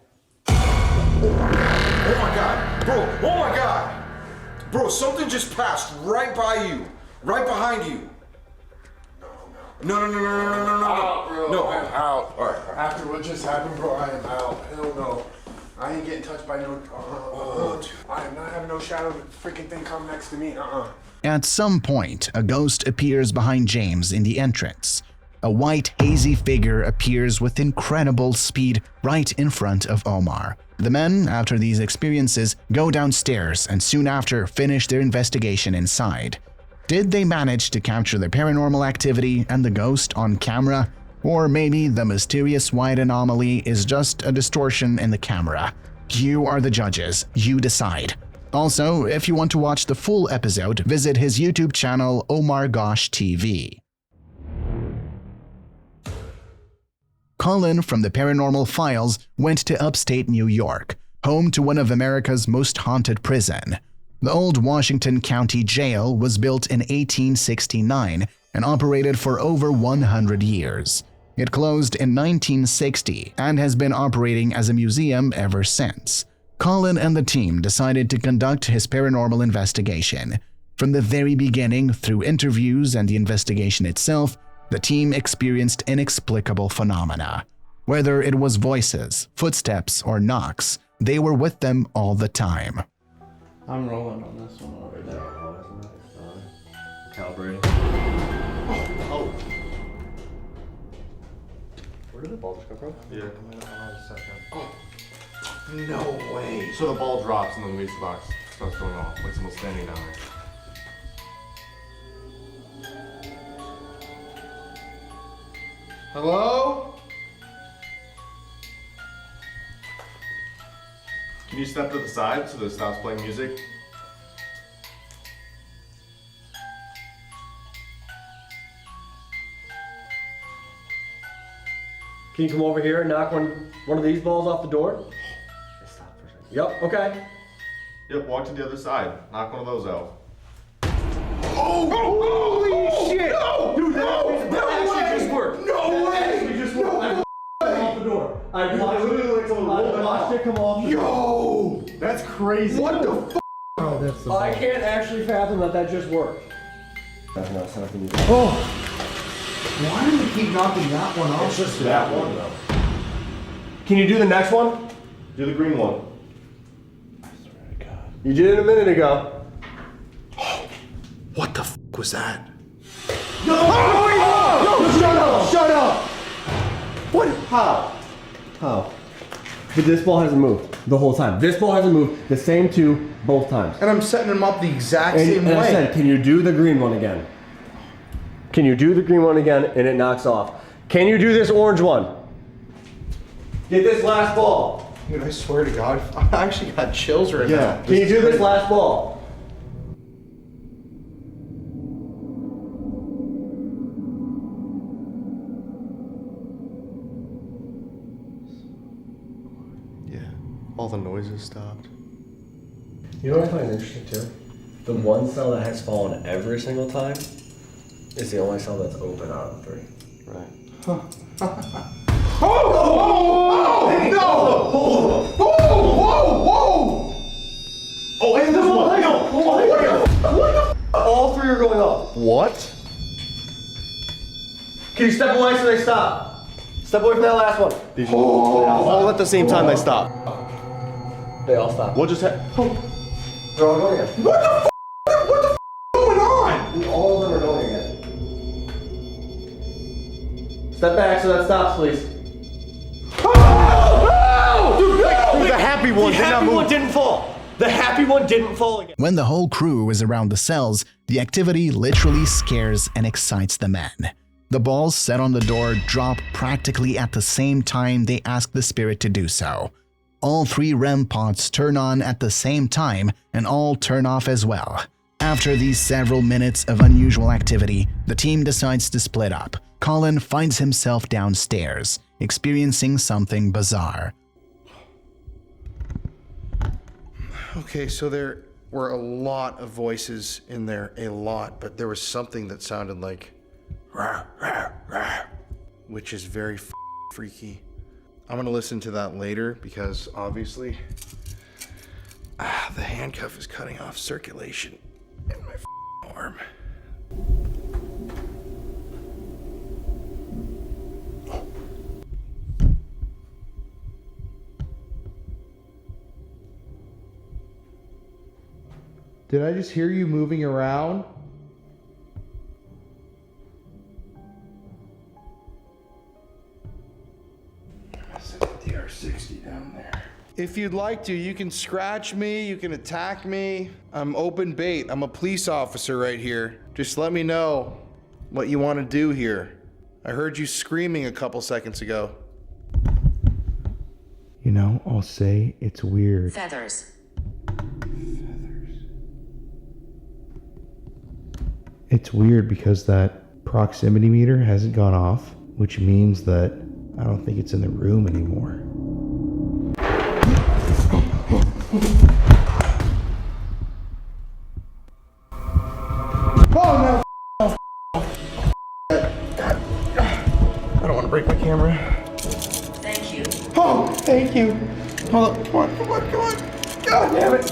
Oh my God, bro, oh my God. Bro, something just passed right by you, right behind you. No. Out, bro. No. I'm out. All right. After what just happened, bro, I am out. Hell no. I ain't getting touched by no. I am not having no shadow freaking thing come next to me. At some point, a ghost appears behind James in the entrance. A white, hazy figure appears with incredible speed right in front of Omar. The men, after these experiences, go downstairs and soon after finish their investigation inside. Did they manage to capture the paranormal activity and the ghost on camera? Or maybe the mysterious white anomaly is just a distortion in the camera? You are the judges. You decide. Also, if you want to watch the full episode, visit his YouTube channel, Omar Gosh TV. Colin from the Paranormal Files went to upstate New York, home to one of America's most haunted prison. The old Washington County Jail was built in 1869 and operated for over 100 years. It closed in 1960 and has been operating as a museum ever since. Colin and the team decided to conduct his paranormal investigation. From the very beginning, through interviews and the investigation itself, the team experienced inexplicable phenomena. Whether it was voices, footsteps, or knocks, they were with them all the time. I'm rolling on this one over there. Calibrating. Oh. Where did the ball just come from? Yeah. Oh. No way. So the ball drops and then leaves the box. Starts going off like someone's standing down there. Hello? Can you step to the side so that it stops playing music? Can you come over here and knock one of these balls off the door? Yep, okay. Yep, walk to the other side. Knock one of those out. Oh! Holy shit! No! Dude, that actually just worked. No way! Actually just worked. Off the door. I literally like someone watched it come off the door. Yo! That's crazy. What the f? Oh, that's the I can't actually fathom that just worked. That's not something you do. Oh! Why do we keep knocking that one off? It's just that one though. Can you do the next one? Do the green one. You did it a minute ago. fuck was that? No, shut up! Shut up! What? How? But this ball hasn't moved the whole time. This ball hasn't moved. The same two both times. And I'm setting them up the exact same way. And I said, can you do the green one again? Can you do the green one again? And it knocks off. Can you do this orange one? Get this last ball. Dude, I swear to God, I actually got chills right now. Can you do this last ball? All the noises stopped. You know what I find interesting too? The one cell that has fallen every single time is the only cell that's open out of the 3. Right. Oh, and this one! What the All 3 are going off. What? Can you step away so they stop? Step away from that last one. All at the same time they stop. They all stop. What just happened? They're all going again. What the f going on? All of them are going again. Step back so that stops, please. The happy one did not move. The happy one didn't fall. The happy one didn't fall again. When the whole crew is around the cells, the activity literally scares and excites the men. The balls set on the door drop practically at the same time they ask the spirit to do so. All 3 REM pods turn on at the same time and all turn off as well. After these several minutes of unusual activity, the team decides to split up. Colin finds himself downstairs, experiencing something bizarre. Okay, so there were a lot of voices in there, a lot, but there was something that sounded like rah, rah, rah, which is very freaky. I'm gonna listen to that later because obviously the handcuff is cutting off circulation in my arm. Did I just hear you moving around? DR60 down there. If you'd like to, you can scratch me, you can attack me. I'm open bait. I'm a police officer right here. Just let me know what you want to do here. I heard you screaming a couple seconds ago. You know, I'll say it's weird. Feathers. It's weird because that proximity meter hasn't gone off, which means that I don't think it's in the room anymore. Oh no! I don't want to break my camera. Thank you. Oh, thank you. Hold on, come on. God damn it.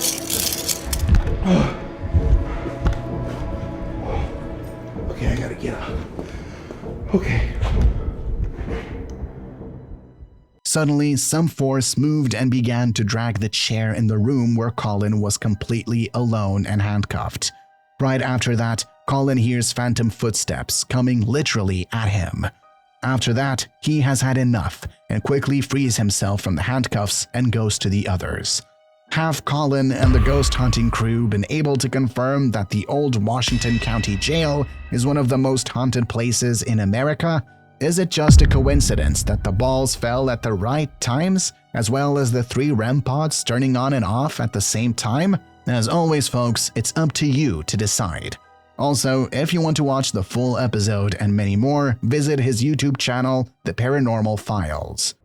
Okay, I gotta get up. Okay. Suddenly, some force moved and began to drag the chair in the room where Colin was completely alone and handcuffed. Right after that, Colin hears phantom footsteps coming literally at him. After that, he has had enough and quickly frees himself from the handcuffs and goes to the others. Have Colin and the ghost hunting crew been able to confirm that the old Washington County Jail is one of the most haunted places in America? Is it just a coincidence that the balls fell at the right times, as well as the 3 REM pods turning on and off at the same time? As always, folks, it's up to you to decide. Also, if you want to watch the full episode and many more, visit his YouTube channel, The Paranormal Files.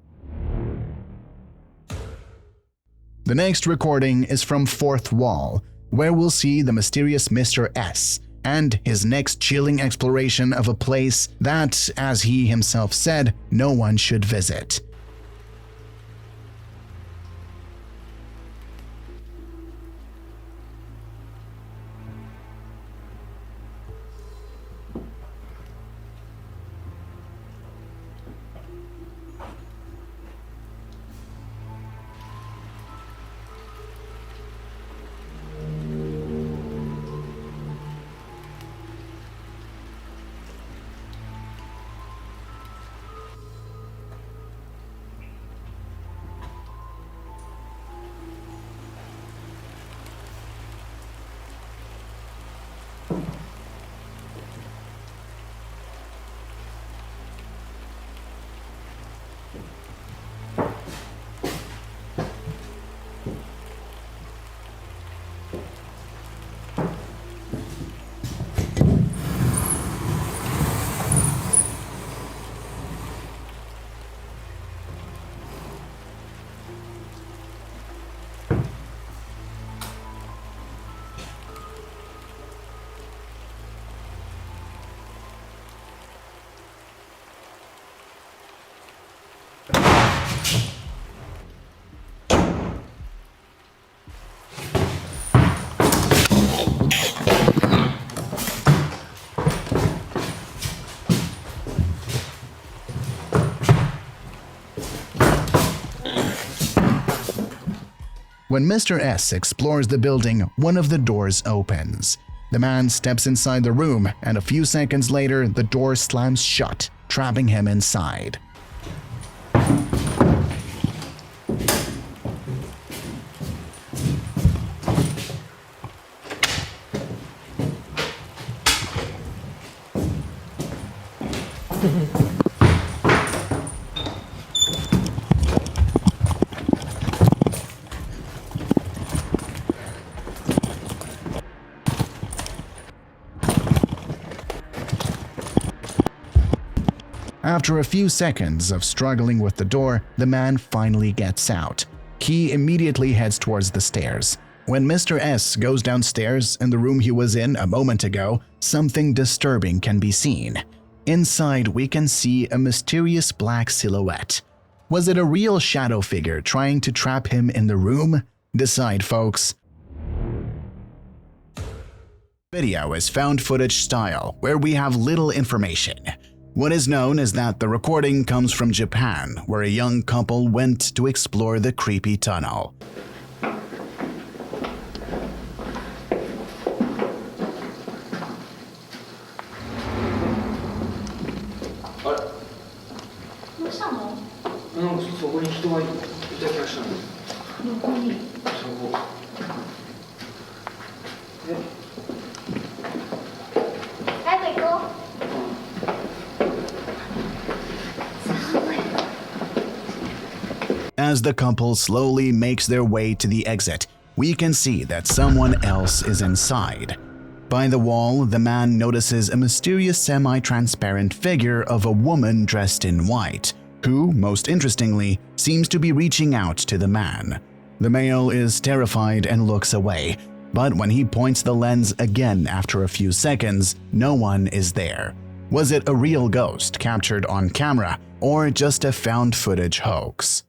The next recording is from Fourth Wall, where we'll see the mysterious Mr. S and his next chilling exploration of a place that, as he himself said, no one should visit. When Mr. S explores the building, one of the doors opens. The man steps inside the room, and a few seconds later, the door slams shut, trapping him inside. After a few seconds of struggling with the door, the man finally gets out. He immediately heads towards the stairs. When Mr. S goes downstairs in the room he was in a moment ago, something disturbing can be seen. Inside, we can see a mysterious black silhouette. Was it a real shadow figure trying to trap him in the room? Decide, folks. Video is found footage style, where we have little information. What is known is that the recording comes from Japan, where a young couple went to explore the creepy tunnel. As the couple slowly makes their way to the exit, we can see that someone else is inside. By the wall, the man notices a mysterious semi-transparent figure of a woman dressed in white, who, most interestingly, seems to be reaching out to the man. The male is terrified and looks away, but when he points the lens again after a few seconds, no one is there. Was it a real ghost captured on camera, or just a found footage hoax?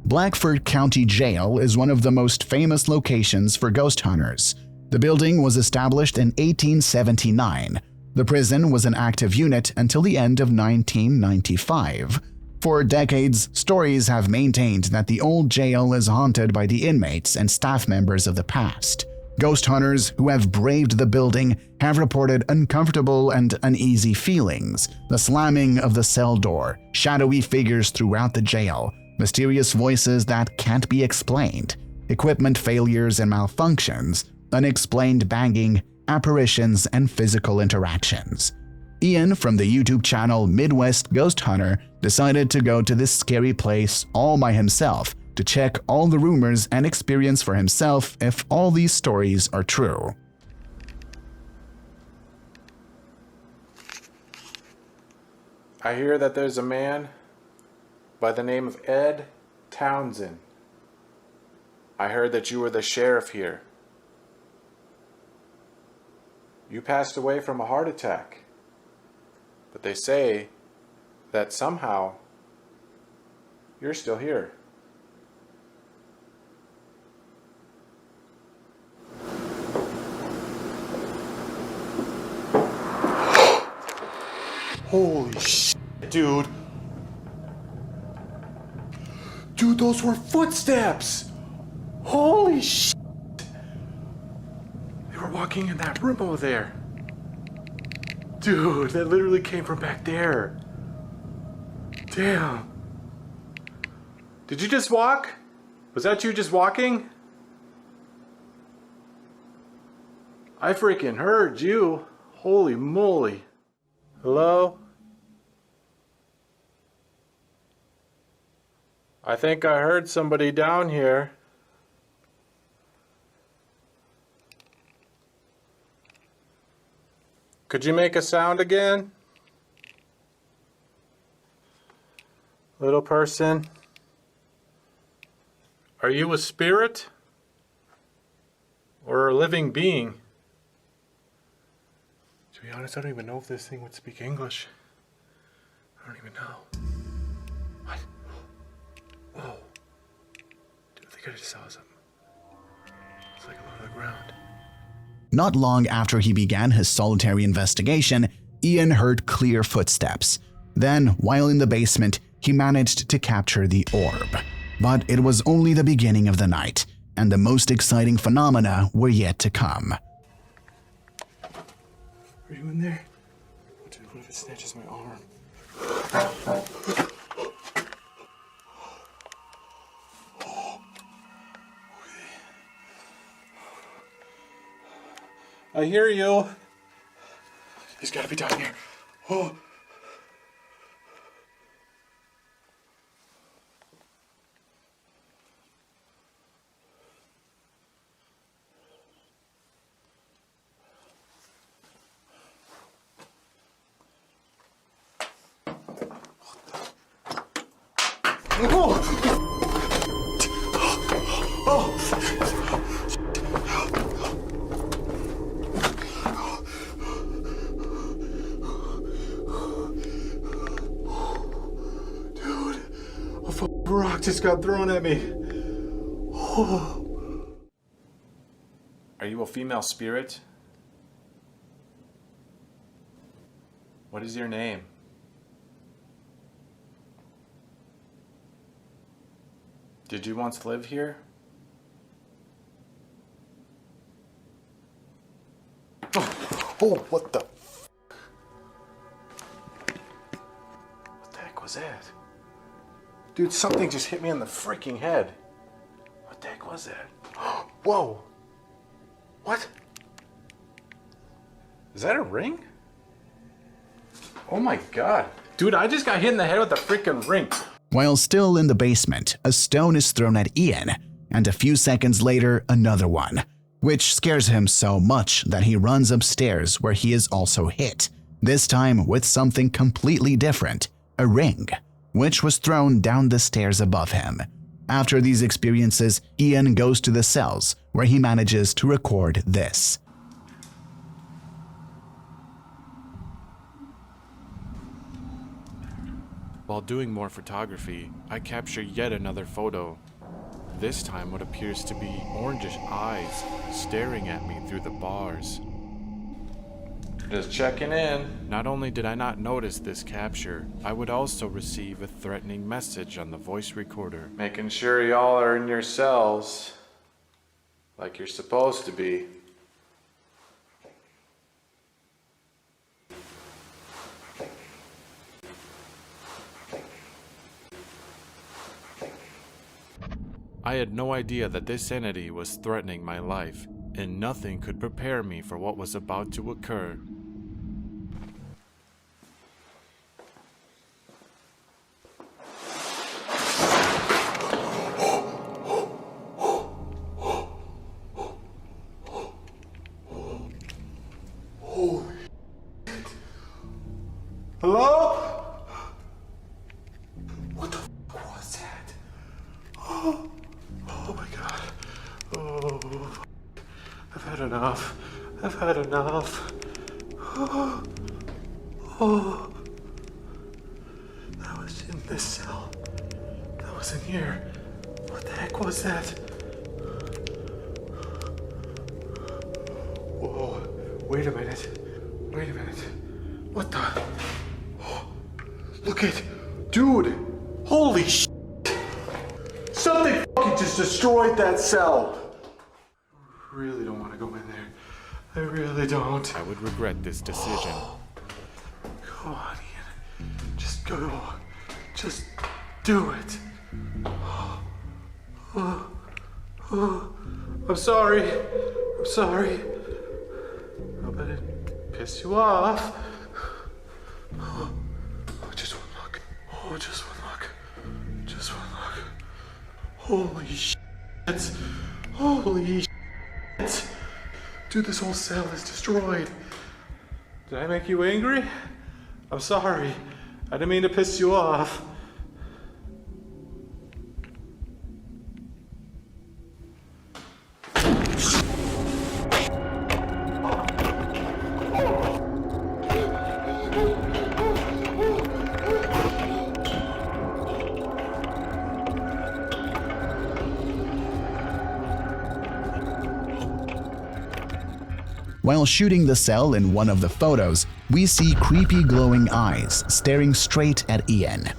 Blackford County Jail is one of the most famous locations for ghost hunters. The building was established in 1879. The prison was an active unit until the end of 1995. For decades, stories have maintained that the old jail is haunted by the inmates and staff members of the past. Ghost hunters who have braved the building have reported uncomfortable and uneasy feelings, the slamming of the cell door, shadowy figures throughout the jail, mysterious voices that can't be explained, equipment failures and malfunctions, unexplained banging, apparitions, and physical interactions. Ian from the YouTube channel Midwest Ghost Hunter decided to go to this scary place all by himself to check all the rumors and experience for himself if all these stories are true. I hear that there's a man by the name of Ed Townsend. I heard that you were the sheriff here. You passed away from a heart attack, but they say that somehow you're still here. Holy shit, dude. Dude, those were footsteps! Holy shit! They were walking in that room over there. Dude, that literally came from back there. Damn. Did you just walk? Was that you just walking? I freaking heard you. Holy moly. Hello? I think I heard somebody down here. Could you make a sound again? Little person. Are you a spirit? Or a living being? To be honest, I don't even know if this thing would speak English. I don't even know. What? Whoa. Dude, I think I just saw something. It's like above the ground. Not long after he began his solitary investigation, Ian heard clear footsteps. Then, while in the basement, he managed to capture the orb. But it was only the beginning of the night, and the most exciting phenomena were yet to come. Are you in there? What if it snatches my arm? I hear you. He's got to be down here. Oh. Rock just got thrown at me. Oh. Are you a female spirit? What is your name? Did you once live here? Oh, what the? What the heck was that? Dude, something just hit me in the freaking head. What the heck was that? Whoa! What? Is that a ring? Oh my god. Dude, I just got hit in the head with a freaking ring. While still in the basement, a stone is thrown at Ian, and a few seconds later, another one, which scares him so much that he runs upstairs where he is also hit, this time with something completely different, a ring, which was thrown down the stairs above him. After these experiences, Ian goes to the cells where he manages to record this. While doing more photography, I capture yet another photo. This time what appears to be orangish eyes staring at me through the bars. Just checking in. Not only did I not notice this capture, I would also receive a threatening message on the voice recorder. Making sure y'all are in your cells like you're supposed to be. I had no idea that this entity was threatening my life, and nothing could prepare me for what was about to occur. Holy shit. Hello? What the fuck was that? Oh my god. Oh, I've had enough. I've had enough. Oh, that was in this cell. That was in here. What the heck was that? Whoa, wait a minute. Wait a minute. What the? Oh, look at, dude. Holy shit. Something fucking just destroyed that cell. I really don't want to go in there. I really don't. I would regret this decision. Come on, Ian. Just go. Just do it. I'm sorry. I'm sorry. I hope I didn't piss you off. Oh, just one look. Oh, just one look. Just one look. Holy shit. Holy shit. Dude, this whole cell is destroyed. Did I make you angry? I'm sorry. I didn't mean to piss you off. While shooting the cell in one of the photos, we see creepy glowing eyes staring straight at Ian.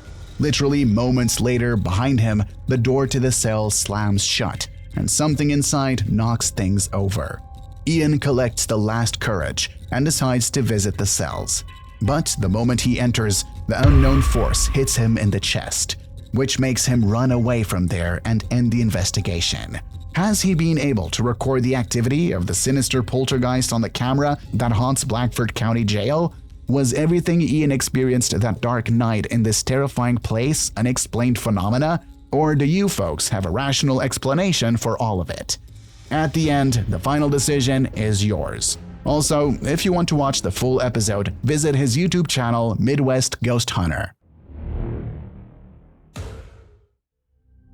Literally moments later, behind him, the door to the cell slams shut, and something inside knocks things over. Ian collects the last courage and decides to visit the cells. But the moment he enters, the unknown force hits him in the chest, which makes him run away from there and end the investigation. Has he been able to record the activity of the sinister poltergeist on the camera that haunts Blackford County Jail? Was everything Ian experienced that dark night in this terrifying place unexplained phenomena? Or do you folks have a rational explanation for all of it? At the end, the final decision is yours. Also, if you want to watch the full episode, visit his YouTube channel, Midwest Ghost Hunter.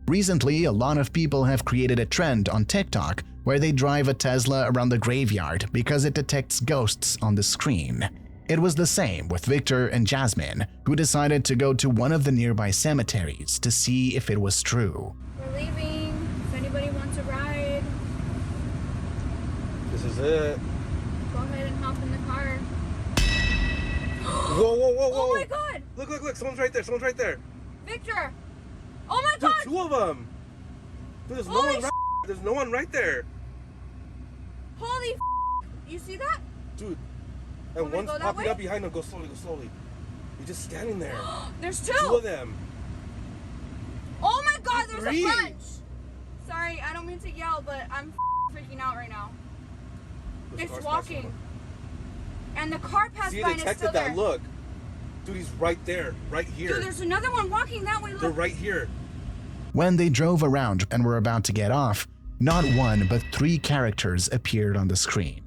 Recently, a lot of people have created a trend on TikTok where they drive a Tesla around the graveyard because it detects ghosts on the screen. It was the same with Victor and Jasmine, who decided to go to one of the nearby cemeteries to see if it was true. We're leaving. If anybody wants a ride, This is it. go ahead and hop in the car. Whoa, whoa, whoa, whoa. Oh my god! Look, look, look. Someone's right there. Someone's right there. Victor! Oh my Dude, god! 2 of them. Dude, there's no Holy one right. There's no one right there. Holy you see that? Dude. And Want me to one's go that popping way? up behind them. Go slowly, go slowly. You're just standing there. There's 2! 2 of them. Oh my god, there's 3. a bunch! Sorry, I don't mean to yell, but I'm freaking out right now. There's It's cars walking. passing. And the car passed See, by I and it's still detected there. that. Look. Dude, he's right there. Right here. Dude, there's another one walking that way. Look. They're right here. When they drove around and were about to get off, not 1 but 3 characters appeared on the screen.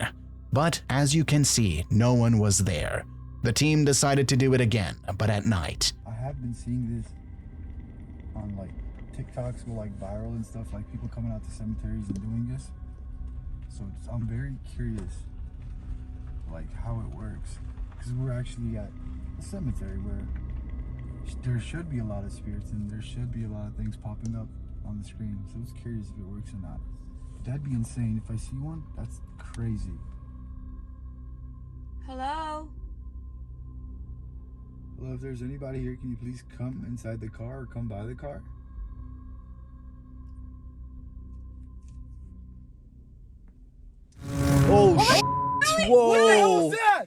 But as you can see, no one was there. The team decided to do it again, but at night. I have been seeing this on like TikToks go like viral and stuff, like people coming out to cemeteries and doing this. So I'm very curious like how it works, because we're actually at a cemetery where there should be a lot of spirits and there should be a lot of things popping up on the screen. So I was curious if it works or not. That'd be insane. If I see one, that's crazy. Hello? Hello, if there's anybody here, can you please come inside the car or come by the car? Oh, whoa. What the hell was that?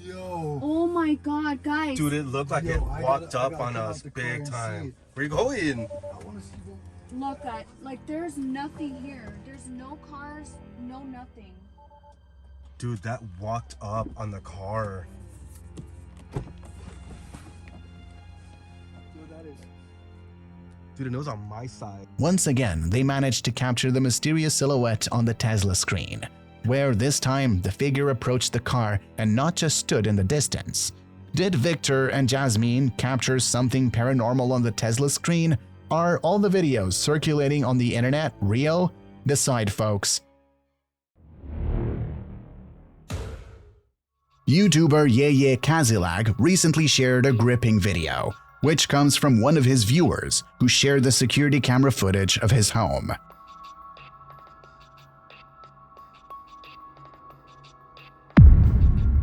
Yo! Oh my god, guys. Dude, it looked like it walked up on us big time. Where you going? Look at, like, there's nothing here. There's no cars, no nothing. Dude, that walked up on the car. Dude, it was on my side. Once again, they managed to capture the mysterious silhouette on the Tesla screen, where this time the figure approached the car and not just stood in the distance. Did Victor and Jasmine capture something paranormal on the Tesla screen? Are all the videos circulating on the internet real? Decide, folks. YouTuber Yeye Kazilag recently shared a gripping video, which comes from one of his viewers who shared the security camera footage of his home.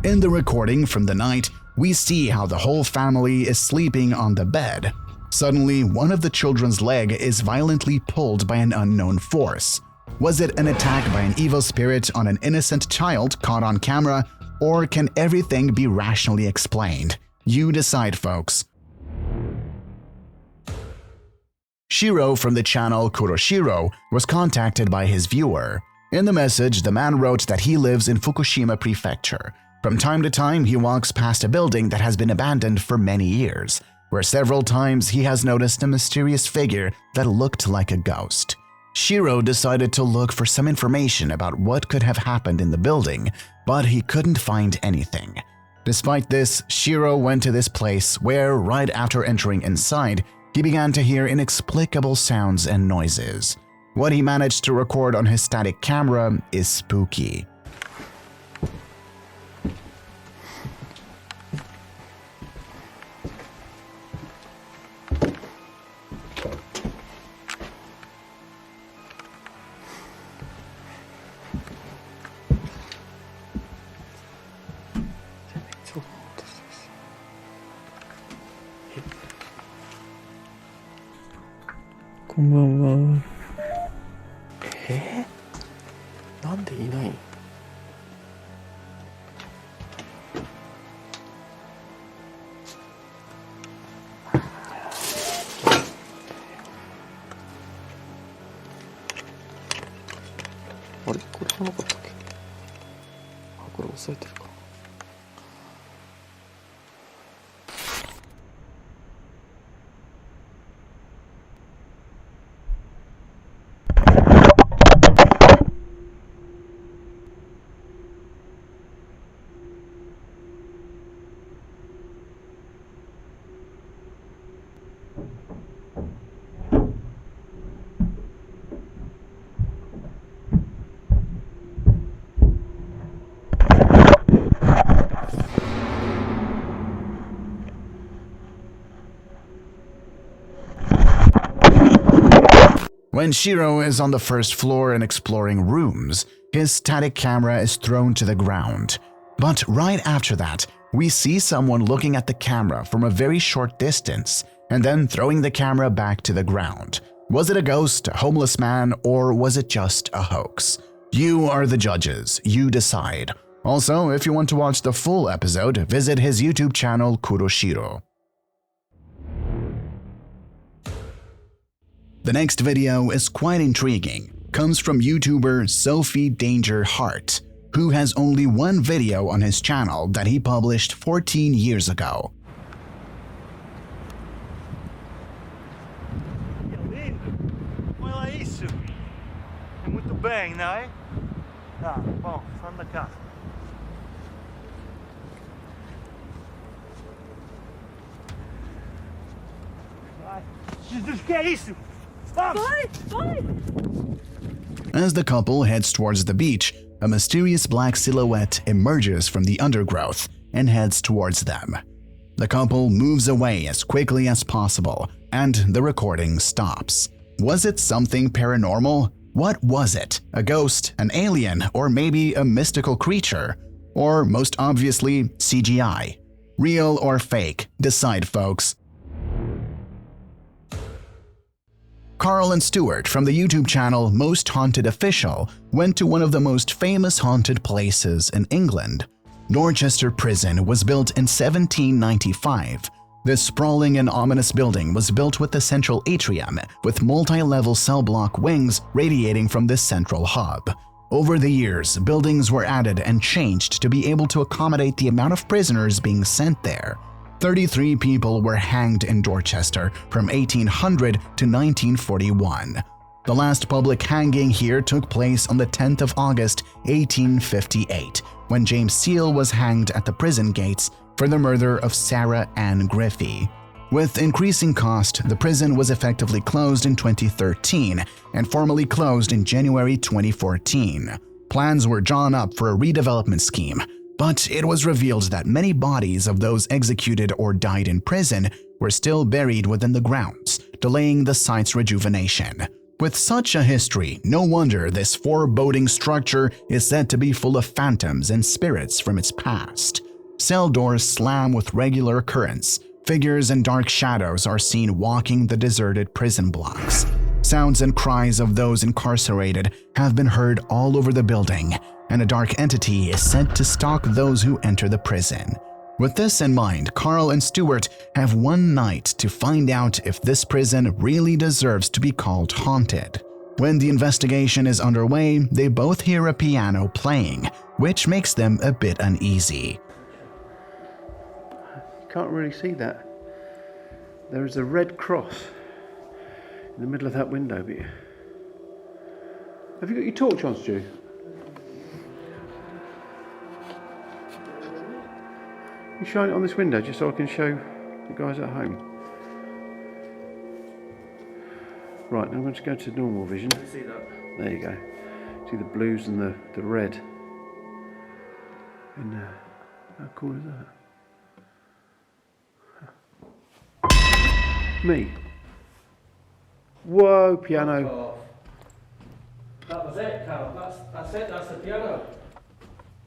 In the recording from the night, we see how the whole family is sleeping on the bed. Suddenly, one of the children's leg is violently pulled by an unknown force. Was it an attack by an evil spirit on an innocent child caught on camera, or can everything be rationally explained? You decide, folks. Shiro from the channel Kuroshiro was contacted by his viewer. In the message, the man wrote that he lives in Fukushima Prefecture. From time to time, he walks past a building that has been abandoned for many years, where several times he has noticed a mysterious figure that looked like a ghost. Shiro decided to look for some information about what could have happened in the building, but he couldn't find anything. Despite this, Shiro went to this place where, right after entering inside, he began to hear inexplicable sounds and noises. What he managed to record on his static camera is spooky. こんばんは。なんでいない？あれこれじゃなかったっけ？あ、これ押さえてるか。When Shiro is on the first floor and exploring rooms, his static camera is thrown to the ground. But right after that, we see someone looking at the camera from a very short distance and then throwing the camera back to the ground. Was it a ghost, a homeless man, or was it just a hoax? You are the judges. You decide. Also, if you want to watch the full episode, visit his YouTube channel Kuroshiro. The next video is quite intriguing. Comes from YouTuber Sophie Danger Heart, who has only one video on his channel that he published 14 years ago. Olha isso! É muito bem, não é? Tá, bom, vamos da casa. Jesus, que é isso? As the couple heads towards the beach, a mysterious black silhouette emerges from the undergrowth and heads towards them. The couple moves away as quickly as possible, and the recording stops. Was it something paranormal? What was it? A ghost, an alien, or maybe a mystical creature? Or most obviously, CGI? Real or fake? Decide, folks. Carl and Stuart from the YouTube channel Most Haunted Official went to one of the most famous haunted places in England. Dorchester Prison was built in 1795. This sprawling and ominous building was built with a central atrium with multi-level cell block wings radiating from this central hub. Over the years, buildings were added and changed to be able to accommodate the amount of prisoners being sent there. 33 people were hanged in Dorchester from 1800 to 1941. The last public hanging here took place on the 10th of August, 1858, when James Seal was hanged at the prison gates for the murder of Sarah Ann Griffey. With increasing cost, the prison was effectively closed in 2013 and formally closed in January 2014. Plans were drawn up for a redevelopment scheme, but it was revealed that many bodies of those executed or died in prison were still buried within the grounds, delaying the site's rejuvenation. With such a history, no wonder this foreboding structure is said to be full of phantoms and spirits from its past. Cell doors slam with regular occurrence. Figures and dark shadows are seen walking the deserted prison blocks. Sounds and cries of those incarcerated have been heard all over the building, and a dark entity is said to stalk those who enter the prison. With this in mind, Carl and Stuart have one night to find out if this prison really deserves to be called haunted. When the investigation is underway, they both hear a piano playing, which makes them a bit uneasy. You can't really see that. There is a red cross in the middle of that window. But have you got your torch on, Stu? You shine it on this window just so I can show the guys at home. Right, now I'm going to go to normal vision. See that? There you go. See the blues and the red. And how cool is that? Me. Whoa, piano. That was it, Carl. That's it. That's the piano.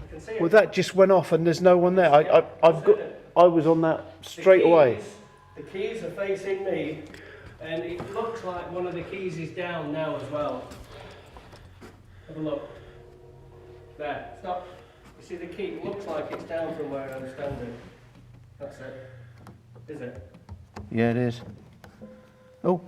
I can see it. Well, that just went off and there's no one there. I was on that straight away. The keys are facing me, And it looks like one of the keys is down now as well. Have a look. There, stop. You see the key? It looks like it's down from where I'm standing. That's it. Is it? Yeah, it is. Oh.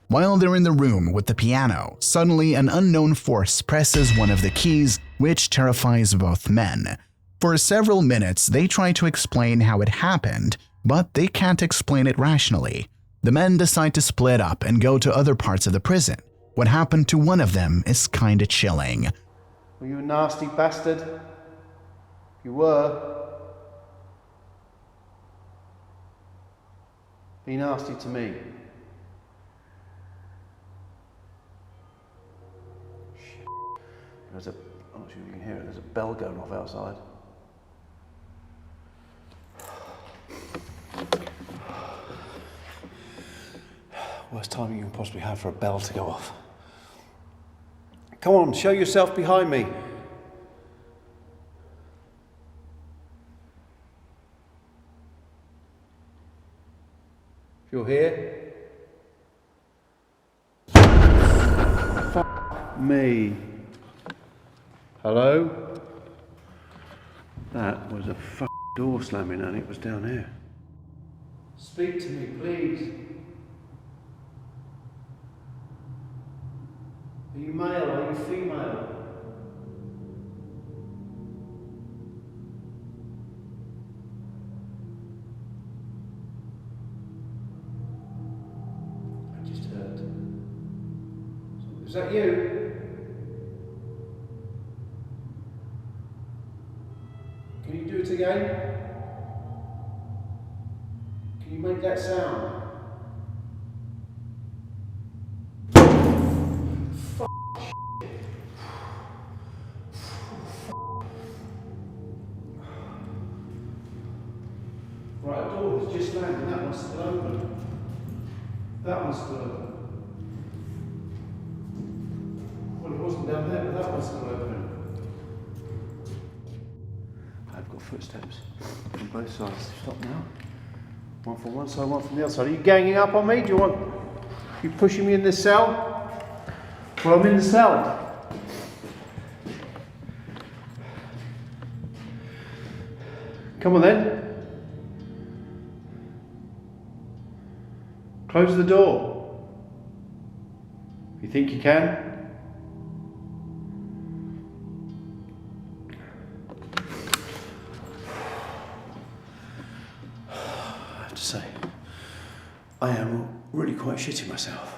While they're in the room with the piano, suddenly an unknown force presses one of the keys, which terrifies both men. For several minutes, they try to explain how it happened, but they can't explain it rationally. The men decide to split up and go to other parts of the prison. What happened to one of them is kinda chilling. Were you a nasty bastard? You were. Be nasty to me. Shit. There's a, I'm not sure if you can hear it, there's a bell going off outside. Worst timing you can possibly have for a bell to go off. Come on, show yourself behind me. If you're here. Fuck me. Hello? That was a door slamming and it was down here. Speak to me, please. Are you male? Are you female? I just heard. Is that you? Can you do it again? Can you make that sound? Right, the door has just landed, that one's still open. That one's still open. Well, it wasn't down there, but that one's still open. I've got footsteps on both sides. Stop now. One from one side, one from the other side. Are you ganging up on me? You pushing me in this cell? Well, I'm in the cell. Come on then. Close the door. You think you can? I have to say, I am really quite shitting myself.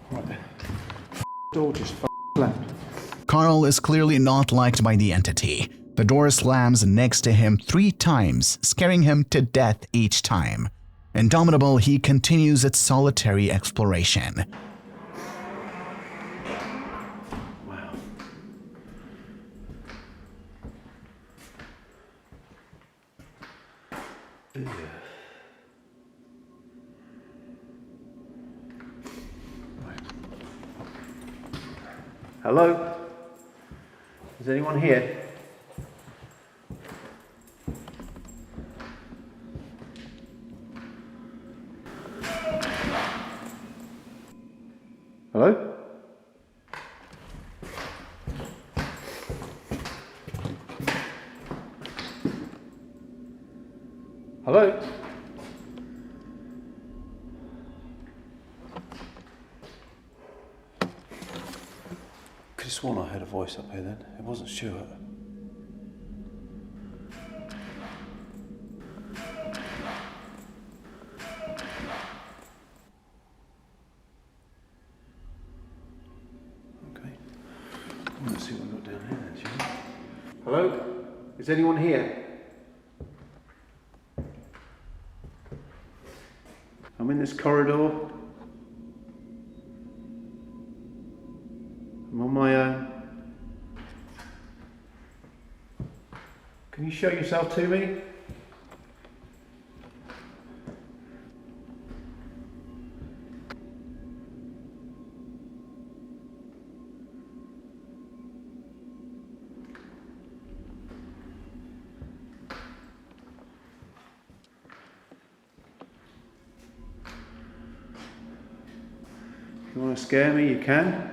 Right there. Door just slammed. Carl is clearly not liked by the entity. The door slams next to him 3 times, scaring him to death each time. Indomitable, he continues its solitary exploration. Wow. Yeah. Right. Hello? Is anyone here? Hello? Hello? Could have sworn I heard a voice up here then. It wasn't Stuart. Let's see what we've got down here then, shall we? Hello? Is anyone here? I'm in this corridor. I'm on my own. Can you show yourself to me? you want to scare me, you can.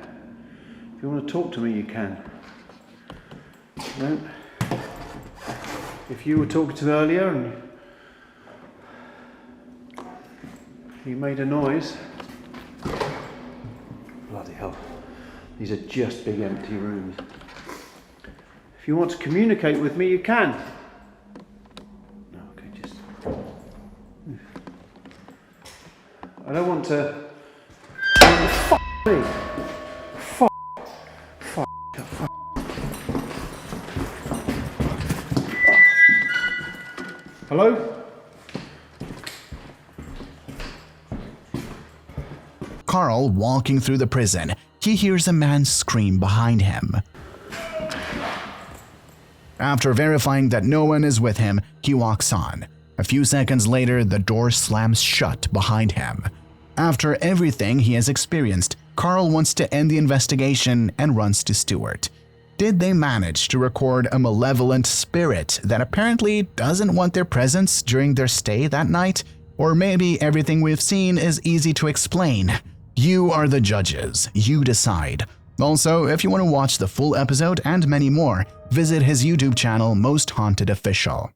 If you want to talk to me, you can. No? If you were talking to me earlier and you made a noise. Bloody hell. These are just big empty rooms. If you want to communicate with me, you can. No, okay, just... I don't want to... Fuck me! Fuck. Fuck. Fuck. Hello? Carl walking through the prison, he hears a man scream behind him. After verifying that no one is with him, he walks on. A few seconds later, the door slams shut behind him. After everything he has experienced, Carl wants to end the investigation and runs to Stuart. Did they manage to record a malevolent spirit that apparently doesn't want their presence during their stay that night? Or maybe everything we've seen is easy to explain? You are the judges. You decide. Also, if you want to watch the full episode and many more, visit his YouTube channel, Most Haunted Official.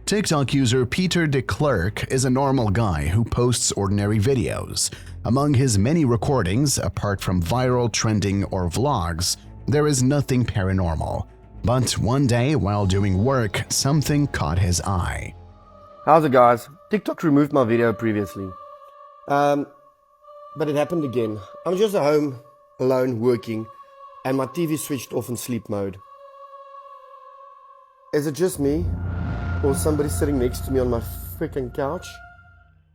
TikTok user Peter DeClerc is a normal guy who posts ordinary videos. Among his many recordings, apart from viral, trending, or vlogs, there is nothing paranormal. But one day, while doing work, something caught his eye. How's it, guys? TikTok removed my video previously. But it happened again. I'm just at home, alone, working, and my TV switched off in sleep mode. Is it just me? Or somebody sitting next to me on my freaking couch?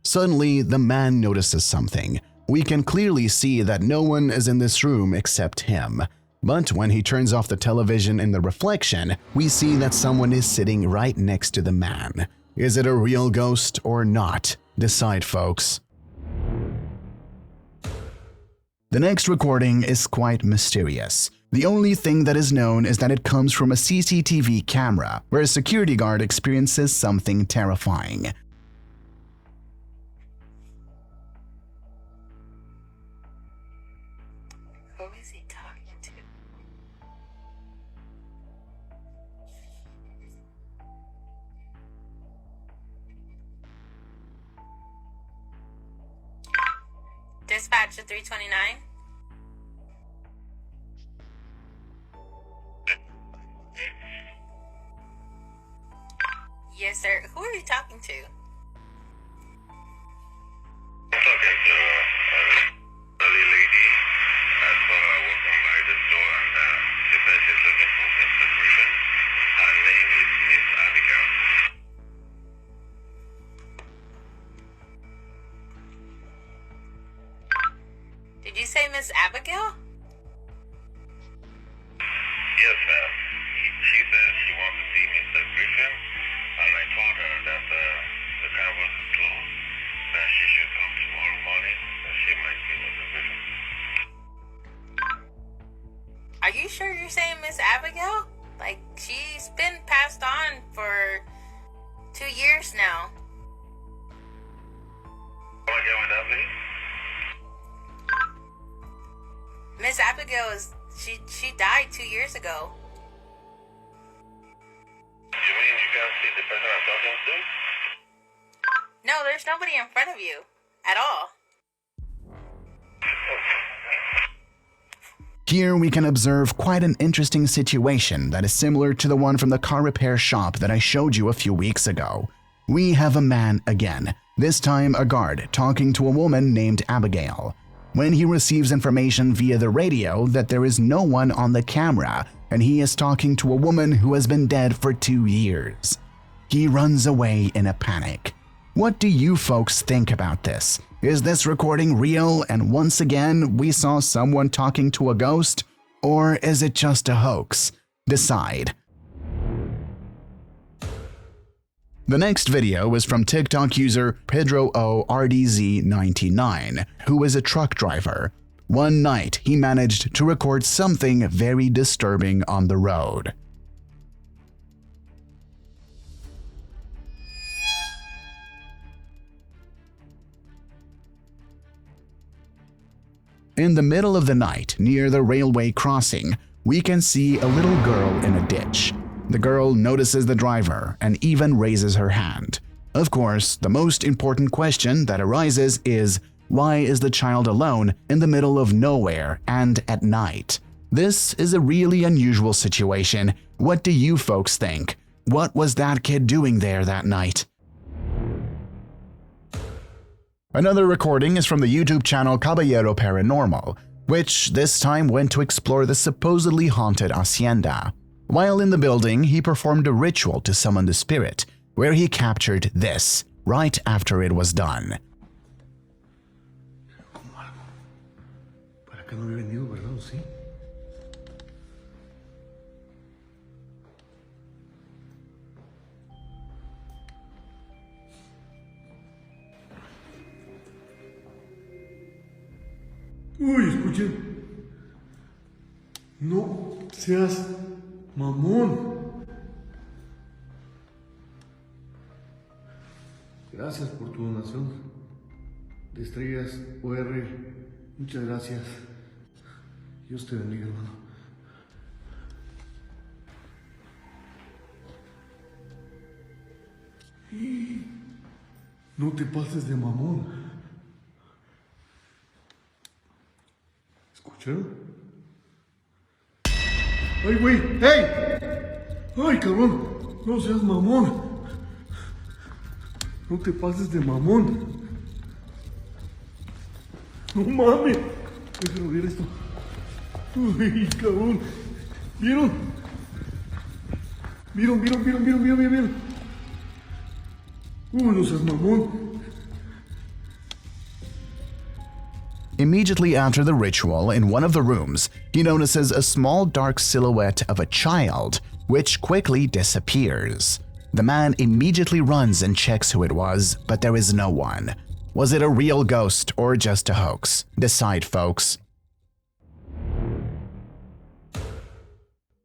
Suddenly, the man notices something. We can clearly see that no one is in this room except him. But when he turns off the television in the reflection, we see that someone is sitting right next to the man. Is it a real ghost or not? Decide, folks. The next recording is quite mysterious. The only thing that is known is that it comes from a CCTV camera, where a security guard experiences something terrifying. Who is he talking to? Dispatch to 329. Yes, sir. Who are you talking to? I'm talking to a lady that's walking by the store, and she says she's looking for Mr. Griffin. Her name is Miss Abigail. Did you say Miss Abigail? Yes, ma'am. She says she wants to see Mr. Griffin, and I told her that the car was closed, that she should come tomorrow morning, that she might see Mr. Griffin. Are you sure you're saying Miss Abigail? Like, she's been passed on for 2 years now. Come again with that, please? Miss Abigail she died 2 years ago. You mean you can't see the person I'm talking to? No, there's nobody in front of you at all. Here we can observe quite an interesting situation that is similar to the one from the car repair shop that I showed you a few weeks ago. We have a man again, this time a guard, talking to a woman named Abigail. When he receives information via the radio that there is no one on the camera and he is talking to a woman who has been dead for 2 years. He runs away in a panic. What do you folks think about this? Is this recording real and once again we saw someone talking to a ghost? Or is it just a hoax? Decide. The next video is from TikTok user PedroORDZ99, who is a truck driver. One night, he managed to record something very disturbing on the road. In the middle of the night, near the railway crossing, we can see a little girl in a ditch. The girl notices the driver and even raises her hand. Of course, the most important question that arises is, why is the child alone in the middle of nowhere and at night? This is a really unusual situation. What do you folks think? What was that kid doing there that night? Another recording is from the YouTube channel Caballero Paranormal, which this time went to explore the supposedly haunted hacienda. While in the building, he performed a ritual to summon the spirit, where he captured this right after it was done. Para acá no había venido, ¿verdad? ¿Sí? Uy, escuchen. No seas mamón. Gracias por tu donación de estrellas OR. Muchas gracias. Dios te bendiga, hermano. No te pases de mamón. ¿Escucharon? ¡Ay, güey! ¡Hey! ¡Ay, cabrón! No seas mamón. No te pases de mamón. No mames. Déjame ver esto. Uy, cabrón. ¿Vieron? ¿Vieron? Uy, no seas mamón. Immediately after the ritual, in one of the rooms, he notices a small dark silhouette of a child, which quickly disappears. The man immediately runs and checks who it was, but there is no one. Was it a real ghost or just a hoax? Decide, folks.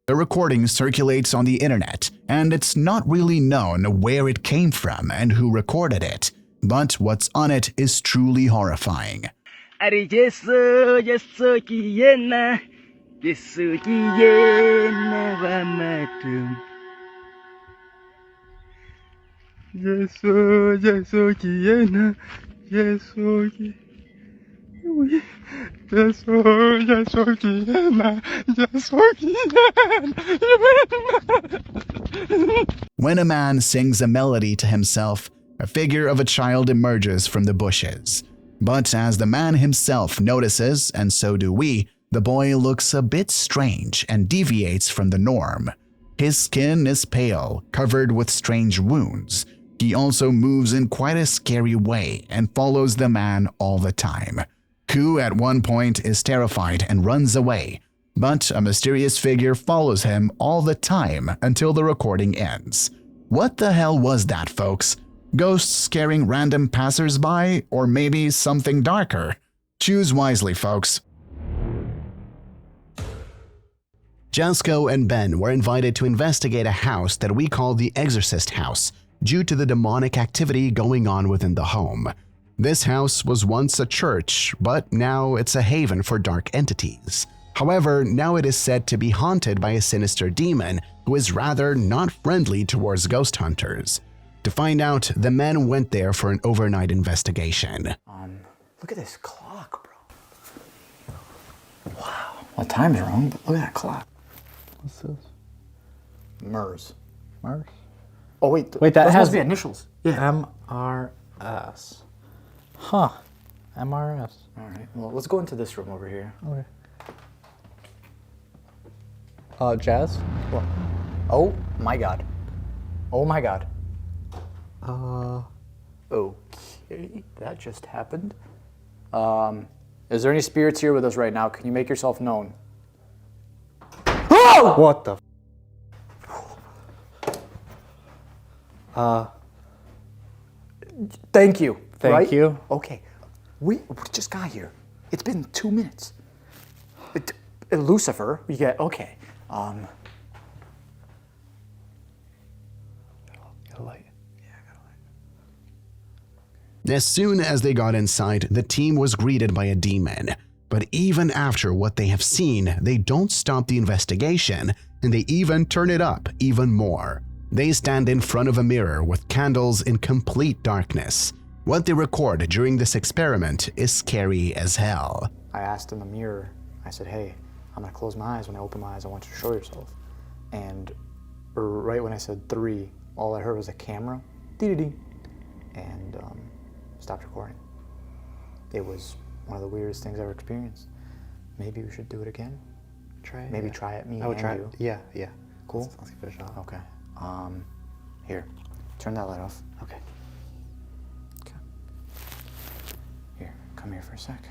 The recording circulates on the internet, and it's not really known where it came from and who recorded it, but what's on it is truly horrifying. When a man sings a melody to himself, a figure of a child emerges from the bushes. But as the man himself notices, and so do we, the boy looks a bit strange and deviates from the norm. His skin is pale, covered with strange wounds. He also moves in quite a scary way and follows the man all the time. Ku at one point is terrified and runs away, but a mysterious figure follows him all the time until the recording ends. What the hell was that, folks? Ghosts scaring random passers-by, or maybe something darker? Choose wisely, folks. Jasco and Ben were invited to investigate a house that we call the Exorcist House, due to the demonic activity going on within the home. This house was once a church, but now it's a haven for dark entities. However, now it is said to be haunted by a sinister demon who is rather not friendly towards ghost hunters. To find out, the men went there for an overnight investigation. Look at this clock, bro. Wow. Well, time's wrong, but look at that clock. What's this? MERS. Mars? Oh, wait. Wait, that those has must be initials. Yeah. MRS. Huh. MRS. All right. Well, let's go into this room over here. Okay. Jazz? What? Oh my god. Oh my god. Okay, that just happened. Is there any spirits here with us right now? Can you make yourself known? Oh! What the? Thank you. Thank you. Okay, we just got here. It's been 2 minutes. Lucifer, we get okay. Got a light. As soon as they got inside, the team was greeted by a demon. But even after what they have seen, they don't stop the investigation, and they even turn it up even more. They stand in front of a mirror with candles in complete darkness. What they record during this experiment is scary as hell. I asked in the mirror, I said, hey, I'm gonna close my eyes. When I open my eyes, I want you to show yourself. And right when I said 3, all I heard was a camera, dee-dee-dee, and stopped recording. It was one of the weirdest things I've ever experienced. Maybe we should do it again? Try it. Maybe Yeah. try it, me I would and try you. it. Yeah, yeah. Cool? Let's give it a shot. Okay. Here, turn that light off. Okay. Here, come here for a sec.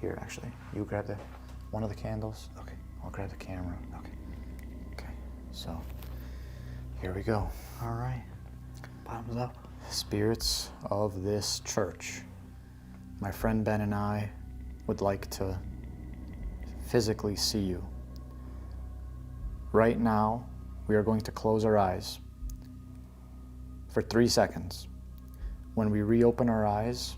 Here, actually, you grab one of the candles. Okay. I'll grab the camera. Okay. Okay, so here we go. All right. Bottoms up. Spirits of this church. My friend Ben and I would like to physically see you. Right now, we are going to close our eyes for 3 seconds. When we reopen our eyes,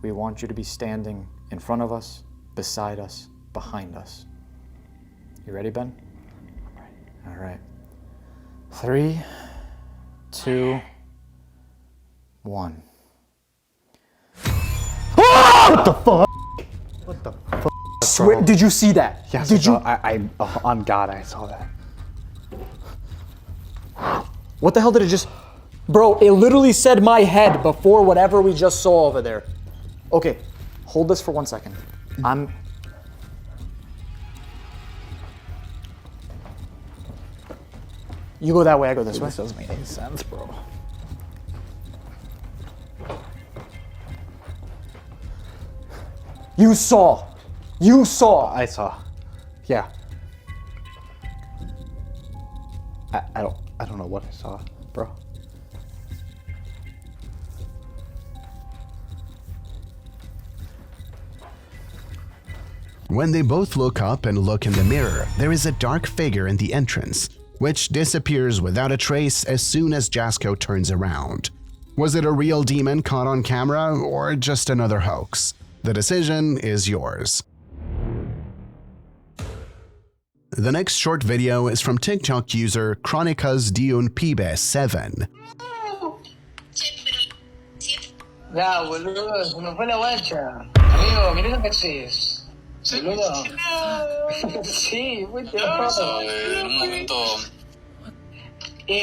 we want you to be standing in front of us, beside us, behind us. You ready, Ben? All right. 3, 2, 1. What the fuck? What the fuck? Swear, did you see that? Yes, did you? On God, I saw that. What the hell did it just... Bro, it literally said my head before whatever we just saw over there. Okay, hold this for 1 second. You go that way, I go this way. This doesn't make any sense, bro. You saw. You saw. I saw. Yeah. I don't know what I saw, bro. When they both look up and look in the mirror, there is a dark figure in the entrance, which disappears without a trace as soon as Jasko turns around. Was it a real demon caught on camera or just another hoax? The decision is yours. The next short video is from TikTok user Chronicas Dion Pibe 7. Ya, boludo, se me fue la guacha. Amigo, mirá lo que haces. Boludo. Sí, muy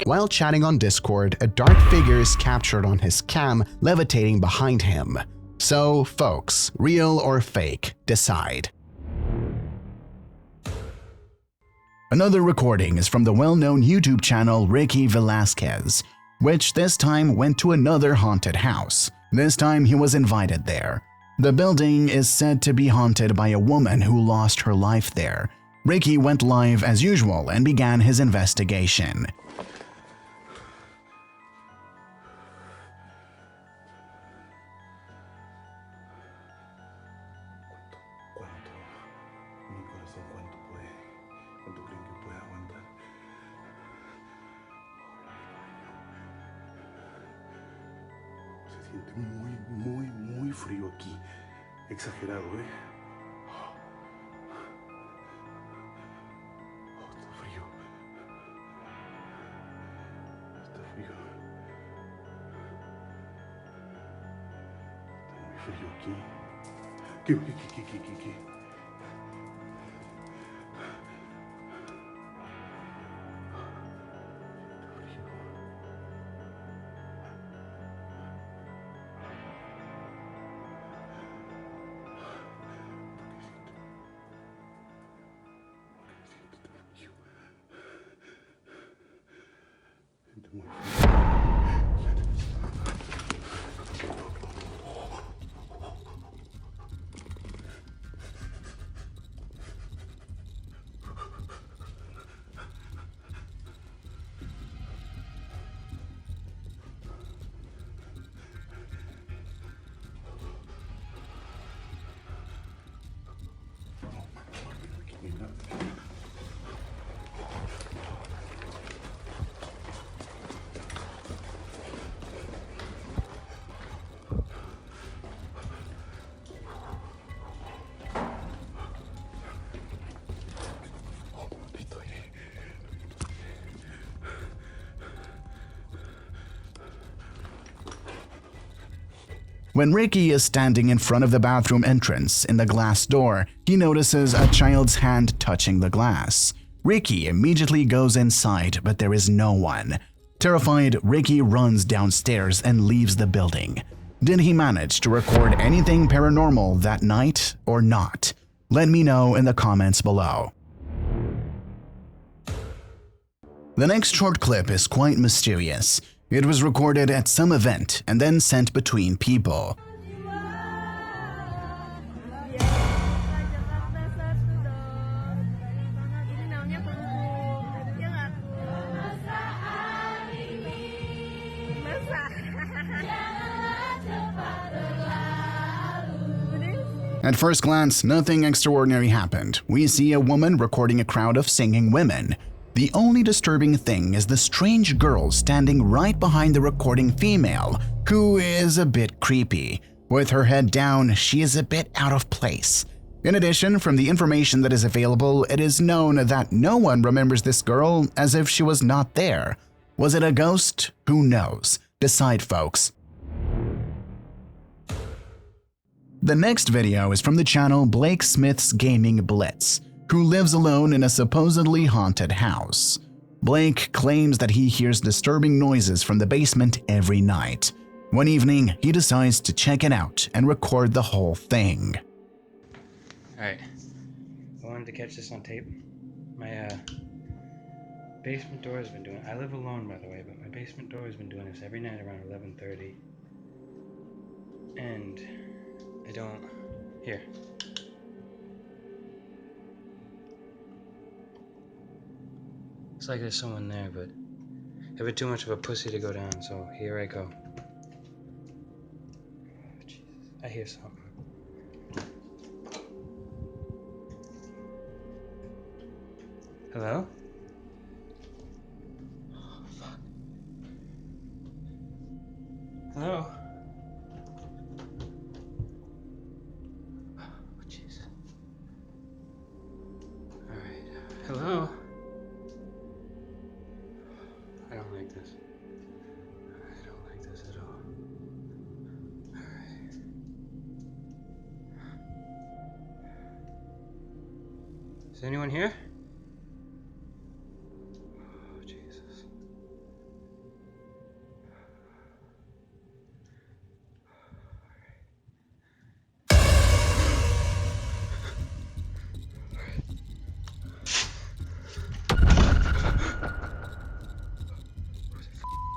While chatting on Discord, a dark figure is captured on his cam, levitating behind him. So, folks, real or fake, decide. Another recording is from the well-known YouTube channel Ricky Velasquez, which this time went to another haunted house. This time he was invited there. The building is said to be haunted by a woman who lost her life there. Ricky went live as usual and began his investigation. Muy frío aquí. Exagerado, ¿eh? Está frío. Está frío. Está muy frío aquí. ¿Qué? When Ricky is standing in front of the bathroom entrance in the glass door, he notices a child's hand touching the glass. Ricky immediately goes inside, but there is no one. Terrified, Ricky runs downstairs and leaves the building. Did he manage to record anything paranormal that night or not? Let me know in the comments below. The next short clip is quite mysterious. It was recorded at some event and then sent between people. At first glance, nothing extraordinary happened. We see a woman recording a crowd of singing women. The only disturbing thing is the strange girl standing right behind the recording female, who is a bit creepy. With her head down, she is a bit out of place. In addition, from the information that is available, it is known that no one remembers this girl as if she was not there. Was it a ghost? Who knows? Decide, folks. The next video is from the channel Blake Smith's Gaming Blitz, who lives alone in a supposedly haunted house. Blake claims that he hears disturbing noises from the basement every night. One evening, he decides to check it out and record the whole thing. Alright, I wanted to catch this on tape. My basement door has been doing, I live alone by the way, but my basement door has been doing this every night around 11:30. And I don't, here. It's like there's someone there, but I've been too much of a pussy to go down, so here I go. Oh, Jesus. I hear something. Hello? Oh, fuck. Hello? Oh, Jesus. Alright. Hello? I don't like this. I don't like this at all. Alright. Is anyone here? Oh, Jesus.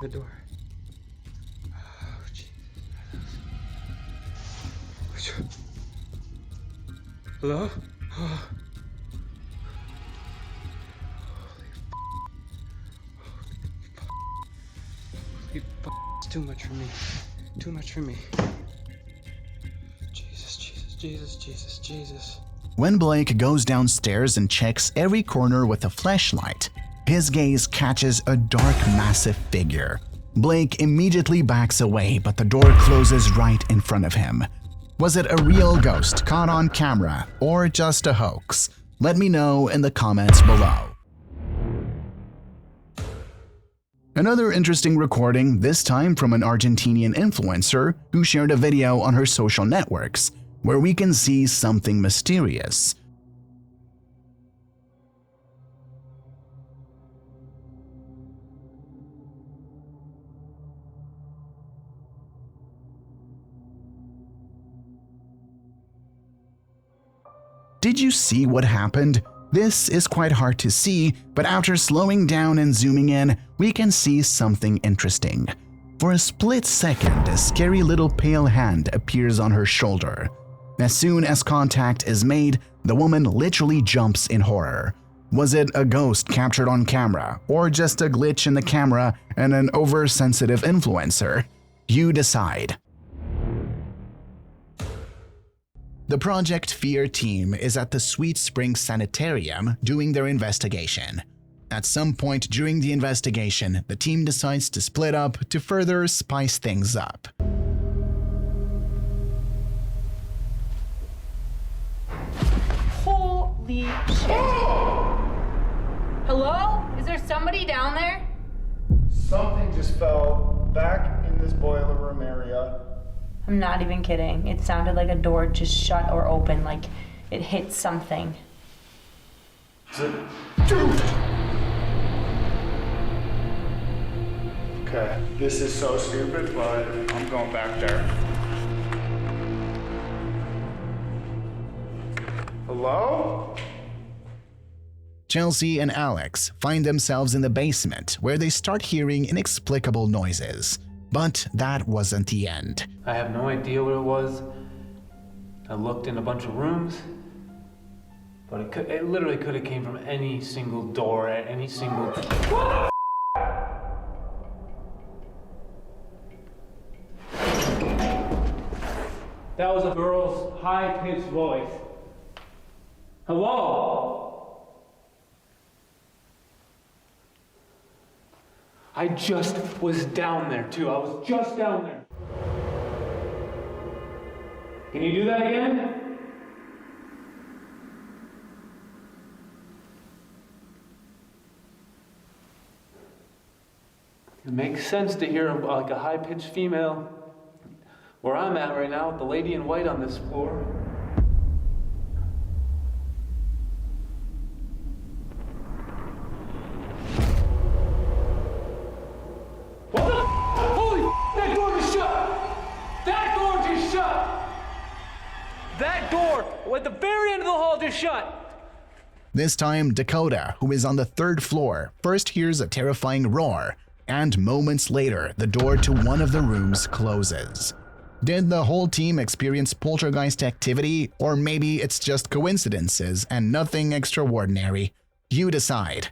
The door. Oh, Jesus. Hello? Oh. Holy f***. It's too much for me. Too much for me. Jesus, Jesus, Jesus, Jesus, Jesus. When Blake goes downstairs and checks every corner with a flashlight, his gaze catches a dark, massive figure. Blake immediately backs away, but the door closes right in front of him. Was it a real ghost caught on camera or just a hoax? Let me know in the comments below. Another interesting recording, this time from an Argentinian influencer who shared a video on her social networks, where we can see something mysterious. Did you see what happened? This is quite hard to see, but after slowing down and zooming in, we can see something interesting. For a split second, a scary little pale hand appears on her shoulder. As soon as contact is made, the woman literally jumps in horror. Was it a ghost captured on camera, or just a glitch in the camera and an oversensitive influencer? You decide. The Project Fear team is at the Sweet Springs Sanitarium doing their investigation. At some point during the investigation, the team decides to split up to further spice things up. Holy shit! Hello? Is there somebody down there? Something just fell back in this boiler room area. I'm not even kidding. It sounded like a door just shut or open, like it hit something. Okay, this is so stupid, but I'm going back there. Hello? Chelsea and Alex find themselves in the basement where they start hearing inexplicable noises. But that wasn't the end. I have no idea what it was. I looked in a bunch of rooms, but it literally could have came from any single door at any single... That was a girl's high-pitched voice. Hello? I just was down there too. I was just down there. Can you do that again? It makes sense to hear like a high-pitched female where I'm at right now with the lady in white on this floor. What the holy that door just shut! That door just shut! That door at the very end of the hall just shut! This time, Dakota, who is on the 3rd floor, first hears a terrifying roar, and moments later, the door to one of the rooms closes. Did the whole team experience poltergeist activity, or maybe it's just coincidences and nothing extraordinary? You decide.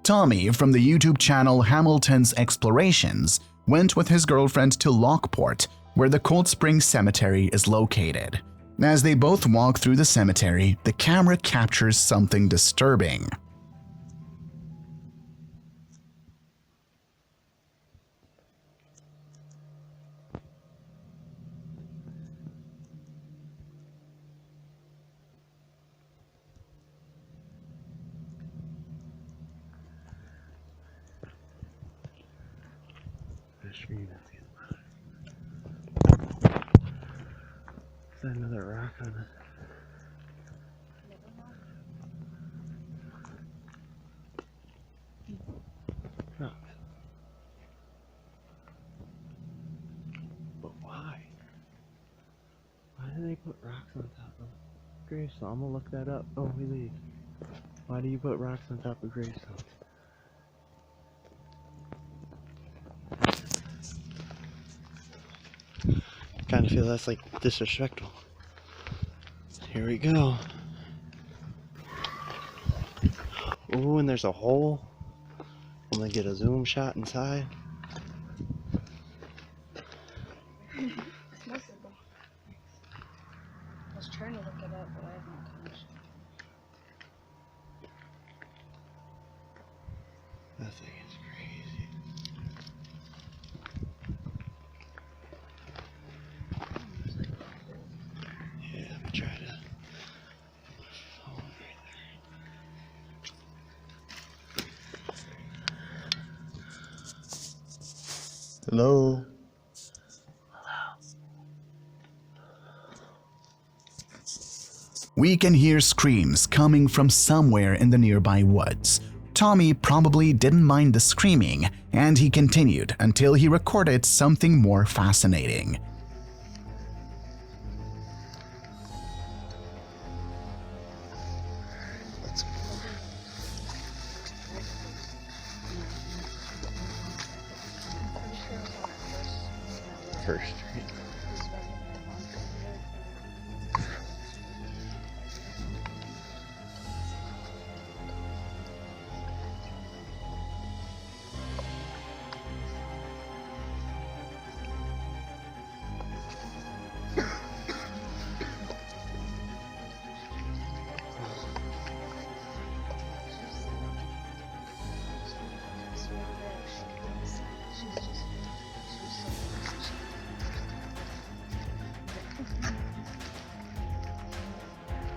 Tommy from the YouTube channel Hamilton's Explorations went with his girlfriend to Lockport, where the Cold Springs Cemetery is located. As they both walk through the cemetery, the camera captures something disturbing. Is that another rock on it? Rocks. But why? Why do they put rocks on top of gravestones? I'm gonna look that up. Oh, we leave. Why do you put rocks on top of gravestones? I kind of feel that's like disrespectful. Here we go. Ooh, and there's a hole. I'm gonna get a zoom shot inside. I was trying to look it up, but I haven't finished. That thing is crazy. Yeah, let me try to. Hello. We can hear screams coming from somewhere in the nearby woods. Tommy probably didn't mind the screaming, and he continued until he recorded something more fascinating. First.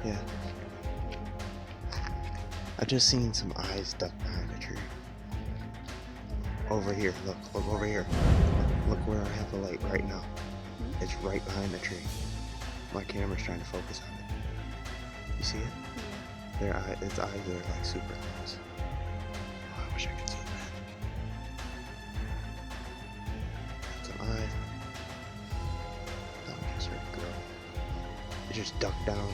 Yeah. I just seen some eyes duck behind a tree. Over here, look over here. Look where I have the light right now. It's right behind the tree. My camera's trying to focus on it. You see it? Its eyes are like super close. Oh, I wish I could zoom in. Some eyes. That one just hurt a girl. It just ducked down.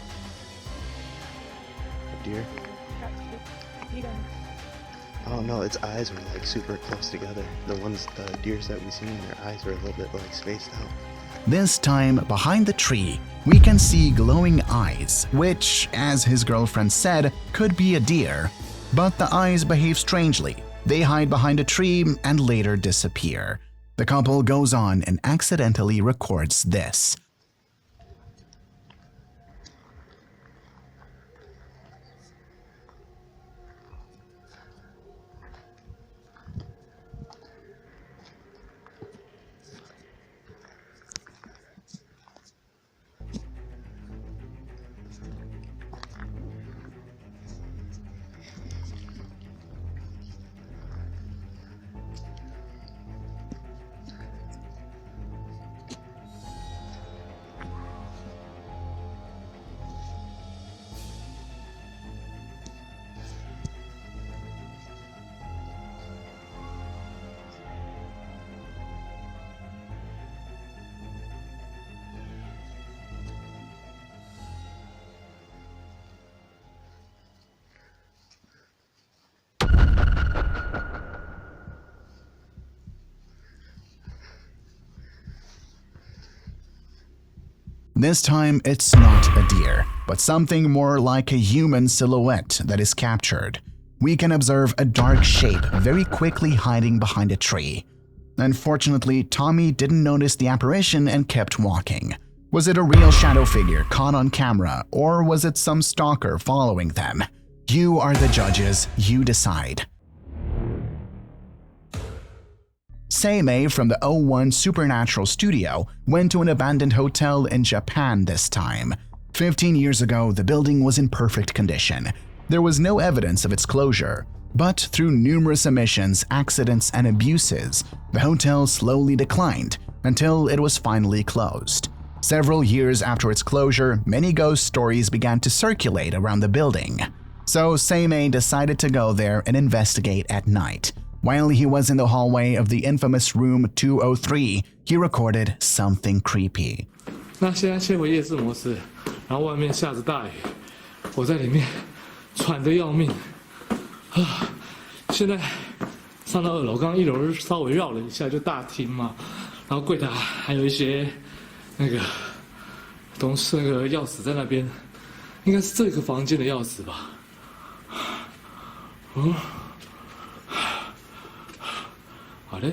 A deer? Oh no, its eyes were like super close together. The deers that we seen, their eyes were a little bit like spaced out. This time, behind the tree, we can see glowing eyes, which, as his girlfriend said, could be a deer. But the eyes behave strangely. They hide behind a tree and later disappear. The couple goes on and accidentally records this. This time, it's not a deer, but something more like a human silhouette that is captured. We can observe a dark shape very quickly hiding behind a tree. Unfortunately, Tommy didn't notice the apparition and kept walking. Was it a real shadow figure caught on camera, or was it some stalker following them? You are the judges, you decide. Seimei from the 01 Supernatural Studio went to an abandoned hotel in Japan this time. 15 years ago, the building was in perfect condition. There was no evidence of its closure, but through numerous emissions, accidents, and abuses, the hotel slowly declined until it was finally closed. Several years after its closure, many ghost stories began to circulate around the building. So Seimei decided to go there and investigate at night. While he was in the hallway of the infamous room 203, he recorded something creepy. 那现在切回夜视模式，然后外面下着大雨，我在里面喘得要命啊！现在上到2楼，刚刚1楼稍微绕了一下，就大厅嘛，然后柜台还有一些那个东西，那个钥匙在那边，应该是这个房间的钥匙吧？嗯。 好嘞，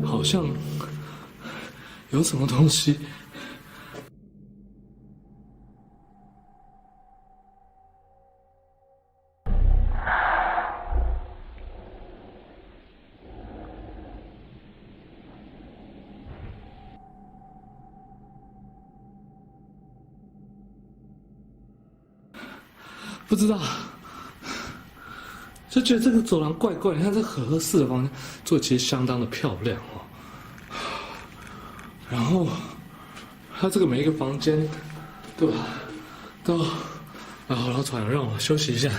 好像有什么东西。不知道。 就觉得这个走廊怪怪，你看这合适的房间做其实相当的漂亮哦。然后它这个每一个房间都好了，喘，让我休息一下。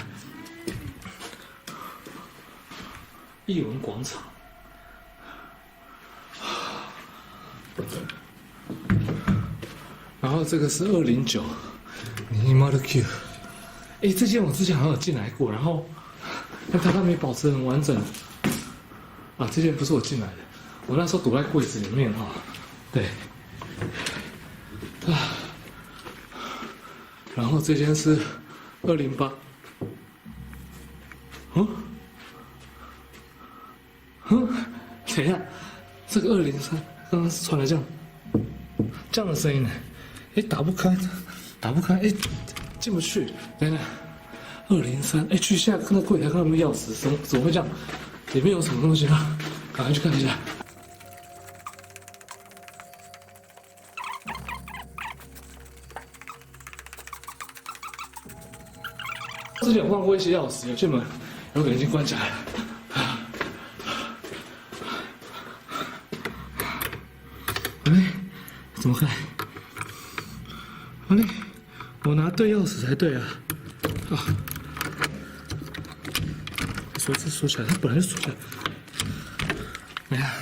艺文广场，然后这个是209，你妈的 Q！ 哎，这间我之前好像有进来过，然后。 但它没保持很完整啊！这件不是我进来的，我那时候躲在柜子里面哈。对，啊，然后这件是208，等一下，这个203刚刚是传来这样的声音呢，哎，打不开，哎，进不去，等等。 203，哎，去下看到柜台看到没有钥匙，怎么会这样？里面有什么东西吗？赶快去看一下。之前换过一些钥匙，有些门有可能已经关起来了。怎么开？好嘞，我拿对钥匙才对啊！啊，锁子锁起来，它本来就锁起来。哎呀，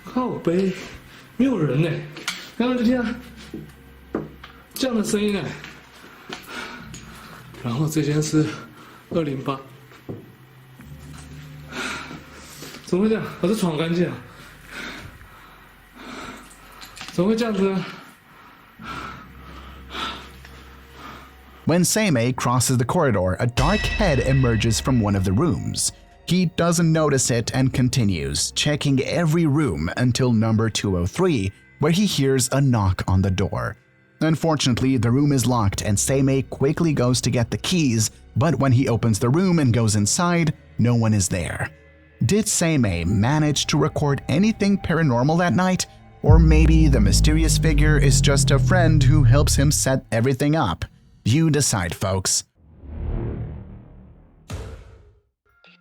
靠北，没有人呢。刚刚就听到这样的声音哎。然后这间是208，怎么会这样？我这床好干净啊，怎么会这样子呢？ When Seimei crosses the corridor, a dark head emerges from one of the rooms. He doesn't notice it and continues, checking every room until number 203, where he hears a knock on the door. Unfortunately, the room is locked and Seimei quickly goes to get the keys, but when he opens the room and goes inside, no one is there. Did Seimei manage to record anything paranormal that night? Or maybe the mysterious figure is just a friend who helps him set everything up? You decide, folks.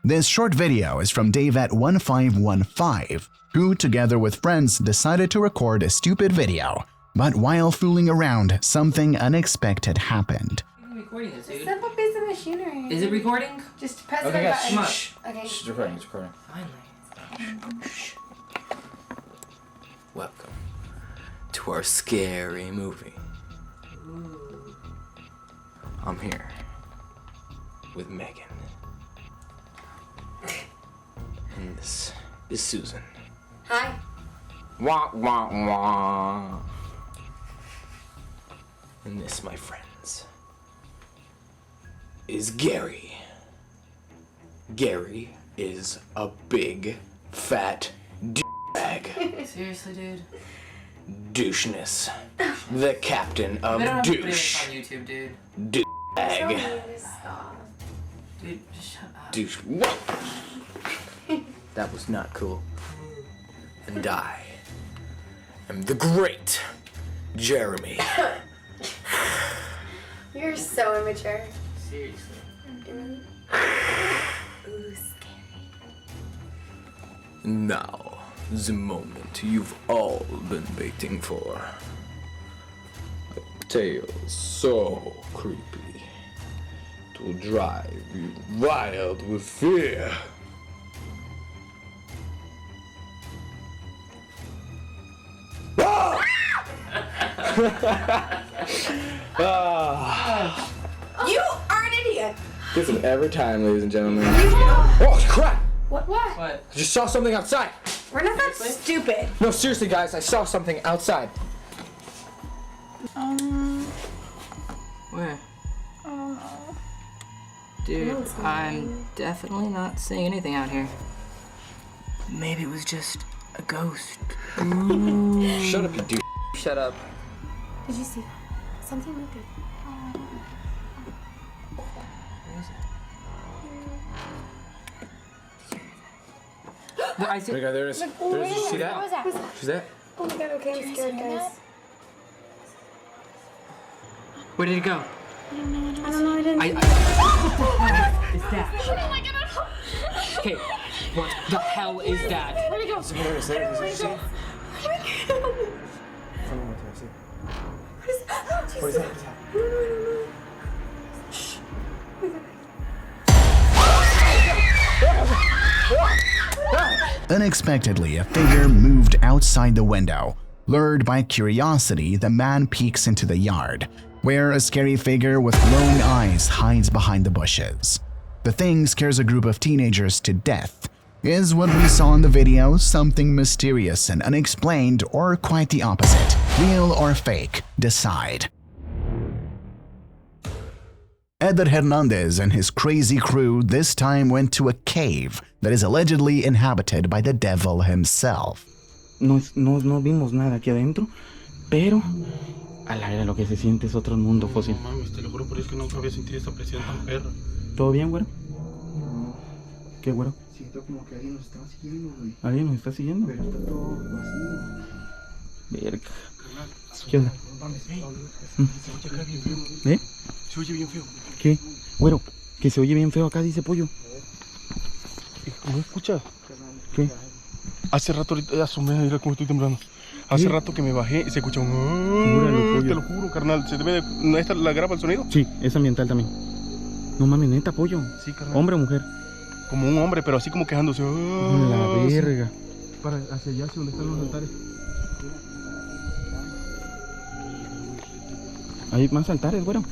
This short video is from Dave@1515, who together with friends decided to record a stupid video. But while fooling around, something unexpected happened. Recording this, dude. Simple piece of machinery. Is it recording? Just press Okay, the guys, button. shh. Okay. It's recording, it's recording. Finally. Welcome to our scary movie. I'm here with Megan. And this is Susan. Hi. Wah, wah, wah. And this, my friends, is Gary. Gary is a big, fat bag. Seriously, dude? Doucheness. The captain of We don't have to put douche. this on YouTube, dude. Douche bag. Dude, just shut up. Douche. What? That was not cool. And I am the great Jeremy. You're so immature. Seriously. Ooh, scary. Now, the moment you've all been waiting for. A tale so creepy to drive you wild with fear. You are an idiot. This is every time, ladies and gentlemen. Oh, crap! What? I just saw something outside. We're not that stupid. No, seriously, guys, I saw something outside. Where? Oh Dude, I'm definitely not seeing anything out here. Maybe it was just a ghost. Shut up, you dude. Shut up. Did you see that? Something moved it. I see. There it is. Look, There it is. Did you see what was that? that? See that? Oh my god, okay, I'm scared, guys. Where did it go? I don't know, I didn't. What is that? Oh my god, Okay, what the hell is that? where'd it go? There it is. There it is. Where'd it go? What is that? Shh. Unexpectedly, a figure moved outside the window. Lured by curiosity, the man peeks into the yard, where a scary figure with glowing eyes hides behind the bushes. The thing scares a group of teenagers to death. Is what we saw in the video something mysterious and unexplained, or quite the opposite? Real or fake? Decide. Eder Hernandez and his crazy crew this time went to a cave that is allegedly inhabited by the devil himself. No vimos nada aquí adentro, pero al aire lo que se siente es otro mundo, fósil. No mames, te lo juro por Dios que nunca había sentido esta presión tan perra. ¿Todo bien, güero? ¿Qué, güero? Siento como que alguien nos estaba siguiendo, güey. ¿Alguien nos está siguiendo? Pero está todo vacío. Verga. ¿Qué onda? ¿Eh? Se oye bien feo. ¿Qué? Güero, que se oye bien feo acá, dice Pollo. ¿No escuchas? ¿Qué? Hace rato ahorita asomé, mira cómo estoy temblando. Hace rato que me bajé y se escucha un... Júralo, Pollo. Te lo juro, carnal. ¿Se debe de... ¿Esta la graba el sonido? Sí, es ambiental también. No mames, neta, Pollo. Sí, carnal. ¿Hombre o mujer? Como un hombre, pero así como quejándose. La verga. Para hacia allá, hacia donde están los altares. Hay más altares, güero.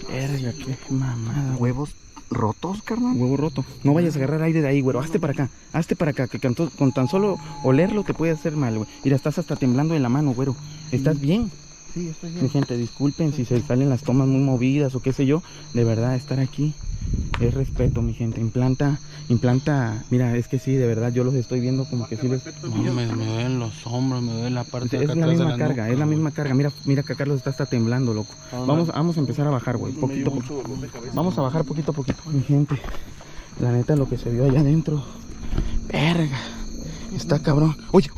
Verga, qué mamada. ¿Huevos rotos, carnal? Huevo roto. No vayas a agarrar aire de ahí, güero. Hazte para acá, que con tan solo olerlo te puede hacer mal, güey. Mira, estás hasta temblando en la mano, güero. ¿Estás bien? Sí, estoy bien. Mi gente, disculpen si se salen las tomas muy movidas o qué sé yo. De verdad, estar aquí es respeto, mi gente. Implanta. Mira, es que sí, de verdad, yo los estoy viendo como que sí les... No, me duelen los hombros, me duele la parte de Es acá la atrás de misma la carga, nuca, es la misma carga. Mira que Carlos está temblando, loco. Vamos a empezar a bajar, güey, poquito a poquito. Vamos a bajar poquito a poquito. Mi gente, la neta, lo que se vio allá adentro. Verga. Está cabrón. Oye.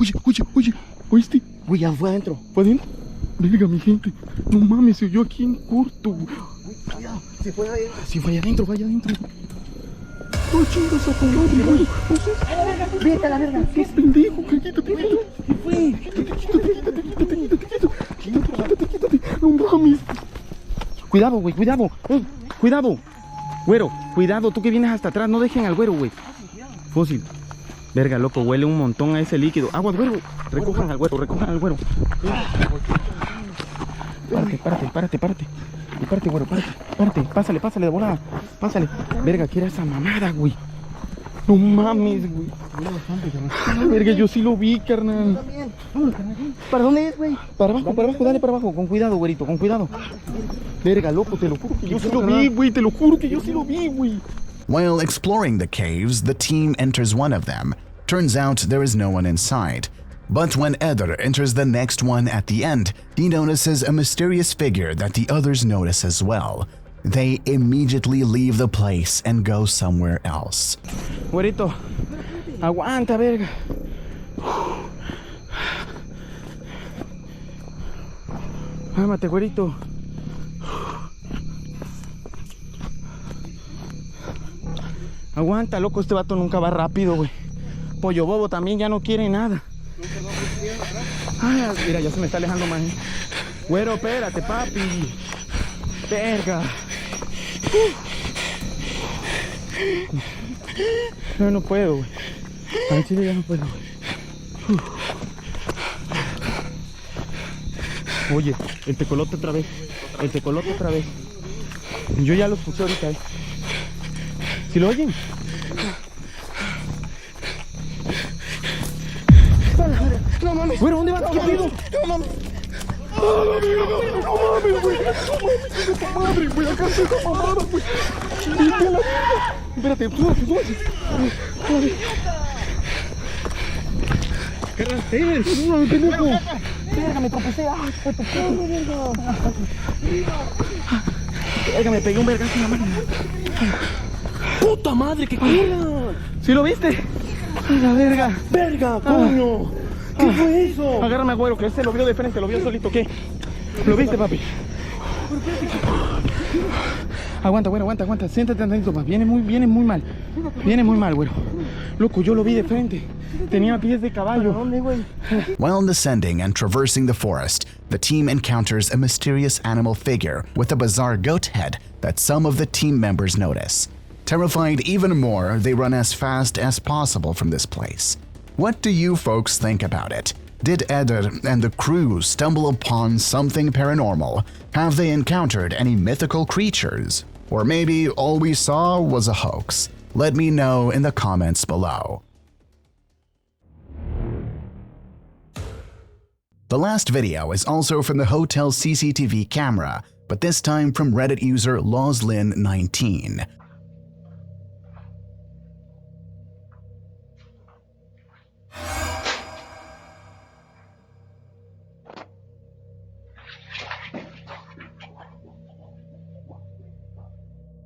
¿Oíste? Güey, ya fue adentro. ¿Fue adentro? Verga, mi gente. No mames, se oyó aquí en corto, güey. Cuidado, si fue adentro. Si fue adentro, vaya adentro. ¡Oh, chingas a tu madre, güey! Vete a la verga. ¡Qué pendejo! ¡Quítate! ¿Qué fue? ¡Quítate! ¡No mames! Cuidado, güey, cuidado. Cuidado. Güero, cuidado, tú que vienes hasta atrás, no dejen al güero, güey. Fósil. Verga, loco, huele un montón a ese líquido. Agua, güero. Recojan al güero. Párate. Y parte, güero, párate. Pásale de volada. Pásale. Verga, ¿qué era esa mamada, güey? No mames, güey. Verga, yo sí lo vi, carnal. ¿Para dónde es, güey? Para abajo, dale para abajo. Con cuidado, güerito, con cuidado. Verga, loco, te lo juro que yo sí lo vi, güey. Te lo juro que yo sí lo vi, güey. While exploring the caves, the team enters one of them. Turns out there is no one inside. But when Eder enters the next one at the end, he notices a mysterious figure that the others notice as well. They immediately leave the place and go somewhere else. Güerito, aguanta, verga. Cálmate, güerito. Aguanta, loco, este vato nunca va rápido, güey. Pollo Bobo también ya no quiere nada. Ay, mira, ya se me está alejando más. Güero, espérate, papi. Verga. No puedo, güey. A Chile ya no puedo, güey. Oye, el tecolote otra vez. Yo ya lo escuché ahorita, ¿Sí lo oyen? No mames. Güero, ¿dónde vas? ¿Qué pido? No mames. No mames, güey. Madre, güey, acá se está mamada, güey. Vete a la verga. Espérate, súbete. Carnal, no me pendejo. Verga, me tropecé. Ay, fue tu verga. Verga, me pegué un vergazo en la mano. ¡Puta madre, qué culo! ¿Sí lo viste? La verga. ¡Verga, coño! ¿Qué fue eso? Agárrame, güero, que este lo vio de frente, lo vio solito. ¿Qué? ¿Lo viste, papi? Aguanta, güero, aguanta. Siéntate tantito más. Viene muy mal. Güero. Loco, yo lo vi de frente. Tenía pies de caballo. ¿Dónde, güey? While descending and traversing the forest, the team encounters a mysterious animal figure with a bizarre goat head that some of the team members notice. Terrified even more, they run as fast as possible from this place. What do you folks think about it? Did Eder and the crew stumble upon something paranormal? Have they encountered any mythical creatures? Or maybe all we saw was a hoax? Let me know in the comments below. The last video is also from the hotel CCTV camera, but this time from Reddit user Lawslin19.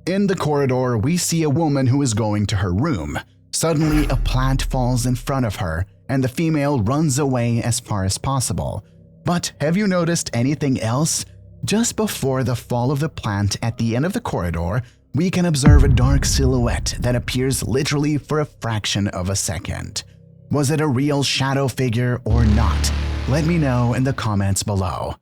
In the corridor, we see a woman who is going to her room. Suddenly, a plant falls in front of her, and the female runs away as far as possible. But have you noticed anything else? Just before the fall of the plant at the end of the corridor, we can observe a dark silhouette that appears literally for a fraction of a second. Was it a real shadow figure or not? Let me know in the comments below.